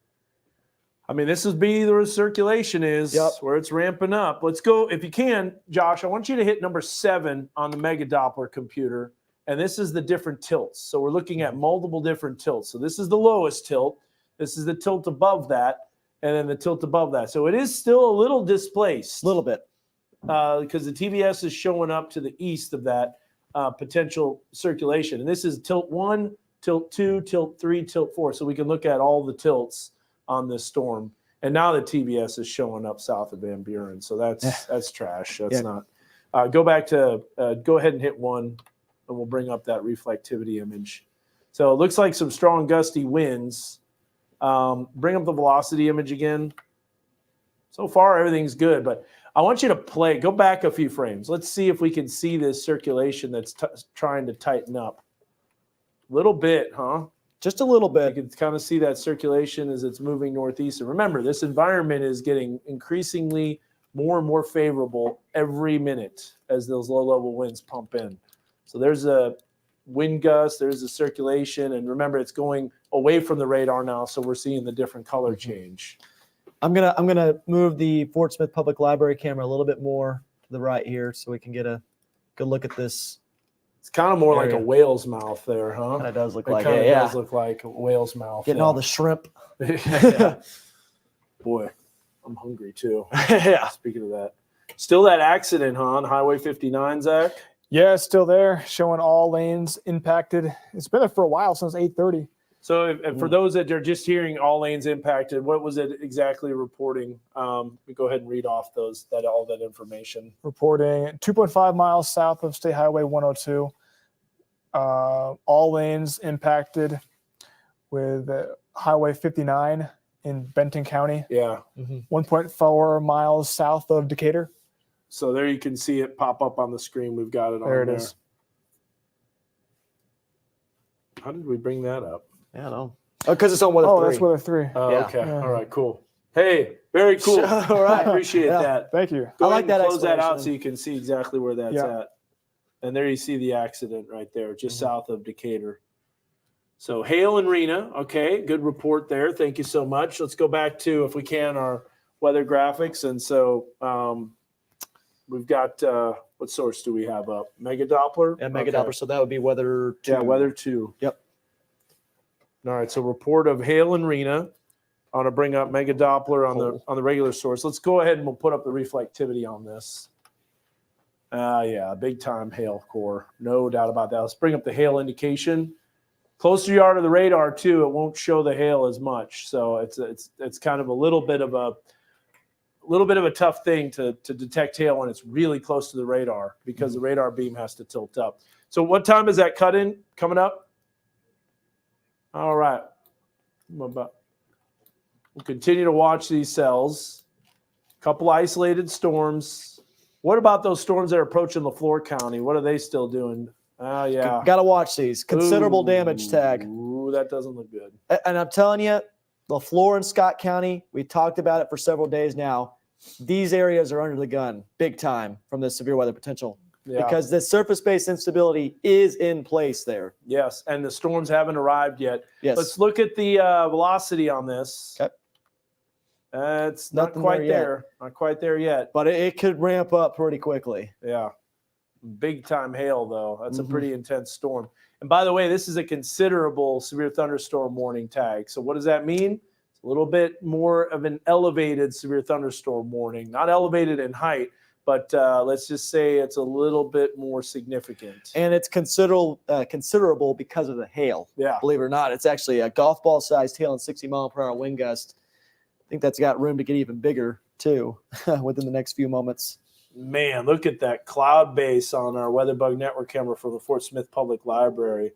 I mean, this is where circulation is, Yep. where it's ramping up. Let's go, if you can, Josh, I want you to hit number 7 on the Mega Doppler computer. And this is the different tilts. So we're looking at multiple different tilts. So this is the lowest tilt. This is the tilt above that. And then the tilt above that. So it is still a little displaced. A little bit. Because the TVS is showing up to the east of that potential circulation. And this is tilt 1, tilt 2, tilt 3, tilt 4. So we can look at all the tilts on this storm. And now the TVS is showing up south of Van Buren. So that's trash. That's not. Go back to, go ahead and hit 1, and we'll bring up that reflectivity image. So it looks like some strong gusty winds. Bring up the velocity image again. So far, everything's good, but I want you to go back a few frames. Let's see if we can see this circulation that's trying to tighten up. A little bit, huh? Just a little bit. You can kind of see that circulation as it's moving northeast. And remember, this environment is getting increasingly more and more favorable every minute as those low-level winds pump in. So there's a wind gust, there's a circulation, and remember, it's going away from the radar now, so we're seeing the different color change. I'm gonna move the Fort Smith Public Library camera a little bit more to the right here so we can get a good look at this. It's kind of more like a Area. whale's mouth there, huh? Kind of does look It like kind of it. Yeah. does look like a whale's mouth. Getting all the shrimp. Yeah. Boy, I'm hungry too. Yeah. Speaking of that, still that accident, huh, on Highway 59, Zach? Yeah, it's still there, showing all lanes impacted. It's been there for a while, since 8:30. So if for those that are just hearing all lanes impacted, what was it exactly reporting? We go ahead and read off all that information. Reporting 2.5 miles south of State Highway 102. All lanes impacted with Highway 59 in Benton County. Yeah. 1.4 miles south of Decatur. So there you can see it pop up on the screen. We've got it on There there. it is. How did we bring that up? Yeah, no. Oh, because it's on weather 3. That's weather 3. Oh, Yeah. okay. Yeah. All right, cool. Hey, very cool. All right. I appreciate Yeah. that. Thank you. Go I like ahead and that close that out so explanation. you can see exactly where that's Yeah. at. And there you see the accident right there, just Mm-hmm. south of Decatur. So Hale and Rena, okay, good report there. Thank you so much. Let's go back to, if we can, our weather graphics. And so we've got, what source do we have up? Mega Doppler? Yeah, Mega Okay. Doppler. So that would be weather 2. Yeah, weather 2. Yep. All right, so report of Hale and Rena. I want to bring up Mega Doppler on the regular source. Let's go ahead and we'll put up the reflectivity on this. Yeah, big time hail core, no doubt about that. Let's bring up the hail indication. Closer you are to the radar too, it won't show the hail as much. So it's kind of a little bit of a tough thing to detect hail when it's really close to the radar because the radar beam has to tilt up. So what time is that coming up? All right. We'll continue to watch these cells. Couple isolated storms. What about those storms that are approaching LaFleur County? What are they still doing? Yeah. Got to watch these. Considerable damage tag. Ooh, that doesn't look good. And I'm telling you, LaFleur and Scott County, we talked about it for several days now. These areas are under the gun big time from the severe weather potential Yeah. because the surface-based instability is in place there. Yes, and the storms haven't arrived yet. Yes. Let's look at the velocity on this. Okay. It's not Nothing quite there yet. there. Not quite there yet. But it could ramp up pretty quickly. Yeah. Big time hail, though. That's a Mhm. pretty intense storm. And by the way, this is a considerable severe thunderstorm warning tag. So what does that mean? It's a little bit more of an elevated severe thunderstorm warning. Not elevated in height, but let's just say it's a little bit more significant. And it's considerable because of the hail. Yeah. Believe it or not, it's actually a golf ball sized hail and 60-mile-per-hour wind gust. I think that's got room to get even bigger too within the next few moments. Man, look at that cloud base on our WeatherBug network camera for the Fort Smith Public Library.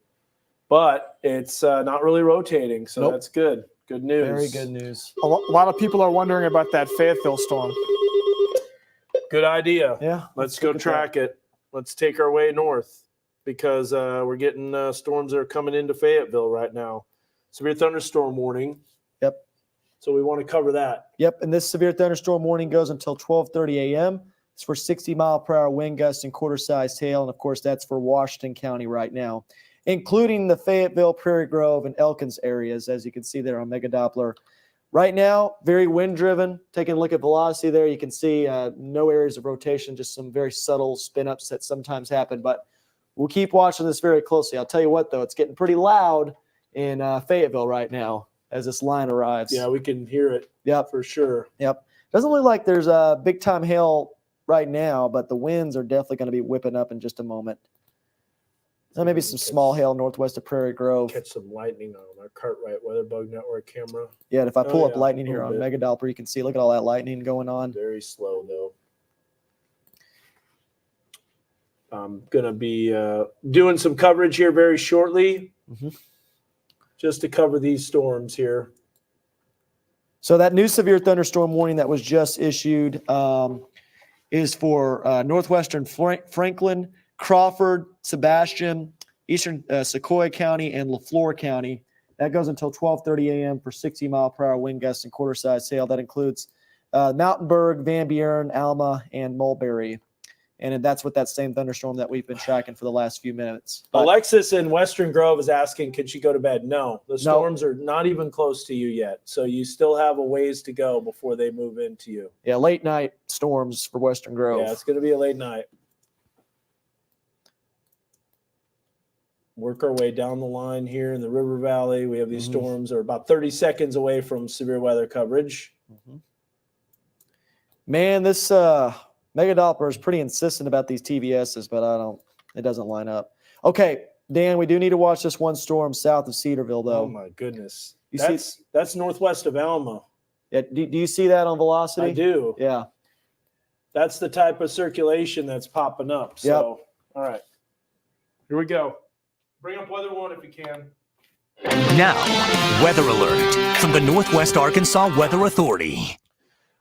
But it's not really rotating, so Nope. that's good. Good news. Very good news. A lot of people are wondering about that Fayetteville storm. Good idea. Yeah. Let's go look at track it. Let's take our way north because we're getting storms that are coming into Fayetteville right now. Severe thunderstorm warning. Yep. So we want to cover that. Yep, and this severe thunderstorm warning goes until 12:30 a.m. It's for 60-mile-per-hour wind gusts and quarter-sized hail, and of course that's for Washington County right now, including the Fayetteville, Prairie Grove, and Elkins areas, as you can see there on Mega Doppler. Right now, very wind-driven. Taking a look at velocity there, you can see no areas of rotation, just some very subtle spin-ups that sometimes happen, but we'll keep watching this very closely. I'll tell you what, though, it's getting pretty loud in Fayetteville right now as this line arrives. Yeah, we can hear it. Yep. For sure. Yep. Doesn't look like there's a big time hail right now, but the winds are definitely going to be whipping up in just a moment. Maybe some small hail northwest of Prairie Grove. Catch some lightning on our Cartwright WeatherBug network camera. Yeah, and if I pull Oh, up yeah, lightning a here little on bit. Mega Doppler, you can see, look at all that lightning going on. Very slow, though. I'm going to be doing some coverage here very shortly just to cover these storms here. So that new severe thunderstorm warning that was just issued is for northwestern Franklin, Crawford, Sebastian, eastern Sequoia County, and LaFleur County. That goes until 12:30 a.m. for 60-mile-per-hour wind gusts and quarter-size hail. That includes Mountainburg, Van Buren, Alma, and Mulberry. And that's what that same thunderstorm that we've been tracking for the last few minutes. But Alexis in Western Grove is asking, can she go to bed? No, the storms are not even close to you yet. So you still have a ways to go before they move into you. yeah, late night storms for Western Grove. Yeah, it's going to be a late night. Work our way down the line here in the River Valley. We have these storms are about 30 seconds away from severe weather coverage. Man, this Mega Doppler is pretty insistent about these TVSs, but I don't It doesn't line up. Okay, Dan, we do need to watch this one storm south of Cedarville, though. Oh my goodness. You see- That's northwest of Alma. Yeah, do you see that on velocity? I do. Yeah. That's the type of circulation that's popping up. So, all right. Here we go. Bring up weather one if you can. Now, weather alert from the Northwest Arkansas Weather Authority.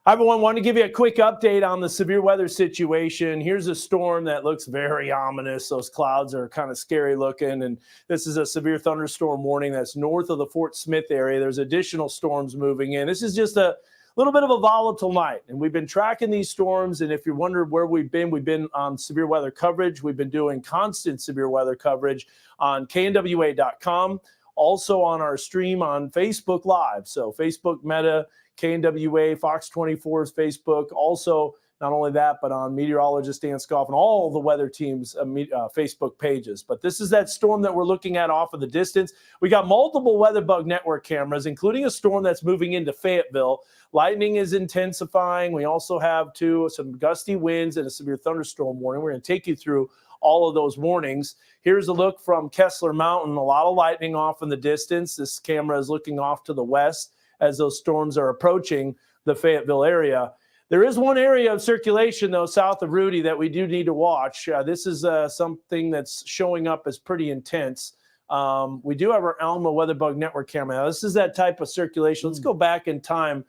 Hi, everyone. Want to give you a quick update on the severe weather situation. Here's a storm that looks very ominous. Those clouds are kind of scary looking. And this is a severe thunderstorm warning that's north of the Fort Smith area. There's additional storms moving in. This is just a little bit of a volatile night. And we've been tracking these storms. And if you're wondering where we've been on severe weather coverage. We've been doing constant severe weather coverage on knwa.com. Also on our stream on Facebook Live. So Facebook, Meta, KNWA, Fox 24's Facebook. Also, not only that, but on meteorologist Dan Scoff and all the weather teams' Facebook pages. But this is that storm that we're looking at off of the distance. We got multiple WeatherBug network cameras, including a storm that's moving into Fayetteville. Lightning is intensifying. We also have some gusty winds and a severe thunderstorm warning. We're going to take you through all of those warnings. Here's a look from Kessler Mountain. A lot of lightning off in the distance. This camera is looking off to the west as those storms are approaching the Fayetteville area. There is one area of circulation, though, south of Rudy that we do need to watch. This is something that's showing up as pretty intense. We do have our Alma WeatherBug network camera. Now, this is that type of circulation. Let's go back in time,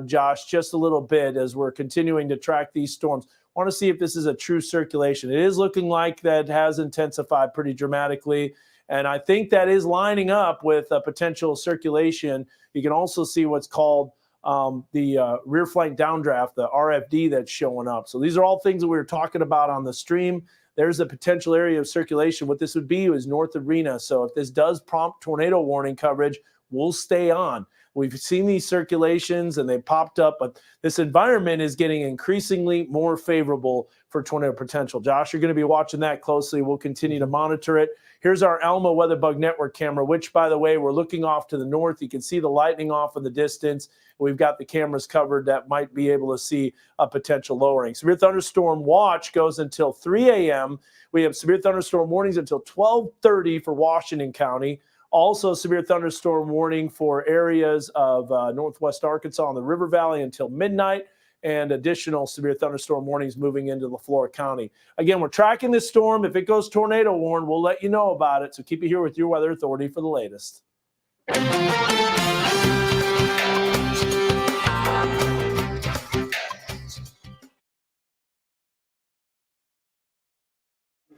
Josh, just a little bit as we're continuing to track these storms. I want to see if this is a true circulation. It is looking like that has intensified pretty dramatically. And I think that is lining up with a potential circulation. You can also see what's called the rear flank downdraft, the RFD that's showing up. So these are all things that we were talking about on the stream. There's a potential area of circulation. What this would be is north of Rena. So if this does prompt tornado warning coverage, we'll stay on. We've seen these circulations and they popped up, but this environment is getting increasingly more favorable for tornado potential. Josh, you're going to be watching that closely. We'll continue to monitor it. Here's our Alma WeatherBug network camera, which, by the way, we're looking off to the north. You can see the lightning off in the distance. We've got the cameras covered that might be able to see a potential lowering. Severe thunderstorm watch goes until 3 a.m. We have severe thunderstorm warnings until 12:30 for Washington County. Also, severe thunderstorm warning for areas of northwest Arkansas and the River Valley until midnight, and additional severe thunderstorm warnings moving into LaFleur County. Again, we're tracking this storm. If it goes tornado warned, we'll let you know about it. So keep it here with your weather authority for the latest.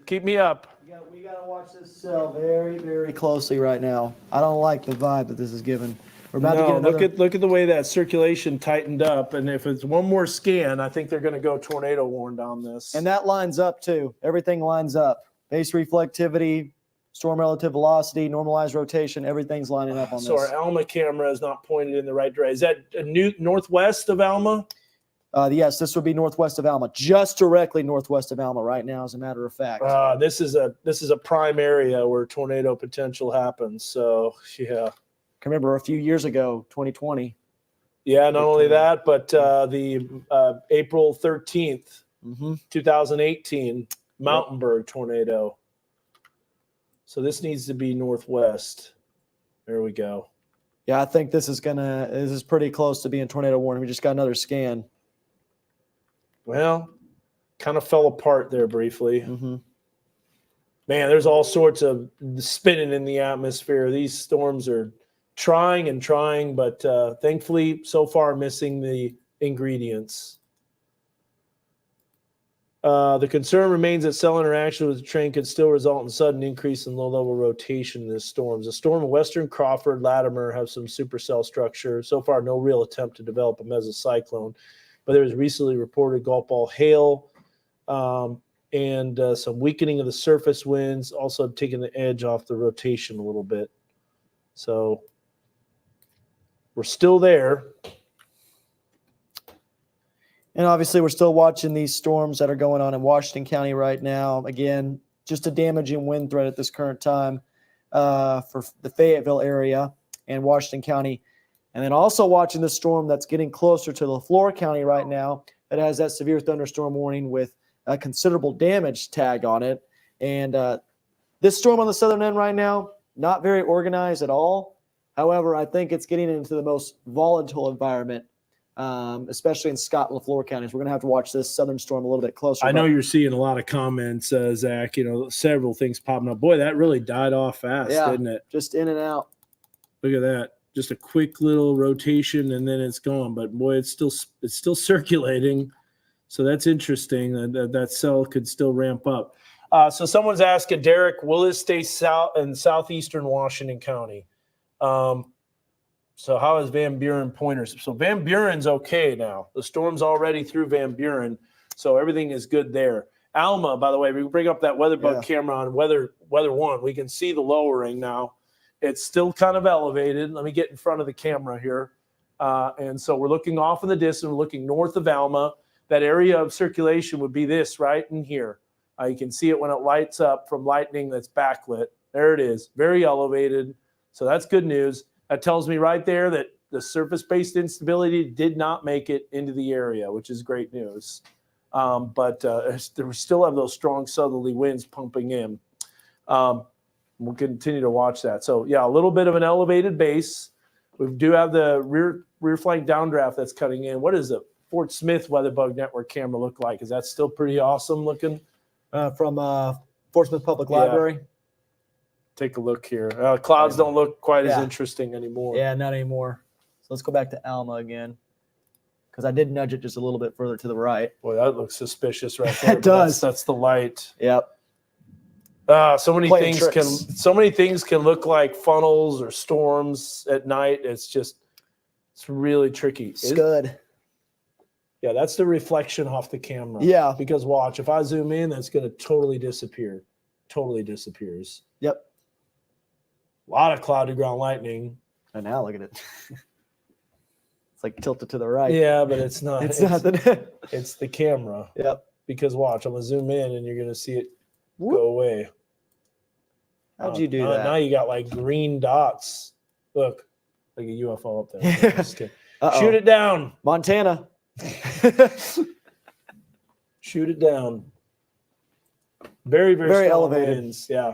Keep me up. We got to watch this cell very, very closely right now. I don't like the vibe that this is giving. We're about to get another... look at the way that circulation tightened up, and if it's one more scan, I think they're going to go tornado warned on this. And that lines up too. Everything lines up. Base reflectivity, storm relative velocity, normalized rotation, everything's lining up on so this. Our Alma camera is not pointed in the right direction. Is that northwest of Alma? Yes, this would be northwest of Alma, just directly northwest of Alma right now, as a matter of fact. This is a prime area where tornado potential happens. So yeah. I remember a few years ago, 2020. Yeah, not only that, but the April 13th, 2018 Mountainburg tornado. So this needs to be northwest. There we go. Yeah, I think this is pretty close to being tornado warning. We just got another scan. Well, kind of fell apart there briefly. Man, there's all sorts of spinning in the atmosphere. These storms are trying, but thankfully, so far, missing the ingredients. The concern remains that cell interaction with the train could still result in sudden increase in low-level rotation in this storm. The storm of Western Crawford, Latimer have some supercell structure. So far, no real attempt to develop a mesocyclone. But there was recently reported golf ball hail and some weakening of the surface winds, also taking the edge off the rotation a little bit. So we're still there. And obviously, we're still watching these storms that are going on in Washington County right now. Again, just a damaging wind threat at this current time for the Fayetteville area and Washington County. And then also watching the storm that's getting closer to LaFleur County right now that has that severe thunderstorm warning with a considerable damage tag on it. And this storm on the southern end right now, not very organized at all. However, I think it's getting into the most volatile environment, especially in Scott and LaFleur counties. We're going to have to watch this southern storm a little bit closer. I know you're seeing a lot of comments, Zach, several things popping up. Boy, that really died off fast, didn't it? Just in and out. Look at that. Just a quick little rotation and then it's gone. But boy, it's still circulating. So that's interesting. That cell could still ramp up. So someone's asking, Derek, will this stay south in southeastern Washington County? So how is Van Buren Pointers? So Van Buren's okay now. The storm's already through Van Buren, so everything is good there. Alma, by the way, we bring up that weather bug camera on weather one. We can see the lowering now. It's still kind of elevated. Let me get in front of the camera here. And so we're looking off in the distance, we're looking north of Alma. That area of circulation would be this right in here. You can see it when it lights up from lightning that's backlit. There it is, very elevated. So that's good news. That tells me right there that the surface-based instability did not make it into the area, which is great news. But we still have those strong southerly winds pumping in. We'll continue to watch that. So, yeah, a little bit of an elevated base. We do have the rear flank downdraft that's cutting in. What does the Fort Smith Weather Bug Network camera look like? Is that still pretty awesome looking? From Fort Smith Public Library. Take a look here. Clouds don't look quite as interesting anymore. Yeah, not anymore. So let's go back to Alma again, because I did nudge it just a little bit further to the right. Boy, that looks suspicious right there. It does. That's the light. Yep. So many things can look like funnels or storms at night. It's really tricky. Scud. Yeah, that's the reflection off the camera. Yeah. Because watch, if I zoom in, that's going to totally disappear. Totally disappears. Yep. A lot of cloud to ground lightning. And now look at it. It's like tilted to the right. Yeah, but it's not. It's nothing. It's the camera. Yep. Because watch, I'm going to zoom in and you're going to see it go away. How'd you do that? Now you got like green dots. Look, like a UFO up there. Just kidding. Shoot it down. Montana. Shoot it down. Very, very, Very strong elevated. winds. Yeah.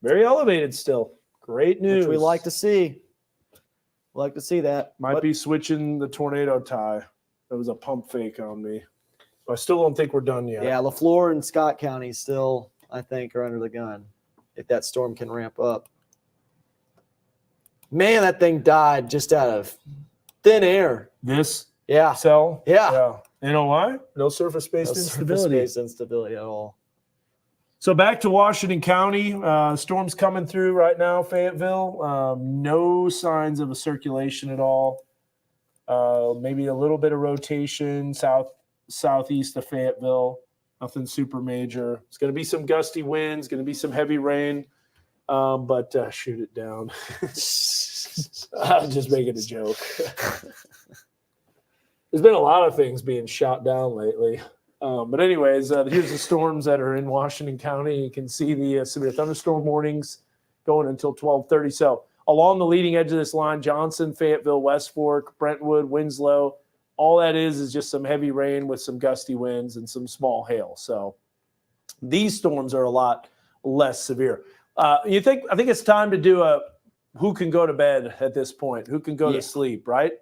Very elevated still. Great news. Which we like to see. We like to see that. Might be switching the tornado tie. That was a pump fake on me. I still don't think we're done yet. Yeah, LaFleur and Scott County still, I think, are under the gun if that storm can ramp up. Man, that thing died just out of thin air. This Yeah. cell? Yeah. You know why? No surface-based No instability. surface-based instability at all. So back to Washington County. Storm's coming through right now, Fayetteville. No signs of a circulation at all. Maybe a little bit of rotation southeast of Fayetteville. Nothing super major. It's going to be some gusty winds, going to be some heavy rain, but shoot it down. I'm just making a joke. There's been a lot of things being shot down lately. But anyways, here's the storms that are in Washington County. You can see the severe thunderstorm warnings going until 12:30. So along the leading edge of this line, Johnson, Fayetteville, West Fork, Brentwood, Winslow, all that is just some heavy rain with some gusty winds and some small hail. So these storms are a lot less severe. I think it's time to do a who can go to bed at this point, who can go to sleep, right?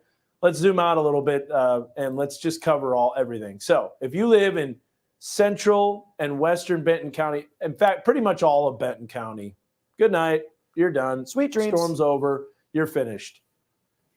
Let's zoom out a little bit and let's just cover everything. So if you live in central and western Benton County, in fact, pretty much all of Benton County, good night. You're done. Sweet dreams. Storm's over. You're finished.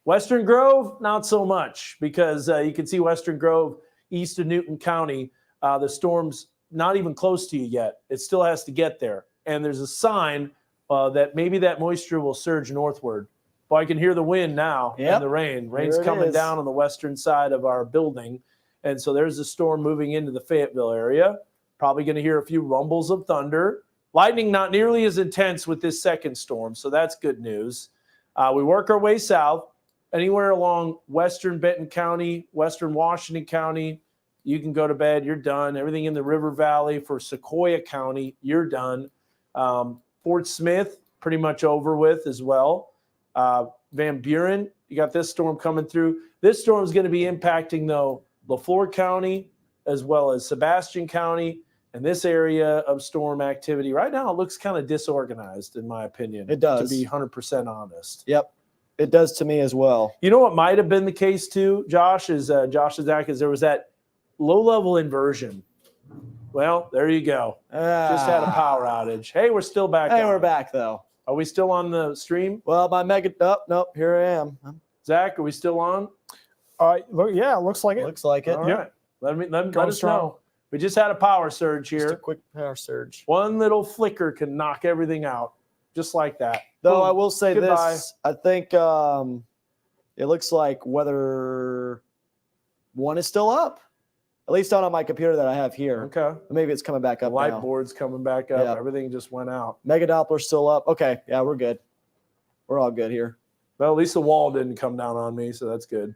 Western Grove, not so much, because you can see Western Grove east of Newton County. The storm's not even close to you yet. It still has to get there. And there's a sign that maybe that moisture will surge northward. Well, I can hear the wind now and the rain. Rain's coming down on the western side of our building. And so there's a storm moving into the Fayetteville area. Probably going to hear a few rumbles of thunder. Lightning not nearly as intense with this second storm, so that's good news. We work our way south. Anywhere along western Benton County, western Washington County, you can go to bed. You're done. Everything in the River Valley for Sequoia County, you're done. Fort Smith, pretty much over with as well. Van Buren, you got this storm coming through. This storm is going to be impacting, though, LaFleur County as well as Sebastian County. And this area of storm activity right now, it looks kind of disorganized, in my opinion. It does. To be 100% honest. Yep. It does to me as well. You know what might have been the case too, Josh and Zach, is there was that low-level inversion. Well, there you go. Just had a power outage. Hey, we're still back. Hey, on. we're back though. Are we still on the stream? Well, my mega. Oh, nope. Here I am. Zach, are we still on? Yeah, it looks like it. Looks like it. All right. Let Going us strong. know. We just had a power surge Just a here. quick power surge. One little flicker can knock everything out, just like that. Though Boom. I will say Goodbye. this, I think it looks like weather 1 is still up. At least on my computer that I have here. Okay. Maybe it's coming back The up light now. board's coming back up. Yeah. Everything just went out. Mega Doppler's still up. Okay, yeah, we're good. We're all good here. Well, at least the wall didn't come down on me, so that's good.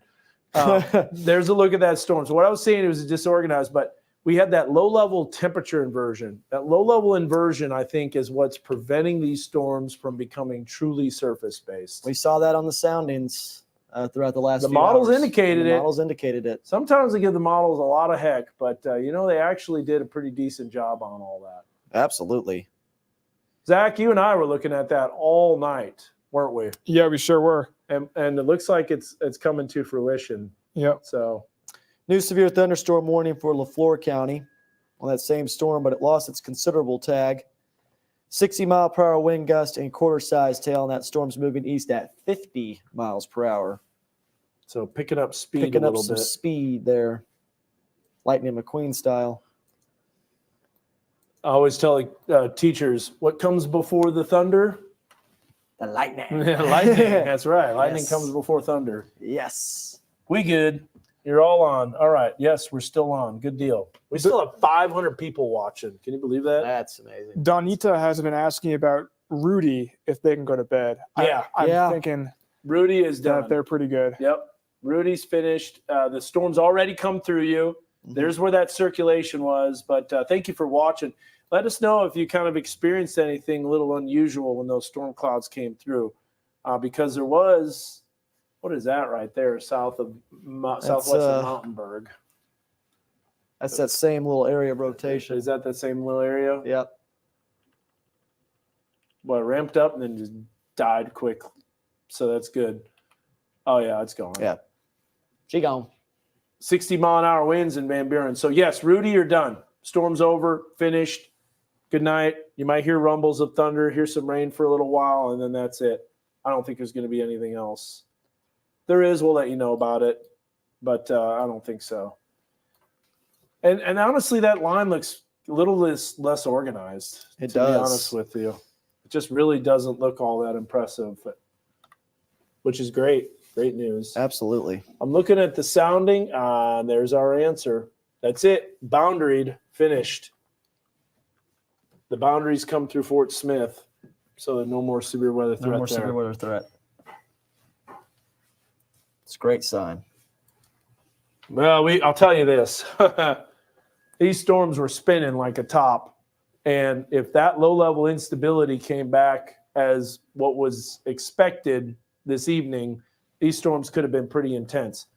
There's a look at that storm. So what I was saying, it was disorganized, but we had that low-level temperature inversion. That low-level inversion, I think, is what's preventing these storms from becoming truly surface-based. We saw that on the soundings throughout the last The few models hours. indicated The it. models indicated it. Sometimes they give the models a lot of heck, but they actually did a pretty decent job on all that. Absolutely. Zach, you and I were looking at that all night, weren't we? Yeah, we sure were. And it looks like it's coming to fruition. Yep. So New severe thunderstorm warning for LaFleur County on that same storm, but it lost its considerable tag. 60-mile-per-hour wind gust and quarter-size tail, and that storm's moving east at 50 miles per hour. So picking up speed Picking a up little some bit. speed there. Lightning McQueen style. I always tell teachers, what comes before the thunder? The lightning. Lightning. That's right. Lightning Yes. comes before thunder. Yes. We good. You're all on. All right. Yes, we're still on. Good deal. We still have 500 people watching. Can you believe that? That's amazing. Donita has been asking about Rudy if they can go to bed. Yeah. I'm thinking Rudy is done. that they're pretty good. Yep. Rudy's finished. The storm's already come through you. There's where that circulation was. But thank you for watching. Let us know if you kind of experienced anything a little unusual when those storm clouds came through, because there was, what is that right there, southwest of Mountainburg? That's that same little area of rotation. Is that the same little area? Yep. Well, it ramped up and then just died quick. So that's good. Oh, yeah, it's gone. Yeah. She gone. 60-mile-an-hour winds in Van Buren. So, yes, Rudy, you're done. Storm's over, finished. Good night. You might hear rumbles of thunder, hear some rain for a little while, and then that's it. I don't think there's going to be anything else. There is, we'll let you know about it, but I don't think so. And honestly, that line looks a little less organized. It to does. be honest with you. It just really doesn't look all that impressive, which is great. Great news. Absolutely. I'm looking at the sounding. There's our answer. That's it. Boundaried, finished. The boundaries come through Fort Smith, so that no more severe weather threat No more there. severe weather threat. It's a great sign. Well, I'll tell you this. These storms were spinning like a top. And if that low-level instability came back as what was expected this evening, these storms could have been pretty intense.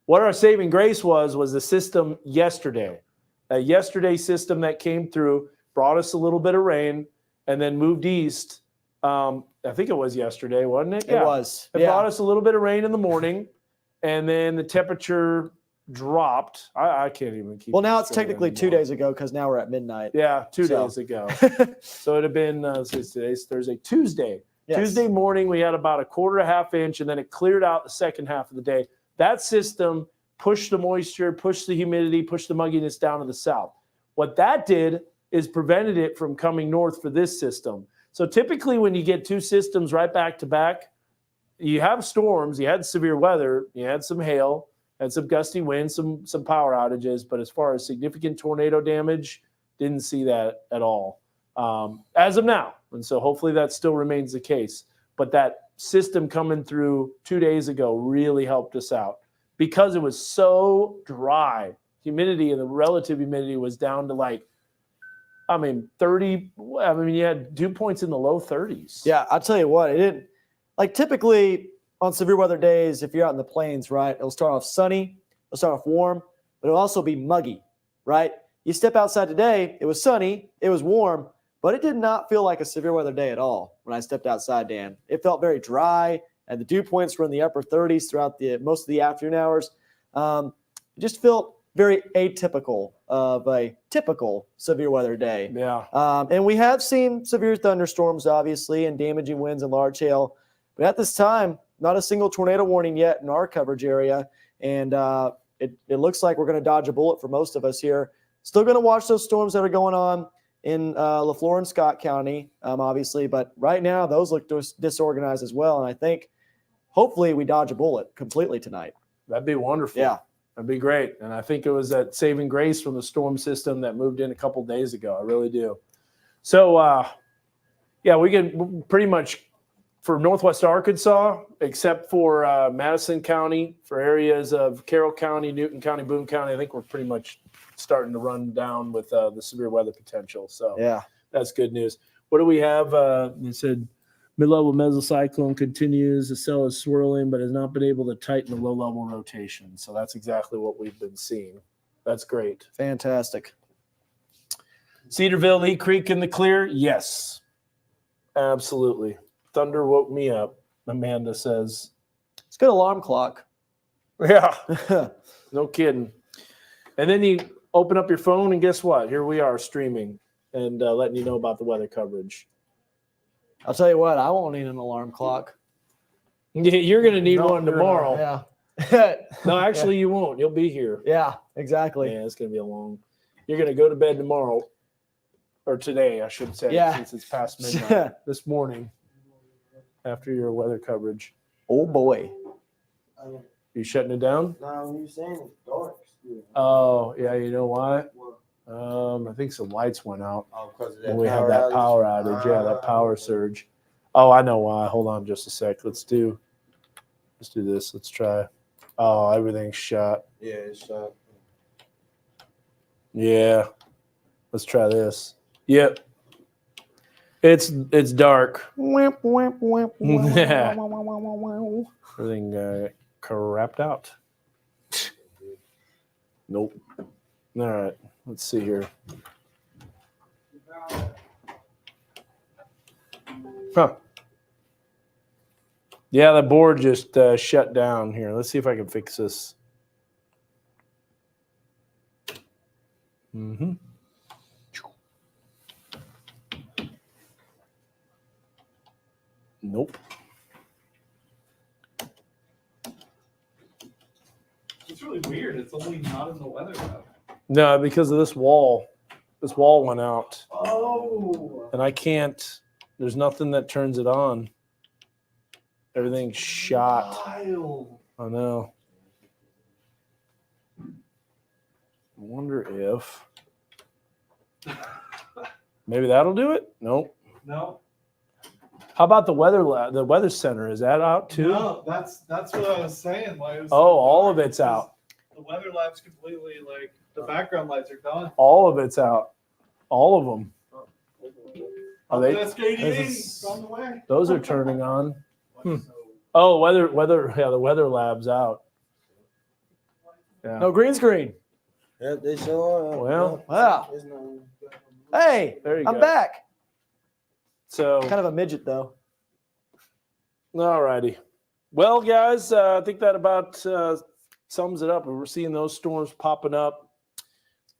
What our saving grace was the system yesterday. That yesterday system that came through brought us a little bit of rain and then moved east. I think it was yesterday, wasn't it? It was. It brought us a little bit of rain in the morning, and then the temperature dropped. I can't even keep. Well, now it it's straight technically 2 anymore. days ago because now we're at midnight. Yeah, 2 So. days ago. So it'd have been today's Thursday, Tuesday. Yes. Tuesday morning, we had about a quarter to half inch, and then it cleared out the second half of the day. That system pushed the moisture, pushed the humidity, pushed the mugginess down to the south. What that did is prevented it from coming north for this system. So typically when you get two systems right back to back, you have storms, you had severe weather, you had some hail, had some gusty winds, some power outages, but as far as significant tornado damage, didn't see that at all as of now. And so hopefully that still remains the case. But that system coming through 2 days ago really helped us out because it was so dry. Humidity and the relative humidity was down to 30. You had dew points in the low 30s. Yeah, I'll tell you what, it didn't like typically on severe weather days, if you're out in the plains, right, it'll start off sunny, it'll start off warm, but it'll also be muggy, right? you step outside today, it was sunny, it was warm, but it did not feel like a severe weather day at all when I stepped outside, Dan. It felt very dry, and the dew points were in the upper 30s throughout most of the afternoon hours. It just felt very atypical of a typical severe weather day. Yeah. And we have seen severe thunderstorms, obviously, and damaging winds and large hail. But at this time, not a single tornado warning yet in our coverage area. And it looks like we're going to dodge a bullet for most of us here. Still going to watch those storms that are going on in LaFleur and Scott County, obviously. But right now, those look disorganized as well. And I think hopefully we dodge a bullet completely tonight. That'd be wonderful. Yeah. That'd be great. And I think it was that saving grace from the storm system that moved in a couple days ago. I really do. So, yeah, we can pretty much for Northwest Arkansas, except for Madison County, for areas of Carroll County, Newton County, Boone County, I think we're pretty much starting to run down with the severe weather potential. So Yeah. that's good news. What do we have? They said mid-level mesocyclone continues. The cell is swirling, but has not been able to tighten the low-level rotation. So that's exactly what we've been seeing. That's great. Fantastic. Cedarville, Lee Creek in the clear? Yes. Absolutely. Thunder woke me up, Amanda says. It's a good alarm clock. Yeah. No kidding. And then you open up your phone, and guess what? Here we are streaming and letting you know about the weather coverage. I'll tell you what, I won't need an alarm clock. Yeah, you're going to need one tomorrow. Yeah. No, actually, you won't. You'll be here. Yeah, exactly. Yeah, it's going to be a long. You're going to go to bed tomorrow, or today, I should say, Yeah. since it's past midnight. This morning, after your weather coverage. Oh, boy. You shutting it down? No, you're saying it's dark. Oh, yeah, you know why? I think some lights went out. Oh, because of that When we had power that outage? power outage, yeah, that power surge. Oh, I know why. Hold on just a sec. Let's do this. Let's try. Oh, everything's shot. Yeah, it's shot. Yeah. Let's try this. Yep. It's dark. Yeah. Everything crapped out. Nope. All right. Let's see here. Huh. Yeah, the board just shut down here. Let's see if I can fix this. Mm-hmm. Nope. It's really weird. It's only not in the weather lab. No, because of this wall. This wall went out. Oh. And I can't. There's nothing that turns it on. Everything's shot. Wild. I know. I wonder if maybe that'll do it. Nope. No. How about the weather lab, the weather center? Is that out too? No, that's what I was saying. Like, it was Oh, all of it's out. The weather lab's completely like the background lights are done. All of it's out. All of them. Are they? That's KDE. This- On the way. Those are turning on. Oh, weather. Yeah, the weather lab's out. Yeah. No green screen. Yeah, they sure are. Well, Wow. It's no- Hey, There you I'm go. back. So, Kind of a midget, though. all righty. Well, guys, I think that about sums it up. We're seeing those storms popping up.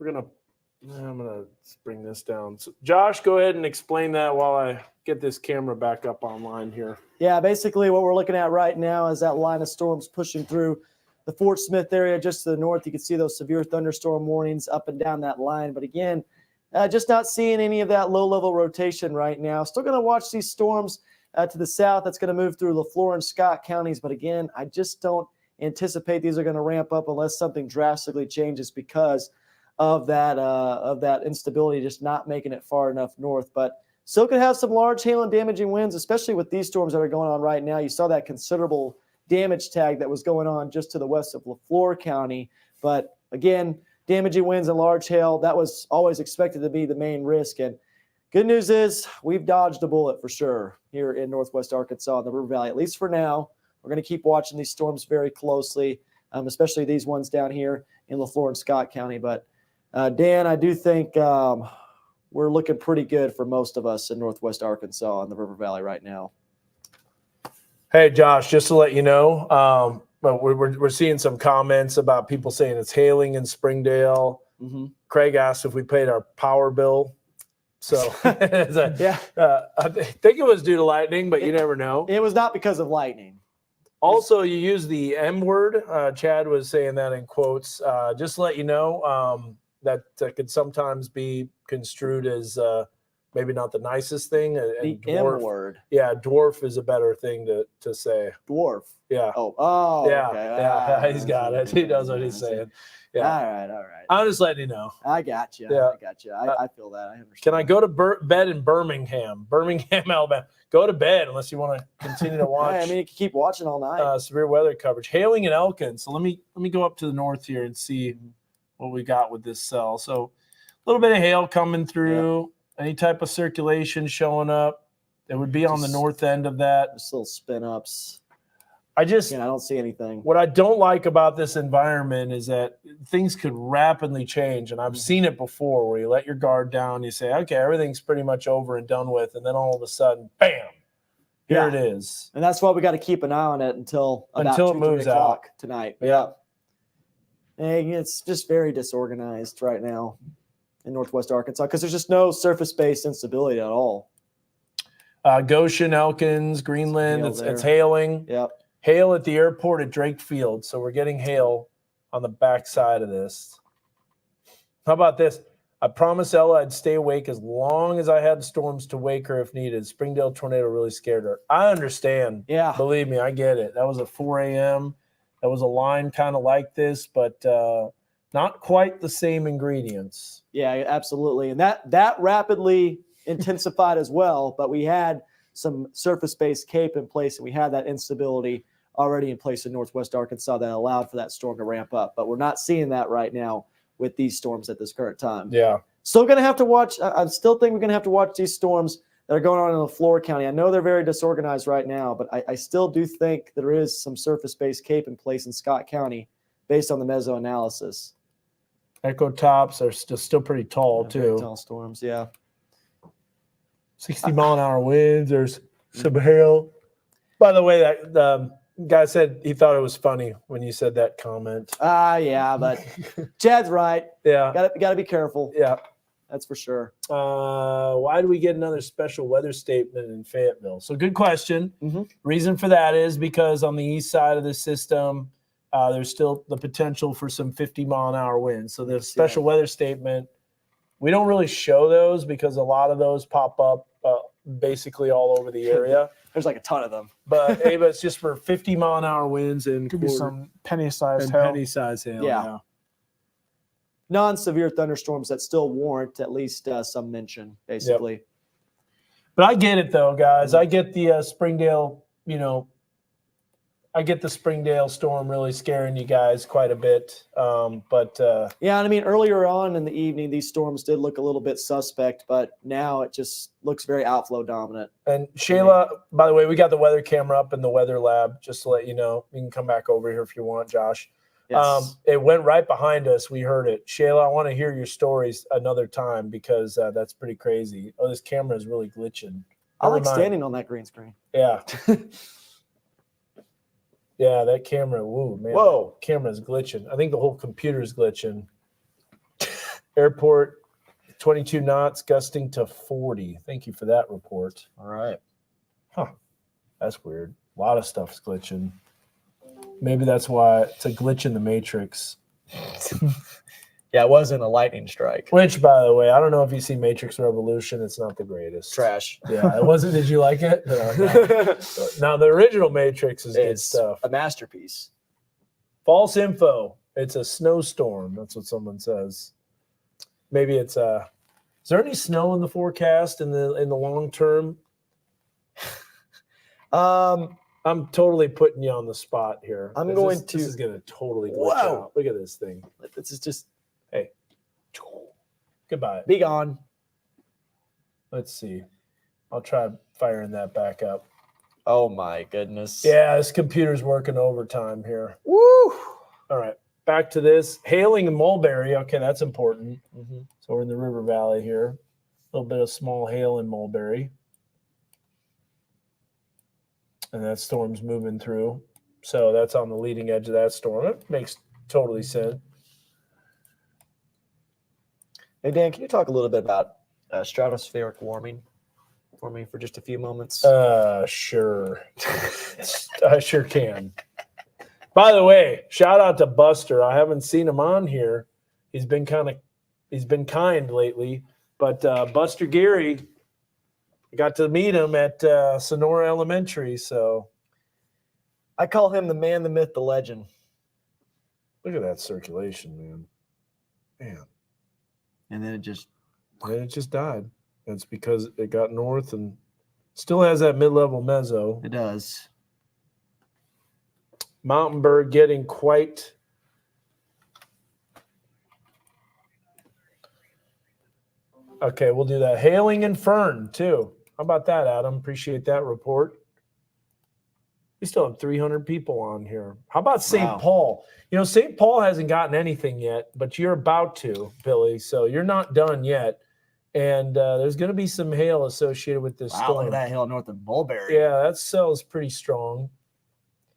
I'm gonna bring this down. So, Josh, go ahead and explain that while I get this camera back up online here. Yeah, basically what we're looking at right now is that line of storms pushing through the Fort Smith area just to the north. You can see those severe thunderstorm warnings up and down that line. But again, just not seeing any of that low-level rotation right now. Still going to watch these storms to the south. That's going to move through LaFleur and Scott counties. But again, I just don't anticipate these are going to ramp up unless something drastically changes because of that instability, just not making it far enough north. But still could have some large hail and damaging winds, especially with these storms that are going on right now. You saw that considerable damage tag that was going on just to the west of LaFleur County. But again, damaging winds and large hail, that was always expected to be the main risk. And good news is we've dodged a bullet for sure here in Northwest Arkansas in the River Valley, at least for now. We're going to keep watching these storms very closely, especially these ones down here in LaFleur and Scott County. But Dan, I do think we're looking pretty good for most of us in Northwest Arkansas and the River Valley right now. Hey, Josh, just to let you know, but we're seeing some comments about people saying it's hailing in Springdale. Mm-hmm. Craig asked if we paid our power bill. So Yeah. I think it was due to lightning, but you never know. It was not because of lightning. Also, you use the M word. Chad was saying that in quotes. Just to let you know, that could sometimes be construed as maybe not the nicest thing. The And M dwarf, word. yeah, dwarf is a better thing to say. Dwarf. Yeah. Oh, Yeah, okay. yeah, he's got it. He knows what he's saying. Yeah, All right. I'm just letting you know. I got you. Yeah. I got you. I feel that. I understand. Can I go to bed in Birmingham, Alabama? Go to bed unless you want to continue to watch. Hey, I mean, you can keep watching all night. Severe weather coverage. Hailing in Elkin. So let me go up to the north here and see what we got with this cell. So a little bit of hail coming through. Any type of circulation showing up. It would be on the north end of that. Just little spin ups. I I don't see anything. What I don't like about this environment is that things could rapidly change. And I've seen it before where you let your guard down, you say, okay, everything's pretty much over and done with. And then all of a sudden, bam, here it is. And that's why we got to keep an eye on it until about Until it 2, moves 3 o'clock out. tonight. Yeah. And it's just very disorganized right now in Northwest Arkansas because there's just no surface-based instability at all. Goshen, Elkins, Greenland, Hail it's there. hailing. Yep. Hail at the airport at Drake Field. So we're getting hail on the backside of this. How about this? I promised Ella I'd stay awake as long as I had storms to wake her if needed. Springdale tornado really scared her. I understand. Yeah. Believe me, I get it. That was at 4 a.m. That was a line kind of like this, but not quite the same ingredients. Yeah, absolutely. And that rapidly intensified as well, but we had some surface-based cape in place, and we had that instability already in place in Northwest Arkansas that allowed for that storm to ramp up. But we're not seeing that right now with these storms at this current time. Yeah. Still going to have to watch. I still think we're going to have to watch these storms that are going on in LaFleur County. I know they're very disorganized right now, but I still do think there is some surface-based cape in place in Scott County based on the mesoanalysis. Echo tops are still pretty tall, Very too. tall storms, yeah. 60-mile-an-hour winds. There's some hail. By the way, that guy said he thought it was funny when you said that comment. Yeah, but Chad's right. Yeah. Got to be careful. Yeah. That's for sure. Why do we get another special weather statement in Fayetteville? So good question. Mhm. Reason for that is because on the east side of the system, there's still the potential for some 50-mile-an-hour winds. So the special weather statement, we don't really show those because a lot of those pop up basically all over the area. There's like a ton of them. But Ava, it's just for 50-mile-an-hour winds and Could be some penny-sized and hail. penny-size hail. Yeah. Non-severe thunderstorms that still warrant at least some mention, basically. But I get it though, guys. I get the Springdale, I get the Springdale storm really scaring you guys quite a bit. Yeah, and I mean, earlier on in the evening, these storms did look a little bit suspect, but now it just looks very outflow dominant. And Shayla, by the way, we got the weather camera up in the weather lab, just to let you know. You can come back over here if you want, Josh. Yes. It went right behind us. We heard it. Shayla, I want to hear your stories another time because that's pretty crazy. Oh, this camera is really glitching. I like Never mind. standing on that green screen. Yeah. Yeah, that camera. Whoa, man. Whoa. Camera's glitching. I think the whole computer's glitching. Airport, 22 knots, gusting to 40. Thank you for that report. All right. Huh. That's weird. A lot of stuff's glitching. Maybe that's why it's a glitch in the matrix. Yeah, it wasn't a lightning strike. Which, by the way, I don't know if you see Matrix Revolution. It's not the greatest. Trash. Yeah, it wasn't. Did you like it? No. Now, the original Matrix is good It's stuff. a masterpiece. False info. It's a snowstorm. That's what someone says. Maybe it's is there any snow in the forecast in the long term? I'm totally putting you on the spot here. I'm going This to- is going to totally glitch Whoa. out. Look at this thing. This is just Hey. Goodbye. be gone. Let's see. I'll try firing that back up. Oh my goodness. Yeah, this computer's working overtime here. Woo. All right. back to this. Hailing in Mulberry. Okay, that's important. Mm-hmm. So we're in the River Valley here. A little bit of small hail in Mulberry. And that storm's moving through. So that's on the leading edge of that storm. It makes totally sense. Hey, Dan, can you talk a little bit about stratospheric warming for me for just a few moments? Sure. I sure can. By the way, shout out to Buster. I haven't seen him on here. He's been kind lately. But Buster Gary, I got to meet him at Sonora Elementary. So I call him the man, the myth, the legend. look at that circulation, man. Man. And then it just died. It's because it got north and still has that mid-level mezzo. It does. Mountain bird getting quite okay. We'll do that. Hailing and Fern too. How about that, Adam? Appreciate that report. We still have 300 people on here. How about St. Paul? You know, St. Paul hasn't gotten anything yet, but you're about to, Billy. So you're not done yet. And there's going to be some hail associated with this storm. Look at that hail north of Mulberry. Yeah, that cell is pretty strong.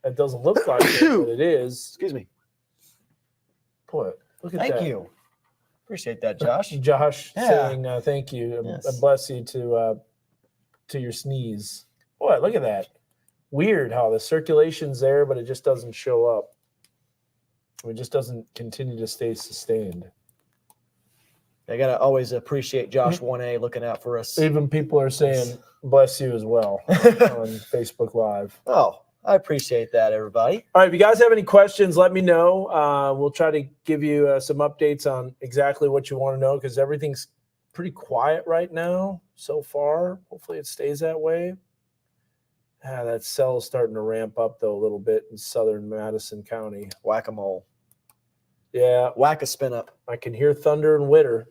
It doesn't look like it, but it is. Excuse me. Boy, look at that. Thank you. Appreciate that, Josh. Josh Yeah. saying thank you. Yes. And bless you to your sneeze. Boy, look at that. Weird how the circulation's there, but it just doesn't show up. It just doesn't continue to stay sustained. I got to always appreciate Josh 1A looking out for us. Even people are saying bless you as well on Facebook Live. Oh, I appreciate that, everybody. All right, if you guys have any questions, let me know. We'll try to give you some updates on exactly what you want to know because everything's pretty quiet right now so far. Hopefully it stays that way. That cell is starting to ramp up, though, a little bit in southern Madison County. Whack-a-mole. Yeah. Whack-a-spin up. I can hear thunder and Witter.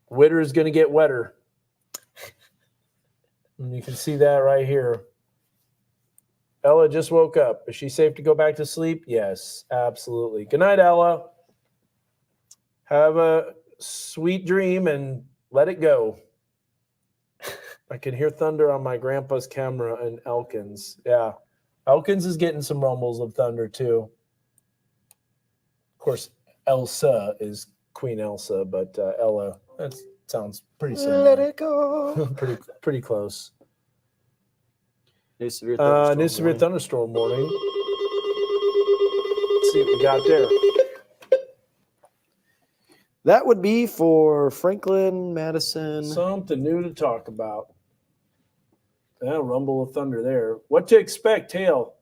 Witter is going to get wetter. And you can see that right here. Ella just woke up. Is she safe to go back to sleep? Yes, absolutely. Good night, Ella. Have a sweet dream and let it go. I can hear thunder on my grandpa's camera in Elkins. Yeah. Elkins is getting some rumbles of thunder too. Of course, Elsa is Queen Elsa, but Ella, that sounds pretty similar. Let it go. pretty close. New severe thunderstorm. Thunderstorm warning. Let's see what we got there. That would be for Franklin, Madison. Something new to talk about. Yeah, rumble of thunder there. What to expect, Tail?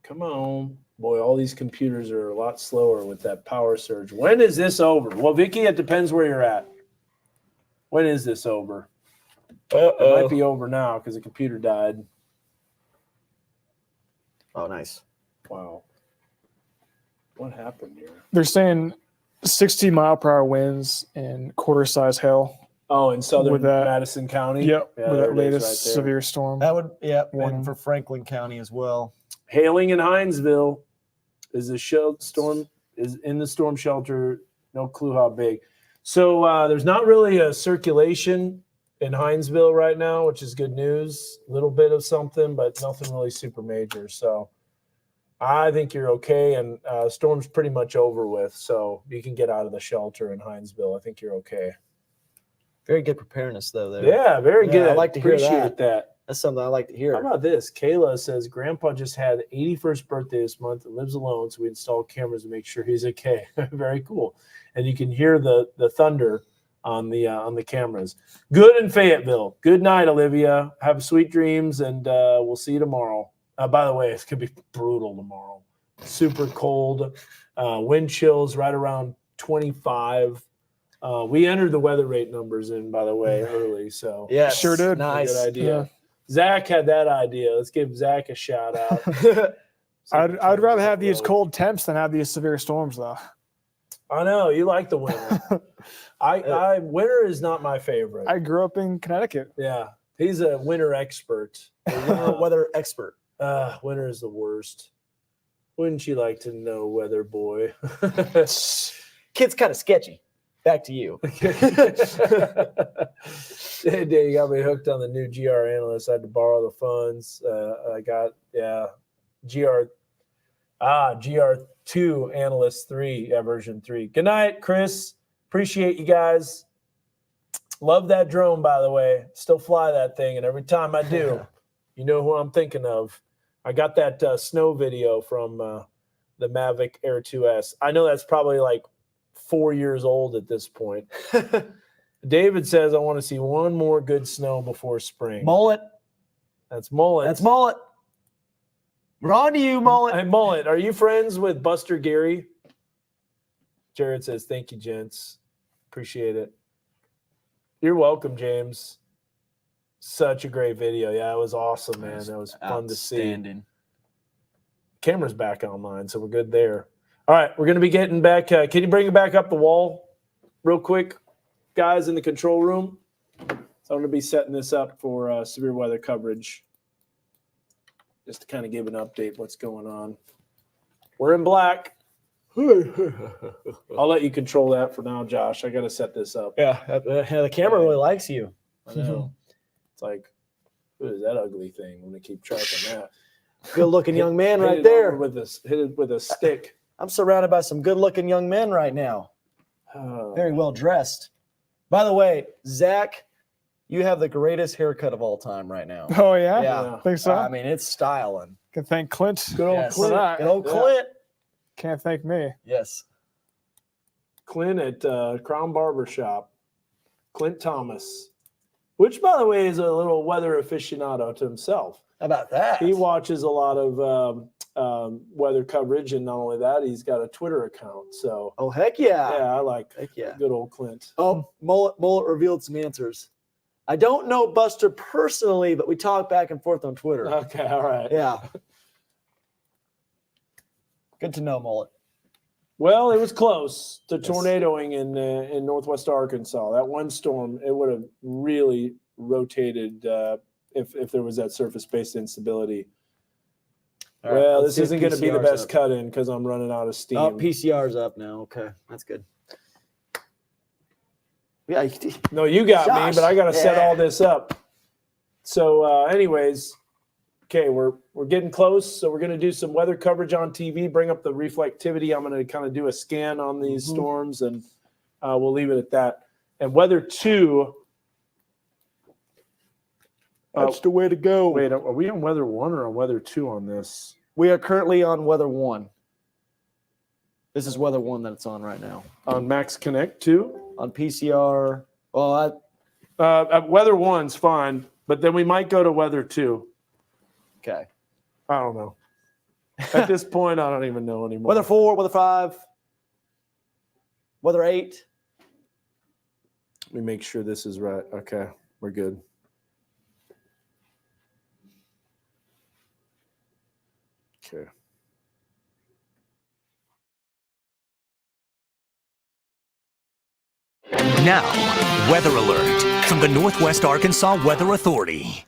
Come on. Boy, all these computers are a lot slower with that power surge. When is this over? Well, Vicky, it depends where you're at. When is this over? It might be over now because the computer died. Oh, nice. Wow. What happened here? They're saying 60-mile-per-hour winds and quarter-size hail. Oh, in southern With that- Madison County? Yep, Yeah, with there that it is latest right there. severe storm. That would, Warning. and for Franklin County as well. Hailing in Hinesville is the storm is in the storm shelter. No clue how big. So there's not really a circulation in Hinesville right now, which is good news. A little bit of something, but nothing really super major. So I think you're okay. And storm's pretty much over with. So you can get out of the shelter in Hinesville. I think you're okay. Very good preparedness, though. There. Yeah, very good. I like to hear Appreciate that. That's something I like to hear. How about this? Kayla says Grandpa just had 81st birthday this month and lives alone, so we installed cameras to make sure he's okay. Very cool. And you can hear the thunder on the cameras. Good in Fayetteville. Good night, Olivia. Have sweet dreams, and we'll see you tomorrow. By the way, it's gonna be brutal tomorrow. Super cold. Wind chills right around 25. We entered the weather rate numbers in, by the way, early. So Yeah, Sure did. Nice. good idea. Yeah. Zach had that idea. Let's give Zach a shout out. I'd rather have these cold temps than have these severe storms, though. I know you like the winter. I winter is not my favorite. I grew up in Connecticut. Yeah, he's a winter expert. Weather expert. Winter is the worst. Wouldn't you like to know, weather boy? Kid's kind of sketchy. Back to you. They got me hooked on the new GR analyst. I had to borrow the funds. I got GR2 analyst 3, version 3. Good night, Chris. Appreciate you guys. Love that drone, by the way. Still fly that thing, and every time I do, you know who I'm thinking of. I got that snow video from the Mavic Air 2S. I know that's probably like 4 years old at this point. David says, I want to see one more good snow before spring. Mullet. That's Mullet. That's Mullet. We're on to you, Mullet. Hey, Mullet, are you friends with Buster Gary? Jared says, thank you, gents. Appreciate it. You're welcome, James. Such a great video. Yeah, it was awesome, man. That was fun to see. Camera's back online, so we're good there. All right, we're going to be getting back. Can you bring it back up the wall real quick, guys, in the control room? So I'm going to be setting this up for severe weather coverage, just to kind of give an update what's going on. We're in black. I'll let you control that for now, Josh. I got to set this up. Yeah, the camera really likes you. I know. It's like, what is that ugly thing? I'm going to keep track of that. Good-looking young man Hit right it there. over hit it with a stick. I'm surrounded by some good-looking young men right now. Very well dressed. By the way, Zach, you have the greatest haircut of all time right now. Oh, yeah? Yeah. Think so? I mean, it's styling. Can thank Clint. Good old Yes. Clint. Good old Clint. Can't thank me. Yes. Clint at Crown Barber Shop. Clint Thomas. Which, by the way, is a little weather aficionado to himself. How about that? He watches a lot of weather coverage, and not only that, he's got a Twitter account. So, Oh, heck yeah. yeah, I like Heck yeah. good old Clint. Oh, Mullet revealed some answers. I don't know Buster personally, but we talk back and forth on Twitter. Okay, all right. Yeah. Good to know, Mullet. Well, it was close to Yes. tornadoing in northwest Arkansas. That one storm, it would have really rotated if there was that surface-based instability. All right, Well, let's this see if isn't going to be the PCR's best up. cut-in because I'm running out of steam. Oh, PCR's up now. Okay, that's good. Yeah. No, you got me, Josh, but I got to set yeah. all this up. So, anyways, okay, we're getting close. So we're going to do some weather coverage on TV. Bring up the reflectivity. I'm going to kind of do a scan on these storms, and we'll leave it at that. And weather 2. That's the way to go. Wait, are we on weather 1 or on weather 2 on this? We are currently on weather 1. This is weather 1 that it's on right now. On Max Connect 2? On PCR. Well, Weather 1's fine, but then we might go to weather 2. okay. I don't know. At this point, I don't even know anymore. Weather 4, weather 5, weather 8. Let me make sure this is right. Okay, we're good. Okay. Now, weather alert from the Northwest Arkansas Weather Authority.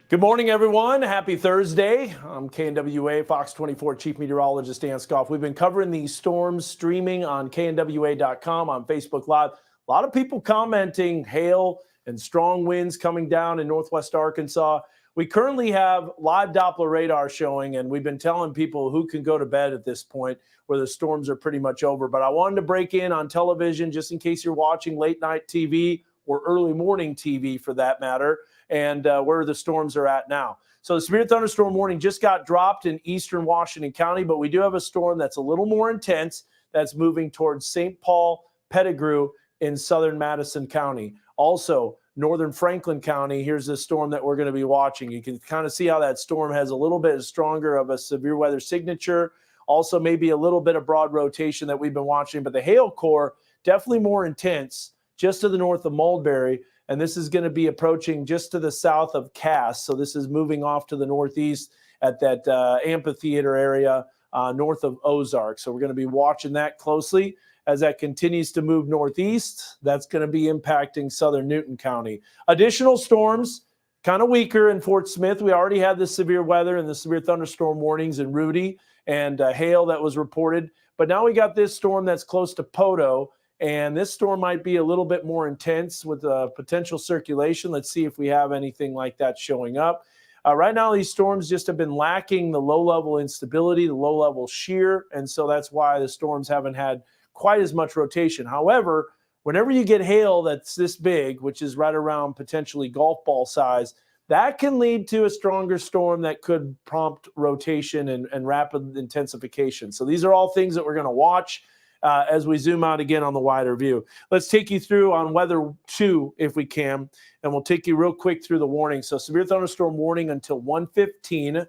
Good morning, everyone. Happy Thursday. I'm KNWA Fox 24 Chief Meteorologist Dan Scoff. We've been covering these storms streaming on knwa.com, on Facebook Live. A lot of people commenting hail and strong winds coming down in Northwest Arkansas. We currently have live Doppler radar showing, and we've been telling people who can go to bed at this point where the storms are pretty much over. But I wanted to break in on television just in case you're watching late night TV or early morning TV for that matter, and where the storms are at now. So the severe thunderstorm warning just got dropped in eastern Washington County, but we do have a storm that's a little more intense that's moving towards St. Paul, Pettigrew in southern Madison County. Also, northern Franklin County, here's the storm that we're going to be watching. You can kind of see how that storm has a little bit stronger of a severe weather signature. Also, maybe a little bit of broad rotation that we've been watching, but the hail core definitely more intense just to the north of Mulberry. And this is going to be approaching just to the south of Cass. So this is moving off to the northeast at that amphitheater area north of Ozark. So we're going to be watching that closely. As that continues to move northeast, that's going to be impacting southern Newton County. Additional storms kind of weaker in Fort Smith. We already had the severe weather and the severe thunderstorm warnings in Rudy and hail that was reported. But now we got this storm that's close to Poto, and this storm might be a little bit more intense with potential circulation. Let's see if we have anything like that showing up. Right now, these storms just have been lacking the low-level instability, the low-level shear, and so that's why the storms haven't had quite as much rotation. However, whenever you get hail that's this big, which is right around potentially golf ball size, that can lead to a stronger storm that could prompt rotation and rapid intensification. So these are all things that we're going to watch as we zoom out again on the wider view. Let's take you through on weather 2 if we can, and we'll take you real quick through the warning. So severe thunderstorm warning until 1:15.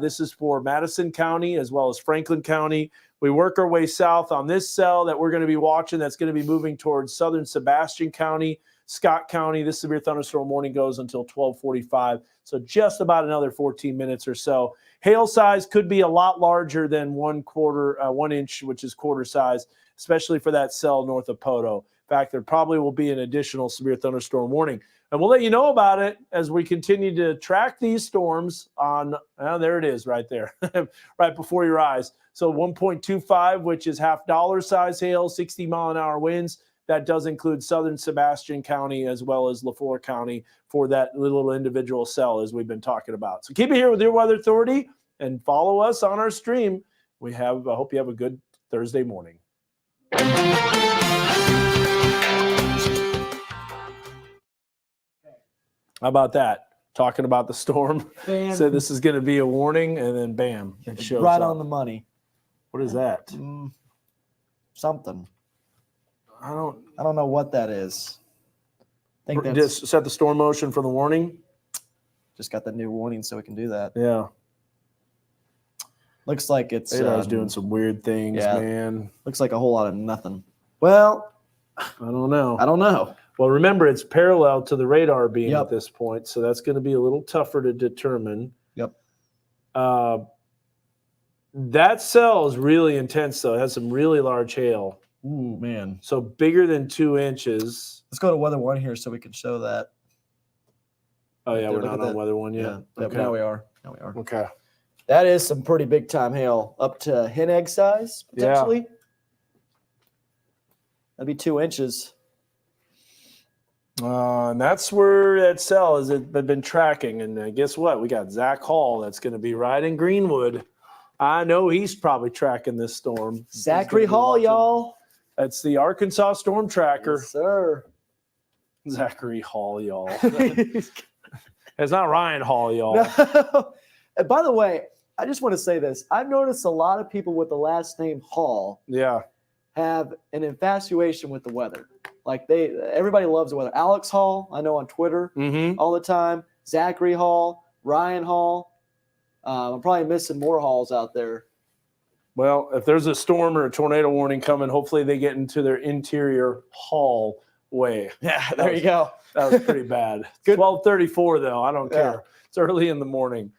This is for Madison County as well as Franklin County. We work our way south on this cell that we're going to be watching that's going to be moving towards southern Sebastian County, Scott County. This severe thunderstorm warning goes until 12:45, so just about another 14 minutes or so. Hail size could be a lot larger than 1 inch, which is quarter size, especially for that cell north of Poto. In fact, there probably will be an additional severe thunderstorm warning. And we'll let you know about it as we continue to track these storms on, there it is right there, right before your eyes. So 1.25, which is $half size hail, 60-mile-an-hour winds. That does include southern Sebastian County as well as LaFleur County for that little individual cell as we've been talking about. So keep it here with your Weather Authority and follow us on our stream. I hope you have a good Thursday morning. How about that? Talking about the storm. Bam. Said this is going to be a warning, and then bam, it shows Right up. on the money. What is that? Something. I don't know what that is. I think that's just set the storm motion for the warning. just got the new warning, so we can do that. Yeah, Looks like it's Radar's doing some weird things, yeah. man. Looks like a whole lot of nothing. Well, I don't know. I don't know. Well, remember, it's parallel to the radar beam Yep. at this point, so that's going to be a little tougher to determine. Yep. That cell is really intense, though. It has some really large hail. Ooh, man. So bigger than 2 inches. Let's go to weather 1 here so we can show that. Oh, yeah, Yeah, we're look not at on that. weather one yet. Yeah, Okay. now we are. Now we are. Okay. That is some pretty big time hail, up to hen egg size potentially. That'd be 2 inches. And that's where that cell has been tracking. And guess what? We got Zach Hall that's going to be right in Greenwood. I know he's probably tracking this storm. Zachary He's gonna be Hall, watching. y'all. That's the Arkansas Storm Tracker. Yes, sir. Zachary Hall, y'all. It's not Ryan Hall, y'all. No. And by the way, I just want to say this. I've noticed a lot of people with the last name Hall Yeah. have an infatuation with the weather. Like everybody loves the weather. Alex Hall, I know on Twitter Mm-hmm. all the time. Zachary Hall, Ryan Hall. I'm probably missing more Halls out there. Well, if there's a storm or a tornado warning coming, hopefully they get into their interior hallway. Yeah, there you go. That was pretty bad. Good. 12:34 though. I don't Yeah. care. It's early in the morning.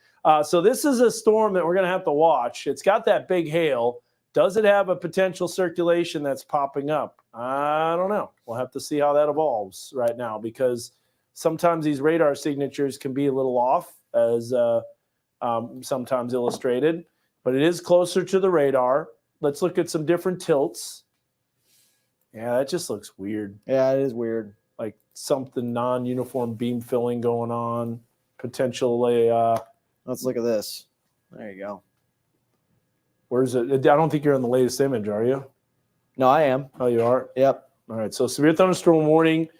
So this is a storm that we're going to have to watch. It's got that big hail. Does it have a potential circulation that's popping up? I don't know. We'll have to see how that evolves right now because sometimes these radar signatures can be a little off, as sometimes illustrated, but it is closer to the radar. Let's look at some different tilts. Yeah, that just looks weird. Yeah, it is weird. Like something non-uniform beam filling going on, potentially. Let's look at this. There you go. Where's it? I don't think you're on the latest image, are you? No, I am. Oh, you are? Yep. All right. So severe thunderstorm warning.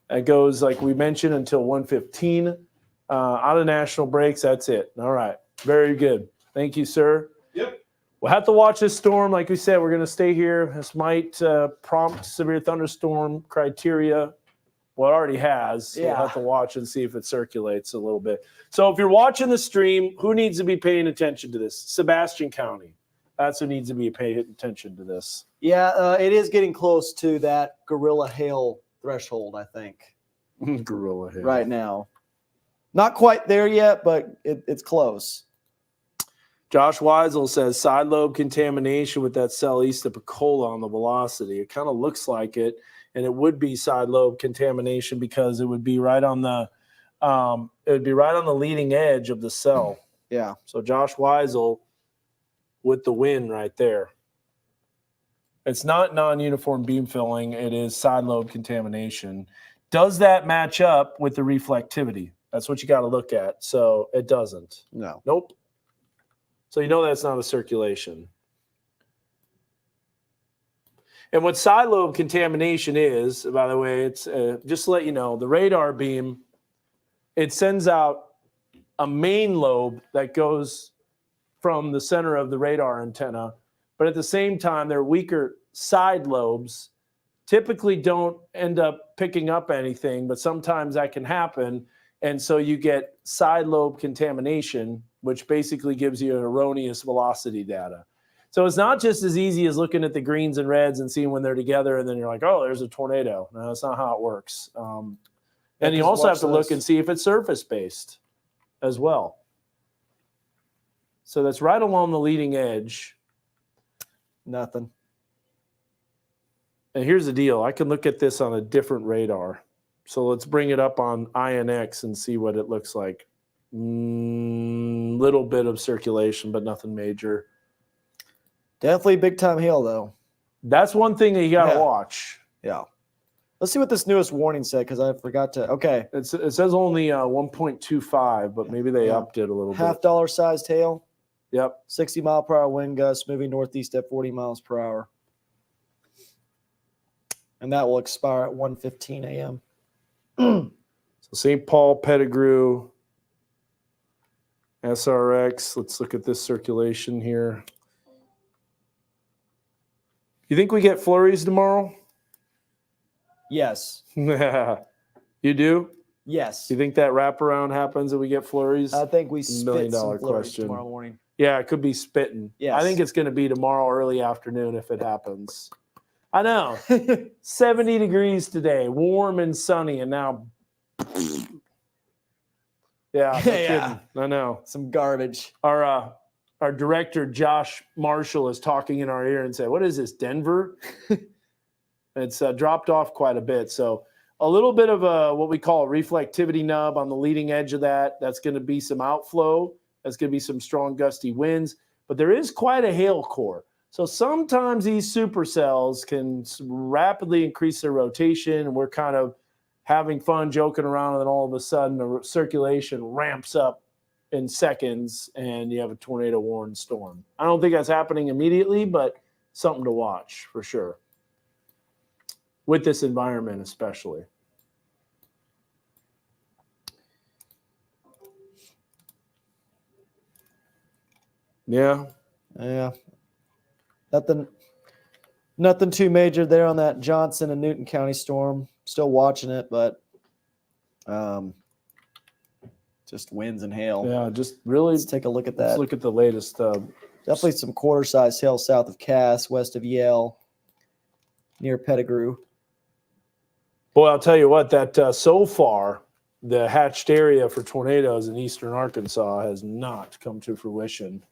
It goes, like we mentioned, until 1:15. Out of national breaks. That's it. All right. Very good. Thank you, sir. Yep. We'll have to watch this storm. Like we said, we're going to stay here. This might prompt severe thunderstorm criteria. Well, it already has. So Yeah. we'll have to watch and see if it circulates a little bit. So if you're watching the stream, who needs to be paying attention to this? Sebastian County. That's who needs to be paying attention to this. Yeah, it is getting close to that gorilla hail threshold, I think, Gorilla hail. right now. Not quite there yet, but it's close. Josh Weisel says side lobe contamination with that cell east of Pecola on the velocity. It kind of looks like it, and it would be side lobe contamination because it would be right on the It would be right on the leading edge of the cell. Yeah. So Josh Weisel with the win right there. It's not non-uniform beam filling. It is side lobe contamination. Does that match up with the reflectivity? That's what you got to look at. So it doesn't. No. Nope. So you know that's not a circulation. And what side lobe contamination is, by the way, it's just to let you know, the radar beam, it sends out a main lobe that goes from the center of the radar antenna, but at the same time, their weaker side lobes typically don't end up picking up anything, but sometimes that can happen. And so you get side lobe contamination, which basically gives you an erroneous velocity data. So it's not just as easy as looking at the greens and reds and seeing when they're together, and then you're like, oh, there's a tornado. No, that's not how it works. And you also have to look and see if it's surface-based as well. So that's right along the leading edge. Nothing. And here's the deal. I can look at this on a different radar. So let's bring it up on INX and see what it looks like. Little bit of circulation, but nothing major. Definitely big time hail, though. That's one thing that you got to watch. Yeah. Let's see what this newest warning said, because I forgot to. Okay. It says only 1.25, but maybe they upped it a little bit. $0.5 sized hail. Yep. 60 mile per hour wind gusts moving northeast at 40 miles per hour. And that will expire at 1:15 a.m. So St. Paul, Pettigrew, SRX. Let's look at this circulation here. You think we get flurries tomorrow? Yes. You do? Yes. You think that wraparound happens and we get flurries? I think we spit $1 million some flurries question. tomorrow morning. Yeah, it could be spitting. Yes. I think it's going to be tomorrow early afternoon if it happens. I know. 70 degrees today, warm and sunny, and now yeah, no kidding. I know. Some garbage. Our director Josh Marshall is talking in our ear and said, "What is this, Denver?" It's dropped off quite a bit. So a little bit of what we call a reflectivity nub on the leading edge of that. That's going to be some outflow. That's going to be some strong gusty winds. But there is quite a hail core. So sometimes these supercells can rapidly increase their rotation, and we're kind of having fun, joking around, and then all of a sudden the circulation ramps up in seconds, and you have a tornado-warned storm. I don't think that's happening immediately, but something to watch for sure. With this environment especially. Yeah. Yeah. Nothing too major there on that Johnson and Newton County storm. Still watching it, but just winds and hail. Yeah, just really let's take a look at that. Let's look at the latest. Definitely some quarter-size hail south of Cass, west of Yale, near Pettigrew. Boy, I'll tell you what, that so far, the hatched area for tornadoes in eastern Arkansas has not come to fruition.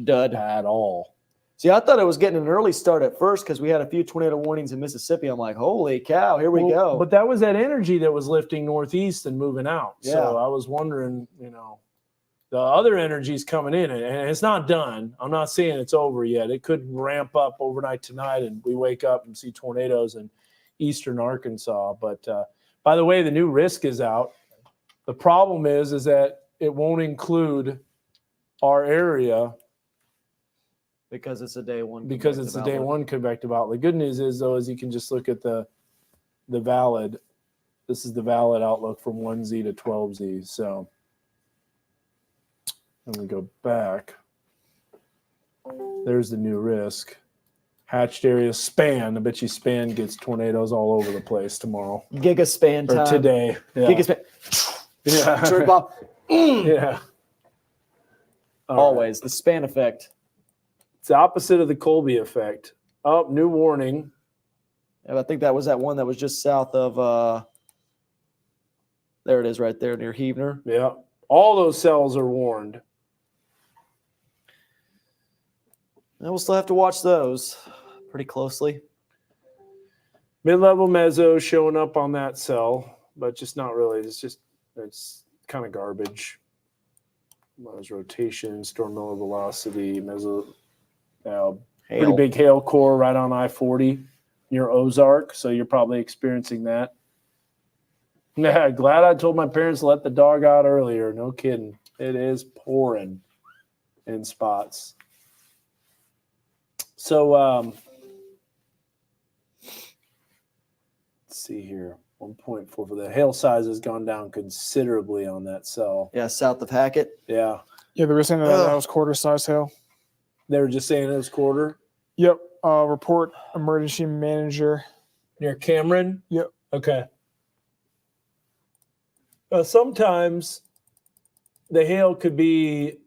Dud. At all. See, I thought it was getting an early start at first because we had a few tornado warnings in Mississippi. I'm like, holy cow, here we go. But that was that energy that was lifting northeast and moving out. Yeah. So I was wondering, the other energy is coming in, and it's not done. I'm not saying it's over yet. It could ramp up overnight tonight, and we wake up and see tornadoes in eastern Arkansas. But by the way, the new risk is out. The problem is that it won't include our area because it's a day one. Because it's a day one convective outlet. The good news is, though, is you can just look at the valid. This is the valid outlook from 1Z to 12Z. So let me go back. There's the new risk. Hatched area span. I bet you span gets tornadoes all over the place tomorrow. Gigaspan time. Or today. Yeah. Gigaspan. Yeah. Trip off. Yeah. Always. The span effect. It's the opposite of the Colby effect. Oh, new warning. Yeah, I think that was that one that was just south of, there it is right there near Heavener. Yeah. All those cells are warned. And we'll still have to watch those pretty closely. Mid-level mezzo showing up on that cell, but just not really. It's kind of garbage. Rotation, storm node velocity, pretty big hail core right on I-40 near Ozark, so you're probably experiencing that. Yeah, glad I told my parents to let the dog out earlier. No kidding. It is pouring in spots. So, let's see here. 1.4 for the hail size has gone down considerably on that cell. Yeah, south of Hackett. Yeah. Yeah, they were saying that was quarter size hail. They were just saying it was quarter. Yep. Report emergency manager. Near Cameron? Yep. Okay. Sometimes the hail could be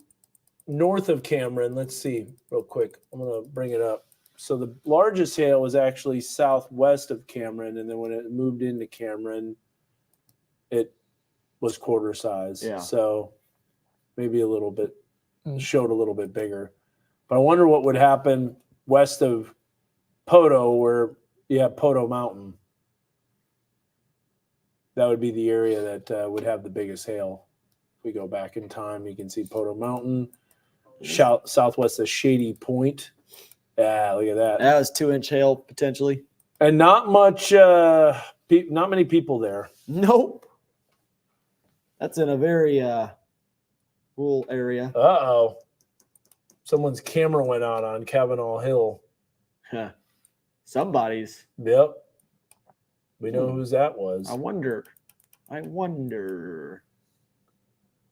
north of Cameron. Let's see real quick. I'm going to bring it up. So the largest hail was actually southwest of Cameron, and then when it moved into Cameron, it was quarter size. Yeah. So maybe a little bit, showed a little bit bigger. But I wonder what would happen west of Poto, where you have Poto Mountain. That would be the area that would have the biggest hail. If we go back in time, you can see Poto Mountain, southwest of Shady Point. Yeah, look at that. That was 2-inch hail potentially. And not much, not many people there. Nope. That's in a very rural area. Uh-oh. Someone's camera went out on Kavanaugh Hill. Huh. Somebody's. Yep. We know whose that was. I wonder.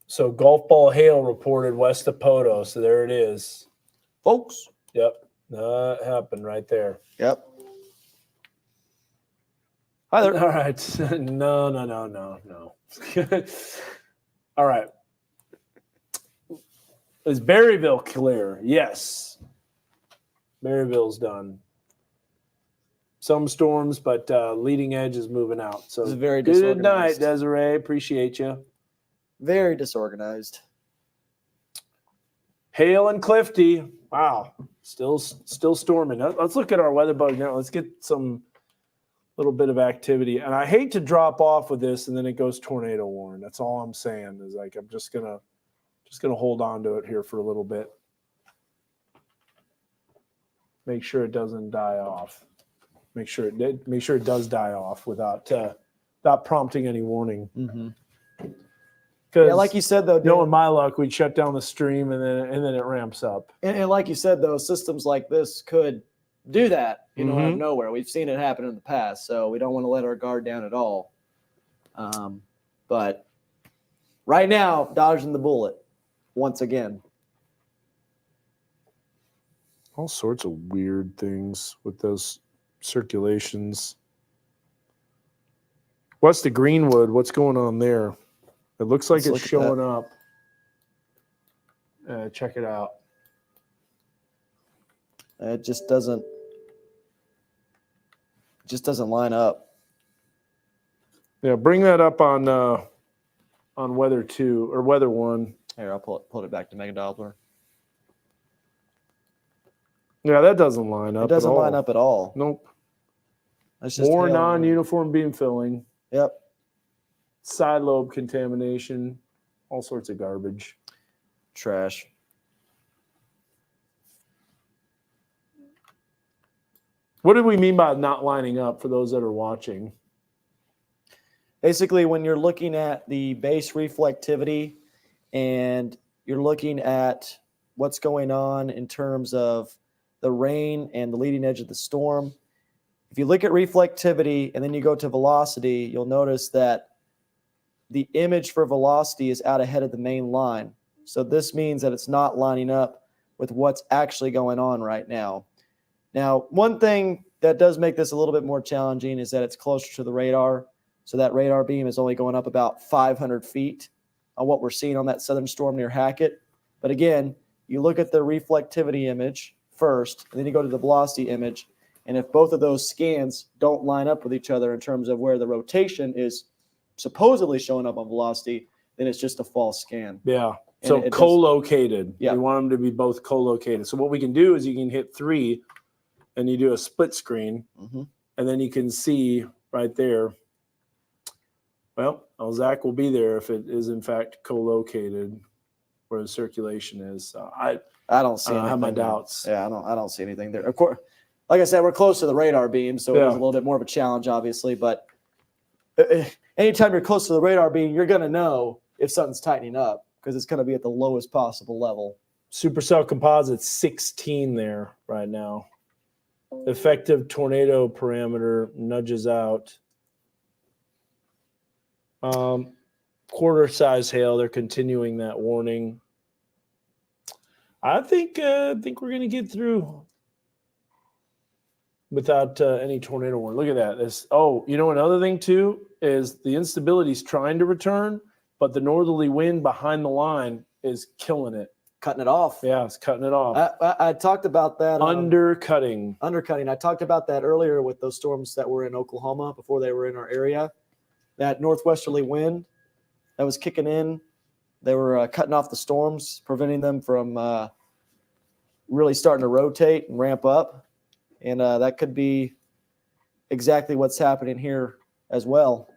So golf ball hail reported west of Poto. So there it is. Folks. Yep. That happened right there. Yep. Hi there. All right. No. All right. Is Berryville clear? Yes. Berryville's done. Some storms, but leading edge is moving out. So This is very good night, disorganized. Desiree. Appreciate you. Very disorganized. Hale and Clifty. Wow. Still storming. Let's look at our weather bug now. Let's get some little bit of activity. And I hate to drop off with this and then it goes tornado warn. That's all I'm saying is like I'm just gonna hold on to it here for a little bit. Make sure it doesn't die off. Make sure it does die off without prompting any warning. Mm-hmm. Because Yeah, like you said though, Dan, knowing my luck, we'd shut down the stream and then it ramps up. and like you said though, systems like this could do that, out of Mhm. nowhere. We've seen it happen in the past, so we don't want to let our guard down at all. But right now, dodging the bullet once again. All sorts of weird things with those circulations. West of Greenwood, what's going on there? It looks like Let's look it's at showing up. Check it out. It just doesn't line up. Yeah, bring that up on Weather 2 or Weather 1. Here, I'll pull it back to Mega Doppler. Yeah, that doesn't line up. It doesn't at all. line up at all. Nope. That's just More hail. non-uniform beam filling, Yep. side lobe contamination, all sorts of garbage. Trash. What do we mean by not lining up for those that are watching? Basically, when you're looking at the base reflectivity and you're looking at what's going on in terms of the rain and the leading edge of the storm, if you look at reflectivity and then you go to velocity, you'll notice that the image for velocity is out ahead of the main line. So this means that it's not lining up with what's actually going on right now. Now, one thing that does make this a little bit more challenging is that it's closer to the radar. So that radar beam is only going up about 500 feet on what we're seeing on that southern storm near Hackett. But again, you look at the reflectivity image first, and then you go to the velocity image. And if both of those scans don't line up with each other in terms of where the rotation is supposedly showing up on velocity, then it's just a false scan. Yeah. And So it does- co-located. Yeah. We want them to be both co-located. So what we can do is you can hit 3 and you do a split screen Mhm. and then you can see right there. Well, Well, Zach will be there if it is in fact co-located where the circulation is. So I don't see. I have my anything there. doubts. Yeah, I don't see anything there. Of course, like I said, we're close to the radar beam, so Yeah. it's a little bit more of a challenge, obviously. But anytime you're close to the radar beam, you're going to know if something's tightening up because it's going to be at the lowest possible level. Supercell Composite 16 there right now. Effective tornado parameter nudges out. Quarter size hail. They're continuing that warning. I think we're going to get through without any tornado warning. Look at that. Another thing too is the instability is trying to return, but the northerly wind behind the line is killing it. Cutting it off. Yeah, it's cutting it off. I talked about that. Undercutting. I talked about that earlier with those storms that were in Oklahoma before they were in our area. That northwesterly wind that was kicking in, they were cutting off the storms, preventing them from really starting to rotate and ramp up. And that could be exactly what's happening here as well.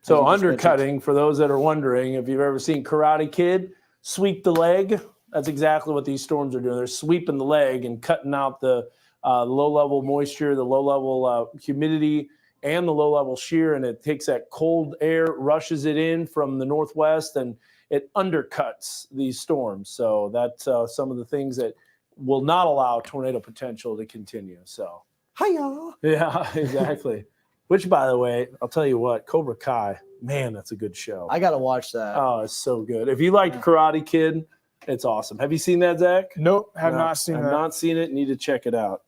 So undercutting, for those that are wondering, if you've ever seen Karate Kid, sweep the leg. That's exactly what these storms are doing. They're sweeping the leg and cutting out the low-level moisture, the low-level humidity, and the low-level shear, and it takes that cold air, rushes it in from the northwest, and it undercuts these storms. So that's some of the things that will not allow tornado potential to continue. So, hiya. Yeah, exactly. Which, by the way, I'll tell you what, Cobra Kai, man, that's a good show. I got to watch that. Oh, it's so good. If you liked Karate Kid, it's awesome. Have you seen that, Zach? Nope, have not seen I've that. not seen it. Need to check it out.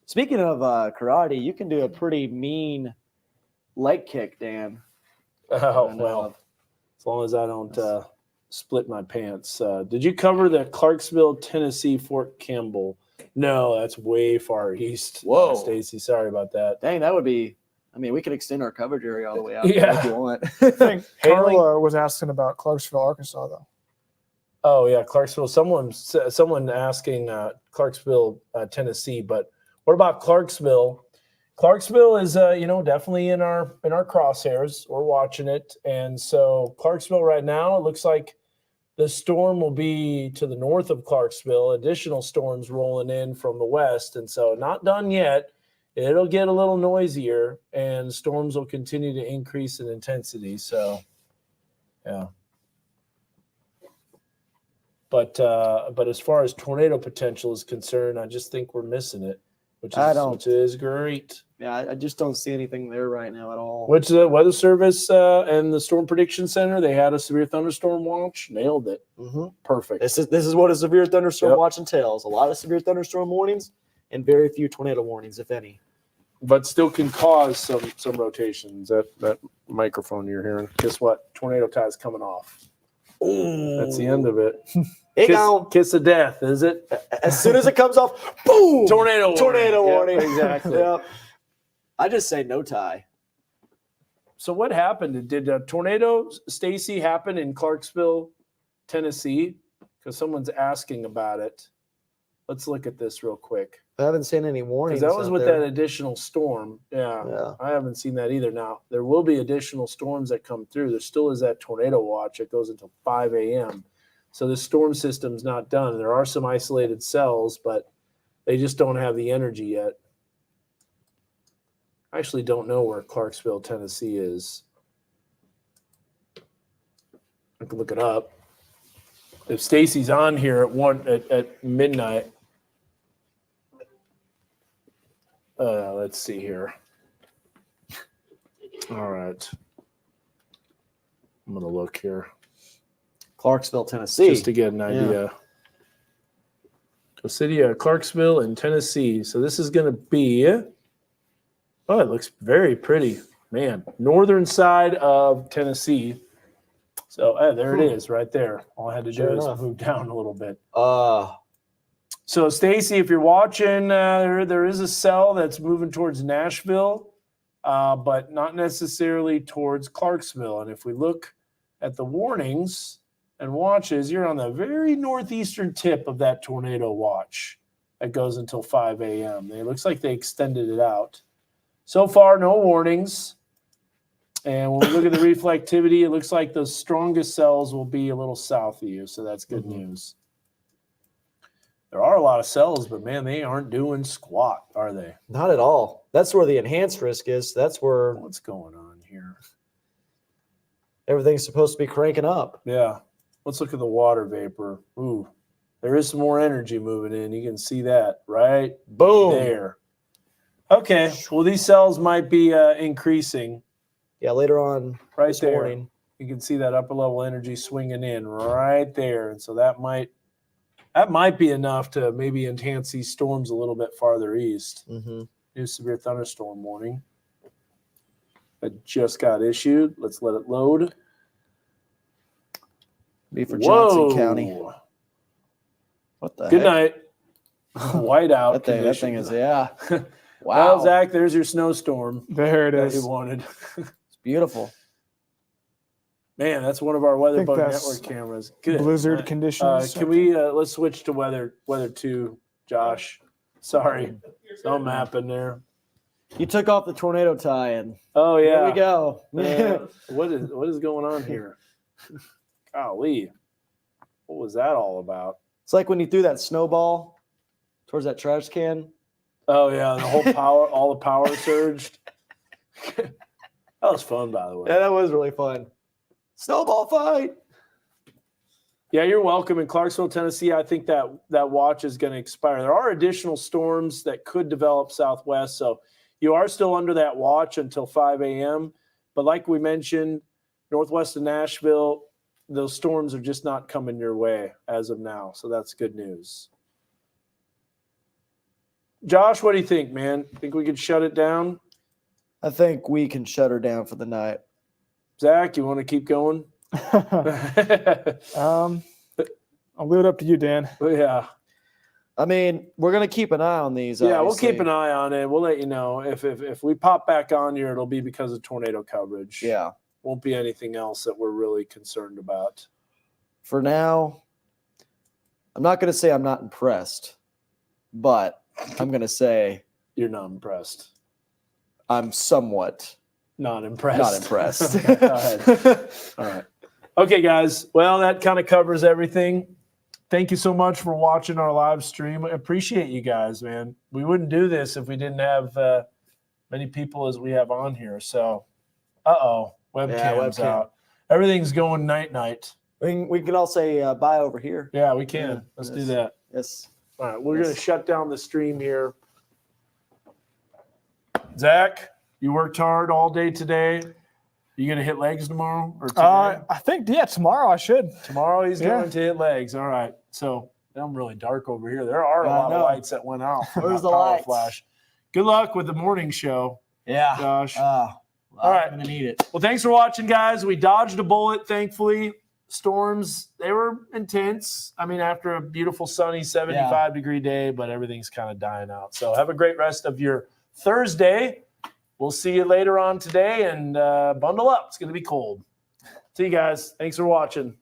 Speaking of karate, you can do a pretty mean leg kick, Dan. Oh, well, as long as I don't split my pants. Did you cover the Clarksville, Tennessee, Fort Campbell? No, that's way far east. Whoa. Stacy, sorry about that. Dang, that would be. I mean, we could extend our coverage area all the way out Yeah. if you want. I think Hailing? Carla was asking about Clarksville, Arkansas, though. Oh, yeah, Clarksville. Someone asking Clarksville, Tennessee, but what about Clarksville? Clarksville is, definitely in our crosshairs. We're watching it, and so Clarksville right now, it looks like the storm will be to the north of Clarksville. Additional storms rolling in from the west, and so not done yet. It'll get a little noisier, and storms will continue to increase in intensity. So, yeah. But as far as tornado potential is concerned, I just think we're missing it, which is great. Yeah, I just don't see anything there right now at all. Which the Weather Service and the Storm Prediction Center, they had a severe thunderstorm watch. Nailed it. Mm-hmm. Perfect. This is what a severe thunderstorm watch entails. A lot of severe thunderstorm warnings and very few tornado warnings, if any. But still can cause some rotations. That microphone you're hearing. Guess what? Tornado tie's coming off. Ooh. That's the end of it. Kiss of death, is it? As soon as it comes off, boom! Tornado warning. Yep, exactly. Yep. I just say no tie. So what happened? Did a tornado, Stacy, happen in Clarksville, Tennessee? Because someone's asking about it. Let's look at this real quick. I haven't seen any warnings. Because that was out with there. that additional storm. Yeah, Yeah. I haven't seen that either. Now, there will be additional storms that come through. There still is that tornado watch that goes until 5 a.m. So the storm system's not done. There are some isolated cells, but they just don't have the energy yet. I actually don't know where Clarksville, Tennessee is. I can look it up. If Stacy's on here at midnight, let's see here. All right, I'm gonna look here Clarksville, Tennessee. just to get an idea. The city of Clarksville in Tennessee. So this is gonna be. Oh, it looks very pretty, man. Northern side of Tennessee. So there it is, right there. All I had to Sure do is enough. move down a little bit. So Stacy, if you're watching, there is a cell that's moving towards Nashville, but not necessarily towards Clarksville. And if we look at the warnings and watches, you're on the very northeastern tip of that tornado watch that goes until 5 a.m. It looks like they extended it out. So far, no warnings. And when we look at the reflectivity, it looks like the strongest cells will be a little south of you. So that's good news. There are a lot of cells, but man, they aren't doing squat, are they? Not at all. That's where the enhanced risk is. That's where What's going on here? everything's supposed to be cranking up. Yeah. Let's look at the water vapor. Ooh, there is some more energy moving in. You can see that right Boom. there. Okay. Well, these cells might be increasing Yeah, later on right this there. morning. You can see that upper level energy swinging in right there. And so that might be enough to maybe enhance these storms a little bit farther east. Mm-hmm. New severe thunderstorm warning that just got issued. Let's let it load. Be for Johnson Whoa. County. What the Good heck? night. Whiteout. That thing is, yeah. Wow. Wow. Well, Zach, there's your snowstorm There it that you is. wanted. It's beautiful. Man, that's one of our Weather think Bug that's Network cameras. Good. Blizzard conditions. Can we let's switch to weather 2, Josh? Sorry. No map in there. You took off the tornado tie and Oh here yeah. we go. What is going on here? Golly. What was that all about? It's like when you threw that snowball towards that trash can. Oh yeah, the whole power, all the power surged. That was fun, by the way. Yeah, that was really fun. Snowball fight. Yeah, you're welcome. In Clarksville, Tennessee, I think that watch is going to expire. There are additional storms that could develop southwest, so you are still under that watch until 5 a.m. But like we mentioned, northwest of Nashville, those storms are just not coming your way as of now, so that's good news. Josh, what do you think, man? Think we could shut it down? I think we can shut her down for the night. Zach, you want to keep going? I'll leave it up to you, Dan. Yeah. I mean, we're gonna keep an eye on these. Yeah, we'll obviously. keep an eye on it. We'll let you know if we pop back on here, it'll be because of tornado coverage. Yeah. Won't be anything else that we're really concerned about. For now, I'm not gonna say I'm not impressed, but I'm gonna say You're not impressed. I'm somewhat Not impressed. not impressed. Go ahead. All right. Okay, guys. Well, that kind of covers everything. Thank you so much for watching our live stream. I appreciate you guys, man. We wouldn't do this if we didn't have many people as we have on here. So, webcam's webcam. out. Everything's going night. We can all say bye over here. Yeah, we can. Yeah, Let's yes. do that. Yes. All right, we're Yes. going to shut down the stream here. Zach, you worked hard all day today. You going to hit legs tomorrow or today? I think tomorrow I should. Tomorrow he's Yeah. going to hit legs. All right. So I'm really dark over here. There are a I lot of know. lights that went out. from Where's that the power lights? Flash. Good luck with the morning show, Yeah. Josh. All right. I'm gonna need it. Well, thanks for watching, guys. We dodged a bullet, thankfully. Storms, they were intense. I mean, after a beautiful sunny 75-degree day, but everything's kind of dying out. So have a great rest of your Thursday. We'll see you later on today, and bundle up. It's going to be cold. See you guys. Thanks for watching.